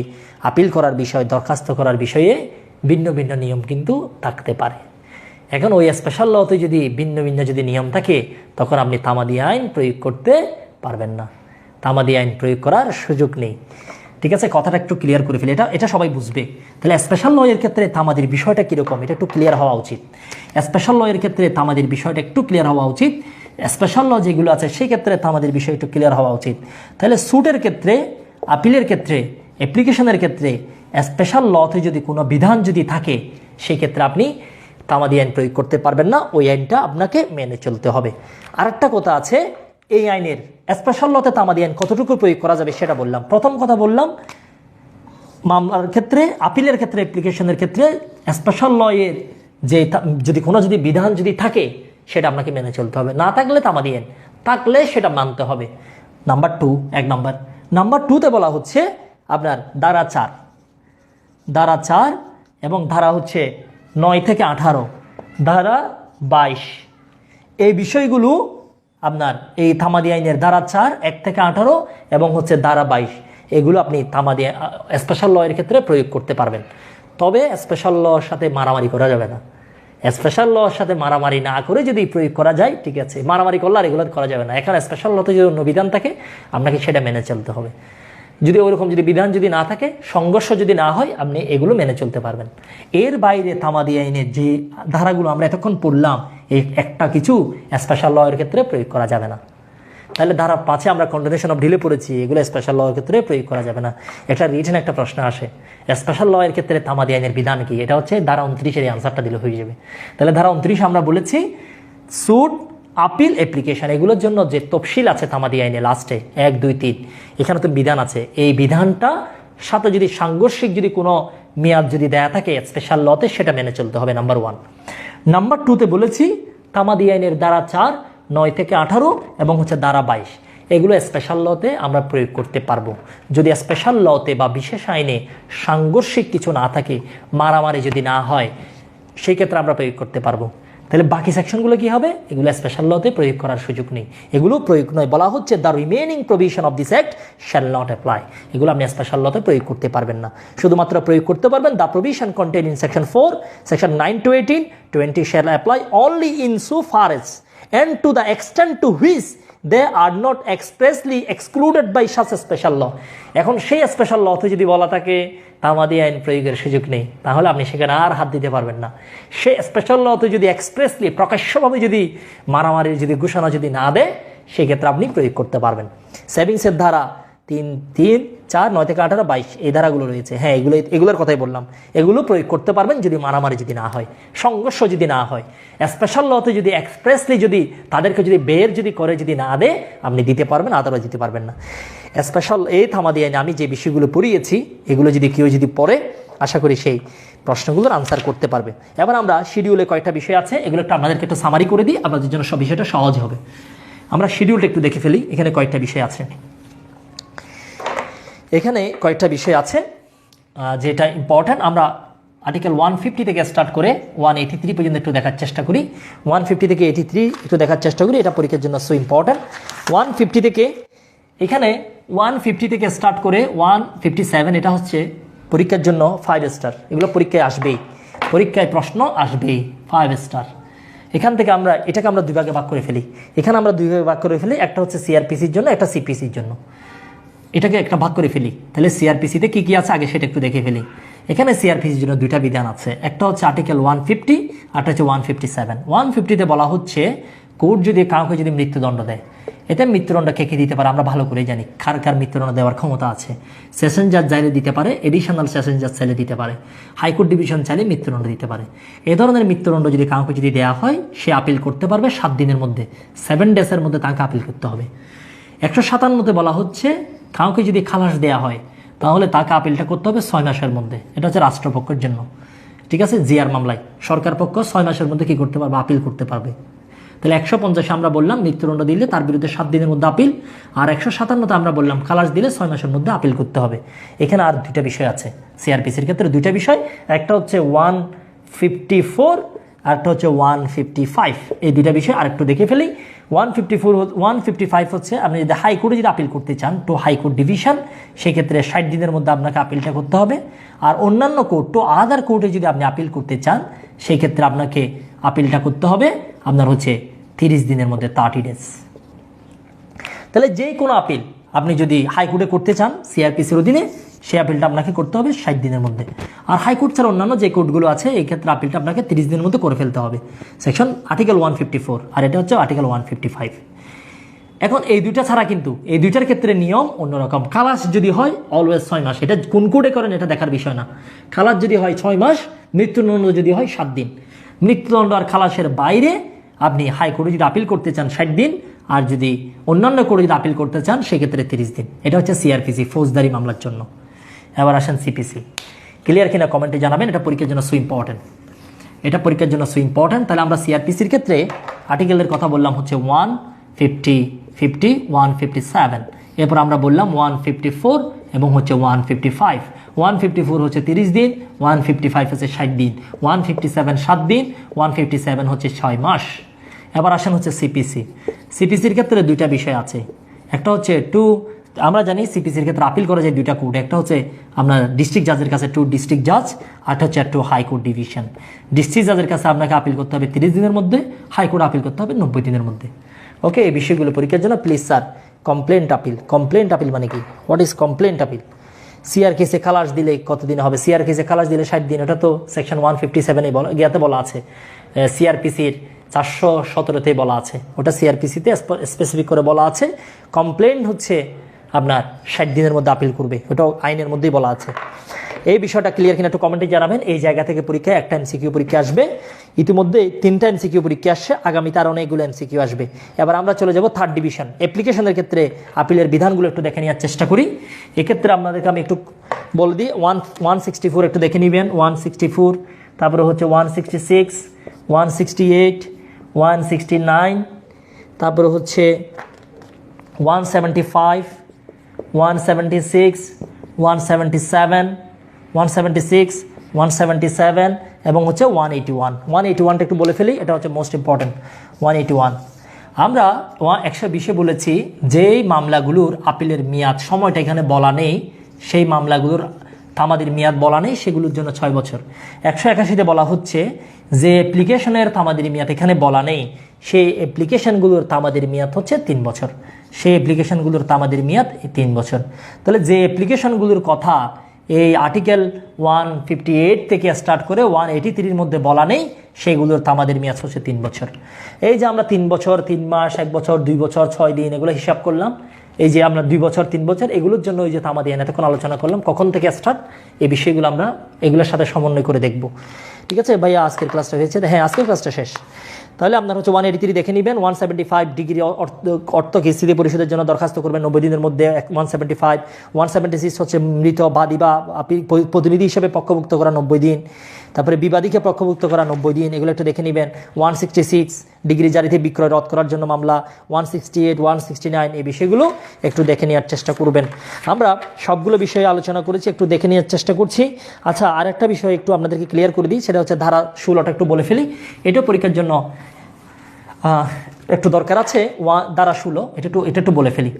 আপিল করার বিষয়ে, দরখাস্ত করার বিষয়ে ভিন্ন ভিন্ন নিয়ম কিন্তু থাকতে পারে। এখন ওই স্পেশাল লতে যদি ভিন্ন ভিন্ন যদি নিয়ম থাকে, তখন আপনি তামাদি আইন প্রয়োগ করতে পারবেন না, তামাদি আইন প্রয়োগ করার সুযোগ নেই। ঠিক আছে, কথাটা একটু ক্লিয়ার করে ফেলি, এটা সবাই বুঝবে। তাহলে স্পেশাল লয়ের ক্ষেত্রে তামাদির বিষয়টা কীরকম, এটা একটু ক্লিয়ার হওয়া উচিত। স্পেশাল লয়ের ক্ষেত্রে তামাদির বিষয়টা একটু ক্লিয়ার হওয়া উচিত। স্পেশাল ল যেগুলো আছে সেই ক্ষেত্রে তামাদির বিষয় একটু ক্লিয়ার হওয়া উচিত। তাহলে সুটের ক্ষেত্রে, আপিলের ক্ষেত্রে, অ্যাপ্লিকেশনের ক্ষেত্রে স্পেশাল লতে যদি কোনো বিধান যদি থাকে, সেই ক্ষেত্রে আপনি তামাদি আইন প্রয়োগ করতে পারবেন না, ওই আইনটা আপনাকে মেনে চলতে হবে। আরেকটা কথা আছে, এই আইনের স্পেশাল লতে তামাদি আইন কতটুকু প্রয়োগ করা যাবে সেটা বললাম। প্রথম কথা বললাম, মামলার ক্ষেত্রে, আপিলের ক্ষেত্রে, অ্যাপ্লিকেশনের ক্ষেত্রে স্পেশাল লয়ের যে যদি কোনো যদি বিধান যদি থাকে, সেটা আপনাকে মেনে চলতে হবে। না থাকলে তামাদি আইন, থাকলে সেটা মানতে হবে। Number 2, 1 number. নাম্বার 2-তে বলা হচ্ছে আপনার ধারা 4, ধারা 4 এবং ধারা হচ্ছে 9 থেকে 18, ধারা 22, এই বিষয়গুলো আপনার এই তামাদি আইনের ধারা 4, 1 থেকে 18 এবং হচ্ছে ধারা 22, এগুলো আপনি তামাদি স্পেশাল লয়ের ক্ষেত্রে প্রয়োগ করতে পারবেন। তবে স্পেশাল লর সাথে মারামারি করা যাবে না। স্পেশাল লর সাথে মারামারি না করে যদি প্রয়োগ করা যায়, ঠিক আছে, মারামারি করলে আর এগুলো করা যাবে না। এখানে স্পেশাল লতে যদি অন্য বিধান থাকে, আপনাকে সেটা মেনে চলতে হবে। যদি ওইরকম যদি বিধান যদি না থাকে, সংঘর্ষ যদি না হয়, আপনি এগুলো মেনে চলতে পারবেন। এর বাইরে তামাদি আইনের যে ধারাগুলো আমরা এতক্ষণ পড়লাম, এই একটা কিছু স্পেশাল লয়ের ক্ষেত্রে প্রয়োগ করা যাবে না। তাহলে ধারা 5-এ আমরা কন্টিনিউশন অফ ডিলে পড়েছি, এগুলো স্পেশাল লয়ের ক্ষেত্রে প্রয়োগ করা যাবে না। একটা রিটেন একটা প্রশ্ন আসে, স্পেশাল লয়ের ক্ষেত্রে তামাদি আইনের বিধান কি, এটা হচ্ছে ধারা 29-এর আনসারটা দিলে হয়ে যাবে। তাহলে ধারা 29 আমরা বলেছি সুট, আপিল, অ্যাপ্লিকেশন, এগুলোর জন্য যে তফসিল আছে তামাদি আইনে লাস্টে 1, 2, 3, এখানে তো বিধান আছে। এই বিধানটা সাথে যদি সাংঘর্ষিক যদি কোনো মেয়াদ যদি দেয়া থাকে স্পেশাল লতে, সেটা মেনে চলতে হবে, নাম্বার 1। নাম্বার 2-তে বলেছি তামাদি আইনের ধারা 4, 9 থেকে 18 এবং হচ্ছে ধারা 22, এগুলো স্পেশাল লতে আমরা প্রয়োগ করতে পারবো। যদি স্পেশাল লতে বা বিশেষ আইনে সাংঘর্ষিক কিছু না থাকে, মারামারি যদি না হয়, সেই ক্ষেত্রে আমরা প্রয়োগ করতে পারবো। তাহলে বাকি সেকশনগুলো কি হবে? এগুলো স্পেশাল লতে প্রয়োগ করার সুযোগ নেই, এগুলো প্রয়োগ নয়। বলা হচ্ছে the remaining provision of this act shall not apply. এগুলো আপনি স্পেশাল লতে প্রয়োগ করতে পারবেন না, শুধুমাত্র প্রয়োগ করতে পারবেন the provision contain in section 4, section 9 to 18, 20 shall apply only in so far age and to the extent to which they are not expressly excluded by such a special law। এখন সেই স্পেশাল লতে যদি বলা থাকে তামাদি আইন প্রয়োগের সুযোগ নেই, তাহলে আপনি সেখানে আর হাত দিতে পারবেন না। সেই স্পেশাল লতে যদি এক্সপ্রেসলি প্রকাশ্যভাবে যদি মারামারির যদি ঘোষণা যদি না দেয়, সেক্ষেত্রে আপনি প্রয়োগ করতে পারবেন। সেভিংসের ধারা 3, 4, 9 থেকে 18, 22 এই ধারাগুলো রয়েছে। হ্যাঁ, এগুলোর কথাই বললাম। এগুলো প্রয়োগ করতে পারবেন যদি মারামারি যদি না হয়, সংঘর্ষ যদি না হয়। স্পেশাল লতে যদি এক্সপ্রেসলি যদি তাদেরকে যদি বের যদি করে যদি না দেয়, আপনি দিতে পারবেন, আদারওয়াইজ দিতে পারবেন না। স্পেশাল এই থামাদি আইনে আমি যে বিষয়গুলো পড়িয়েছি, এগুলো যদি কেউ যদি পড়ে, আশা করি সেই প্রশ্নগুলোর আনসার করতে পারবে। এবার আমরা শিডিউলে কয়েকটা বিষয় আছে, এগুলো একটু আপনাদেরকে একটু সামারি করে দিই, আপনাদের জন্য সব বিষয়টা সহজ হবে। আমরা শিডিউলটা একটু দেখে ফেলি। এখানে কয়েকটা বিষয় আছে, এখানে কয়েকটা বিষয় আছে যেটা ইম্পর্ট্যান্ট। আমরা আর্টিকেল 150 থেকে স্টার্ট করে 183 পর্যন্ত একটু দেখার চেষ্টা করি। 150 থেকে 83 একটু দেখার চেষ্টা করি, এটা পরীক্ষার জন্য সো ইম্পর্ট্যান্ট। 150 থেকে এখানে 150 থেকে স্টার্ট করে 157, এটা হচ্ছে পরীক্ষার জন্য 5 স্টার। এগুলো পরীক্ষায় আসবেই, পরীক্ষায় প্রশ্ন আসবেই 5 স্টার। এখান থেকে আমরা এটাকে আমরা দুই ভাগে ভাগ করে ফেলি। এখানে আমরা দুই ভাগে ভাগ করে ফেলি, একটা হচ্ছে সিআরপিসির জন্য, একটা সিপিসির জন্য। এটাকে একটা ভাগ করে ফেলি। তাহলে সিআরপিসিতে কি কি আছে আগে সেটা একটু দেখে ফেলি। এখানে সিআরপিসির জন্য দুইটা বিধান আছে, একটা হচ্ছে আর্টিকেল 150, একটা হচ্ছে 157। 150-তে বলা হচ্ছে কোর্ট যদি কাউকে যদি মৃত্যুদণ্ড দেয়, এতে মৃত্যুদণ্ড কে কে দিতে পারে আমরা ভালো করে জানি, কার কার মৃত্যুদণ্ড দেওয়ার ক্ষমতা আছে। সেশন জাজ চাইলে দিতে পারে, এডিশনাল সেশন জাজ চাইলে দিতে পারে, হাইকোর্ট ডিভিশন চাইলে মৃত্যুদণ্ড দিতে পারে। এ ধরনের মৃত্যুদণ্ড যদি কাউকে যদি দেওয়া হয়, সে আপিল করতে পারবে 7 দিনের মধ্যে, 7 ডেজের মধ্যে তাকে আপিল করতে হবে। 157-তে বলা হচ্ছে কাউকে যদি খালাস দেওয়া হয়, তাহলে তাকে আপিলটা করতে হবে 6 মাসের মধ্যে। এটা হচ্ছে রাষ্ট্রপক্ষের জন্য, ঠিক আছে। জিআর মামলায় সরকার পক্ষ 6 মাসের মধ্যে কি করতে পারবে? আপিল করতে পারবে। তাহলে 150-এ আমরা বললাম মৃত্যুদণ্ড দিলে তার বিরুদ্ধে 7 দিনের মধ্যে আপিল, আর 157-তে আমরা বললাম খালাস দিলে 6 মাসের মধ্যে আপিল করতে হবে। এখানে আর দুইটা বিষয় আছে সিআরপিসির ক্ষেত্রে, দুইটা বিষয়। একটা হচ্ছে 154, আর একটা হচ্ছে 155। এই দুইটা বিষয় আরেকটু দেখে ফেলি। 155 হচ্ছে আপনি যদি হাইকোর্টে যদি আপিল করতে চান, টু হাইকোর্ট ডিভিশন, সেক্ষেত্রে 60 দিনের মধ্যে আপনাকে আপিলটা করতে হবে। আর অন্যান্য কোর্ট, টু আদার কোর্টে যদি আপনি আপিল করতে চান, সেই ক্ষেত্রে আপনাকে আপিলটা করতে হবে আপনার হচ্ছে 30 দিনের মধ্যে, 30 ডেজ। তাহলে যে কোনো আপিল আপনি যদি হাইকোর্টে করতে চান সিআরপিসির অধীনে, সেই আপিলটা আপনাকে করতে হবে 60 দিনের মধ্যে। আর হাইকোর্ট ছাড়া অন্যান্য যে কোর্টগুলো আছে, এই ক্ষেত্রে আপিলটা আপনাকে 30 দিনের মধ্যে করে ফেলতে হবে। সেকশন আর্টিকেল 154, আর এটা হচ্ছে আর্টিকেল 155। এখন এই দুইটা ছাড়া কিন্তু এই দুইটার ক্ষেত্রে নিয়ম অন্যরকম। খালাস যদি হয় অলওয়েজ 6 মাস, এটা কোন কোর্টে করেন এটা দেখার বিষয় না। খালাস যদি হয় 6 মাস, মৃত্যুদণ্ড যদি হয় 7 দিন। মৃত্যুদণ্ড আর খালাসের বাইরে আপনি হাইকোর্টে যদি আপিল করতে চান 60 দিন, আর যদি অন্যান্য কোর্টে যদি আপিল করতে চান সেক্ষেত্রে 30 দিন। এটা হচ্ছে সিআরপিসি, ফৌজদারি মামলার জন্য। এবার আসেন সিপিসি। ক্লিয়ার কিনা কমেন্টে জানাবেন, এটা পরীক্ষার জন্য সো ইম্পর্টেন্ট, এটা পরীক্ষার জন্য সো ইম্পর্টেন্ট। তাহলে আমরা সিআরপিসির ক্ষেত্রে আর্টিকেলের কথা বললাম হচ্ছে 150, 50, 157। এরপর আমরা বললাম 154 এবং হচ্ছে 155। 154 হচ্ছে 30 দিন, 155 হচ্ছে 60 দিন, 157 7 দিন, 157 হচ্ছে 6 মাস। এবার আসেন হচ্ছে সিপিসি। সিপিসির ক্ষেত্রে দুইটা বিষয় আছে, একটা হচ্ছে আমরা জানি সিপিসির ক্ষেত্রে আপিল করা যায় দুইটা কোর্ট, একটা হচ্ছে আপনার ডিস্ট্রিক্ট জাজের কাছে টু ডিস্ট্রিক্ট জাজ, আর হচ্ছে টু হাইকোর্ট ডিভিশন। ডিস্ট্রিক্ট জাজের কাছে আপনাকে আপিল করতে হবে 30 দিনের মধ্যে, হাইকোর্ট আপিল করতে হবে 90 দিনের মধ্যে। ওকে, এই বিষয়গুলো পরীক্ষার জন্য please sir. Complaint appeal, complaint appeal মানে কি? What is complaint appeal? CR কেসে খালাস দিলে কতদিন হবে? সিআর কেসে খালাস দিলে 60 দিন, এটা তো সেকশন 157 গিয়াতে বলা আছে। সিআরপিসির 417-তে বলা আছে, ওটা সিআরপিসিতে স্পেসিফিক করে বলা আছে। কমপ্লেন্ট হচ্ছে আপনার 60 দিনের মধ্যে আপিল করবে, ওটাও আইনের মধ্যেই বলা আছে। এই বিষয়টা ক্লিয়ার কিনা একটু কমেন্টে জানাবেন। এই জায়গা থেকে পরীক্ষায় একটা এমসিকিউ পরীক্ষা আসবে, ইতিমধ্যে 3টা এমসিকিউ পরীক্ষা আসছে, আগামীতে আর অনেকগুলো এমসিকিউ আসবে। এবার আমরা চলে যাব 3rd ডিভিশন। অ্যাপ্লিকেশনের ক্ষেত্রে আপিলের বিধানগুলো একটু দেখে নেওয়ার চেষ্টা করি। এক্ষেত্রে আপনাদেরকে আমি একটু বলে দিই, 164 একটু দেখে নেবেন, 164, তারপরে হচ্ছে 166, 168, 169, তারপরে হচ্ছে 175, 176, 177, 176, 177 এবং হচ্ছে 181। 181টা একটু বলে ফেলি, এটা হচ্ছে মোস্ট ইম্পর্টেন্ট। 181 আমরা 120-এ বলেছি যেই মামলাগুলোর আপিলের মেয়াদ সময়টা এখানে বলা নেই, সেই মামলাগুলোর তামাদির মেয়াদ বলা নেই, সেগুলোর জন্য 6 বছর। 181-তে বলা হচ্ছে যে অ্যাপ্লিকেশনের তামাদির মেয়াদ এখানে বলা নেই, সেই অ্যাপ্লিকেশনগুলোর তামাদির মেয়াদ হচ্ছে 3 বছর। সেই অ্যাপ্লিকেশনগুলোর তামাদির মেয়াদ 3 বছর। তাহলে যে অ্যাপ্লিকেশনগুলোর কথা এই আর্টিকেল 158 থেকে স্টার্ট করে 183-র মধ্যে বলা নেই, সেগুলোর তামাদির মেয়াদ হচ্ছে 3 বছর। এই যে আমরা 3 বছর, 3 মাস, 1 বছর, 2 বছর, 6 দিন এগুলো হিসাব করলাম, এই যে আমরা 2 বছর, 3 বছর, এগুলোর জন্য ওই যে তামাদি আইন এতক্ষণ আলোচনা করলাম, কখন থেকে স্টার্ট, এই বিষয়গুলো আমরা এগুলোর সাথে সমন্বয় করে দেখব। ঠিক আছে ভাইয়া, আজকের ক্লাসটা হয়েছে? হ্যাঁ, আজকের ক্লাসটা শেষ। তাহলে আপনার হচ্ছে 183 দেখে নেবেন। 175 ডিগ্রি অর্থ কিস্তিতে পরিশোধের জন্য দরখাস্ত করবেন 90 দিনের মধ্যে 175। 176 হচ্ছে মৃত বাদী বা প্রতিনিধি হিসেবে পক্ষভুক্ত করা 90 দিন। তারপরে বিবাদীকে পক্ষভুক্ত করা 90 দিন, এগুলো একটু দেখে নেবেন। 166 ডিগ্রি জারিতে বিক্রয় রদ করার জন্য মামলা। 168, 169 এই বিষয়গুলো একটু দেখে নেওয়ার চেষ্টা করবেন। আমরা সবগুলো বিষয়ে আলোচনা করেছি, একটু দেখে নেওয়ার চেষ্টা করছি। আচ্ছা, আর একটা বিষয় একটু আপনাদেরকে ক্লিয়ার করে দিই, সেটা হচ্ছে ধারা 16টা একটু বলে ফেলি, এটাও পরীক্ষার জন্য একটু দরকার আছে। ধারা 16 এটা একটু বলে ফেলি।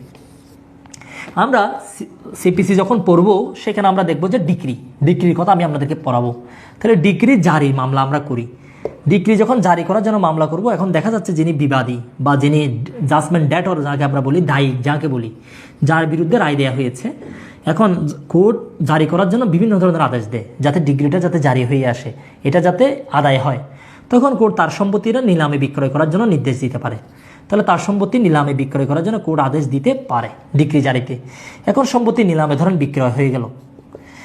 আমরা সিপিসি যখন পড়ব সেখানে আমরা দেখব যে ডিক্রির কথা আমি আপনাদেরকে পড়াবো। তাহলে ডিক্রি জারি মামলা আমরা করি। ডিক্রি যখন জারি করার জন্য মামলা করব, এখন দেখা যাচ্ছে যিনি বিবাদী বা যিনি জাজমেন্ট ডেটর যাকে আমরা বলি, দায়ী যাকে বলি, যার বিরুদ্ধে রায় দেওয়া হয়েছে, এখন কোর্ট জারি করার জন্য বিভিন্ন ধরনের আদেশ দেয় যাতে ডিগ্রিটা যাতে জারি হয়ে আসে, এটা যাতে আদায় হয়। তখন কোর্ট তার সম্পত্তিটা নিলামে বিক্রয় করার জন্য নির্দেশ দিতে পারে। তাহলে তার সম্পত্তি নিলামে বিক্রয় করার জন্য কোর্ট আদেশ দিতে পারে ডিক্রি জারিতে। এখন সম্পত্তি নিলামে ধরেন বিক্রয় হয়ে গেল,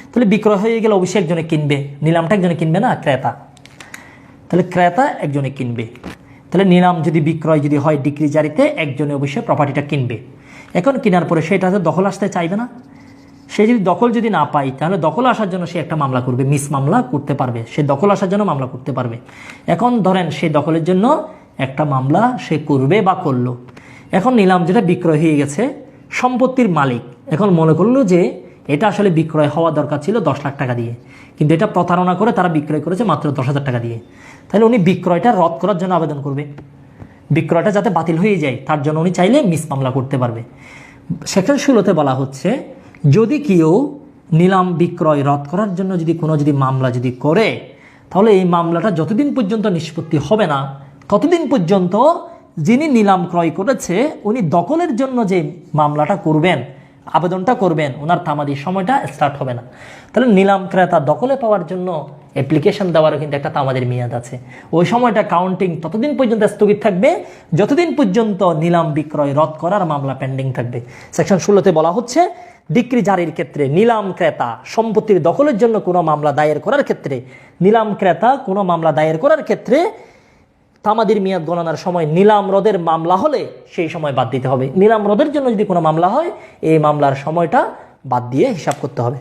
তাহলে বিক্রয় হয়ে গেলে অবশ্যই একজনে কিনবে, নিলামটা একজনে কিনবে না, ক্রেতা। তাহলে ক্রেতা একজনে কিনবে, তাহলে নিলাম যদি বিক্রয় যদি হয় ডিক্রি জারিতে, একজনে অবশ্যই প্রপার্টিটা কিনবে। এখন কেনার পরে সেটা দখল আসতে চাইবে না, সে যদি দখল যদি না পায়, তাহলে দখল আসার জন্য সে একটা মামলা করবে, মিস মামলা করতে পারবে, সে দখল আসার জন্য মামলা করতে পারবে। এখন ধরেন সে দখলের জন্য একটা মামলা সে করবে বা করলো। এখন নিলাম যেটা বিক্রয় হয়ে গেছে, সম্পত্তির মালিক এখন মনে করলো যে এটা আসলে বিক্রয় হওয়া দরকার ছিল 10 লাখ টাকা দিয়ে, কিন্তু এটা প্রতারণা করে তারা বিক্রয় করেছে মাত্র 10,000 টাকা দিয়ে। তাহলে উনি বিক্রয়টা রদ করার জন্য আবেদন করবে, বিক্রয়টা যাতে বাতিল হয়ে যায় তার জন্য উনি চাইলে মিস মামলা করতে পারবে। সেকশন 16-তে বলা হচ্ছে যদি কেউ নিলাম বিক্রয় রদ করার জন্য যদি মামলা করে, তাহলে এই মামলাটা যতদিন পর্যন্ত নিষ্পত্তি হবে না, ততদিন পর্যন্ত যিনি নিলাম ক্রয় করেছে উনি দখলের জন্য যে মামলাটা করবেন, আবেদনটা করবেন, ওনার তামাদির সময়টা স্টার্ট হবে না। তাহলে নিলাম ক্রেতা দখলে পাওয়ার জন্য অ্যাপ্লিকেশন দেওয়ারও কিন্তু একটা তামাদির মেয়াদ আছে। ওই সময়টা কাউন্টিং ততদিন পর্যন্ত স্থগিত থাকবে যতদিন পর্যন্ত নিলাম বিক্রয় রদ করার মামলা পেন্ডিং থাকবে। সেকশন 16-তে বলা হচ্ছে ডিক্রি জারির ক্ষেত্রে নিলাম ক্রেতা সম্পত্তির দখলের জন্য কোনো মামলা দায়ের করার ক্ষেত্রে, নিলাম ক্রেতা কোনো মামলা দায়ের করার ক্ষেত্রে তামাদির মেয়াদ গণনার সময় নিলাম রদের মামলা হলে সেই সময় বাদ দিতে হবে। নিলাম রদের জন্য যদি কোনো মামলা হয়, এই মামলার সময়টা বাদ দিয়ে হিসাব করতে হবে।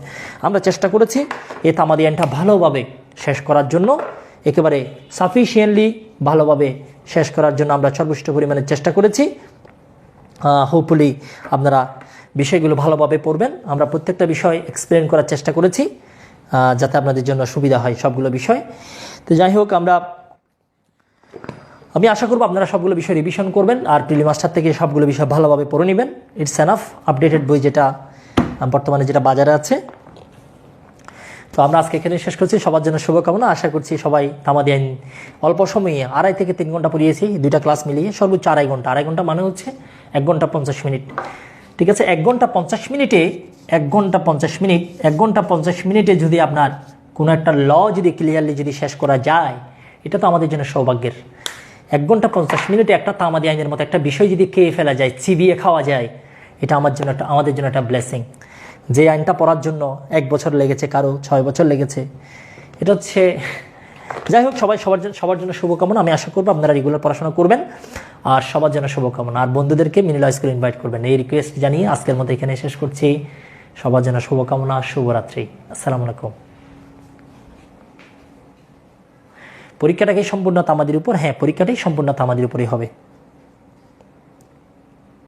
আমরা চেষ্টা করেছি এই তামাদি আইনটা ভালোভাবে শেষ করার জন্য, একেবারে সাফিসিয়েন্টলি ভালোভাবে শেষ করার জন্য আমরা সর্বোচ্চ পরিমাণে চেষ্টা করেছি। হোপফুলি আপনারা বিষয়গুলো ভালোভাবে পড়বেন। আমরা প্রত্যেকটা বিষয় এক্সপ্লেন করার চেষ্টা করেছি যাতে আপনাদের জন্য সুবিধা হয় সবগুলো বিষয়। তো যাই হোক, আমি আশা করব আপনারা সবগুলো বিষয় রিভিশন করবেন আর প্রিলি মাস্টার থেকে সবগুলো বিষয় ভালোভাবে পড়ে নেবেন। ইটস এনাফ আপডেটেড বই যেটা বর্তমানে যেটা বাজারে আছে। তো আমরা আজকে এখানে শেষ করছি। সবার জন্য শুভকামনা। আশা করছি সবাই তামাদি আইন অল্প সময়ে 2.5 থেকে 3 ঘন্টা পড়িয়েছি, 2টা ক্লাস মিলিয়ে সর্বোচ্চ 2.5 ঘন্টা। 2.5 ঘন্টা মানে হচ্ছে 1 ঘন্টা 50 মিনিট। ঠিক আছে, 1 ঘন্টা 50 মিনিটে 1 ঘন্টা 50 মিনিটে যদি আপনার কোনো একটা ল যদি ক্লিয়ারলি যদি শেষ করা যায়, এটা তো আমাদের জন্য সৌভাগ্যের। 1 ঘন্টা 50 মিনিটে একটা তামাদি আইনের মতো একটা বিষয় যদি খেয়ে ফেলা যায়, চিবিয়ে খাওয়া যায়, এটা আমাদের জন্য একটা ব্লেসিং। যে আইনটা পড়ার জন্য 1 বছর লেগেছে, কারো 6 বছর লেগেছে, এটা হচ্ছে। যাই হোক, সবার জন্য শুভকামনা। আমি আশা করবো আপনারা রেগুলার পড়াশোনা করবেন আর সবার জন্য শুভকামনা। আর বন্ধুদেরকে মিনি ল স্কুল ইনভাইট করবেন, এই রিকোয়েস্ট জানিয়ে আজকের মতো এখানে শেষ করছি। সবার জন্য শুভকামনা, শুভরাত্রি, আসসালামু আলাইকুম। পরীক্ষাটা কি সম্পূর্ণ তামাদির উপর? হ্যাঁ, পরীক্ষাটাই সম্পূর্ণ তামাদির উপরেই হবে।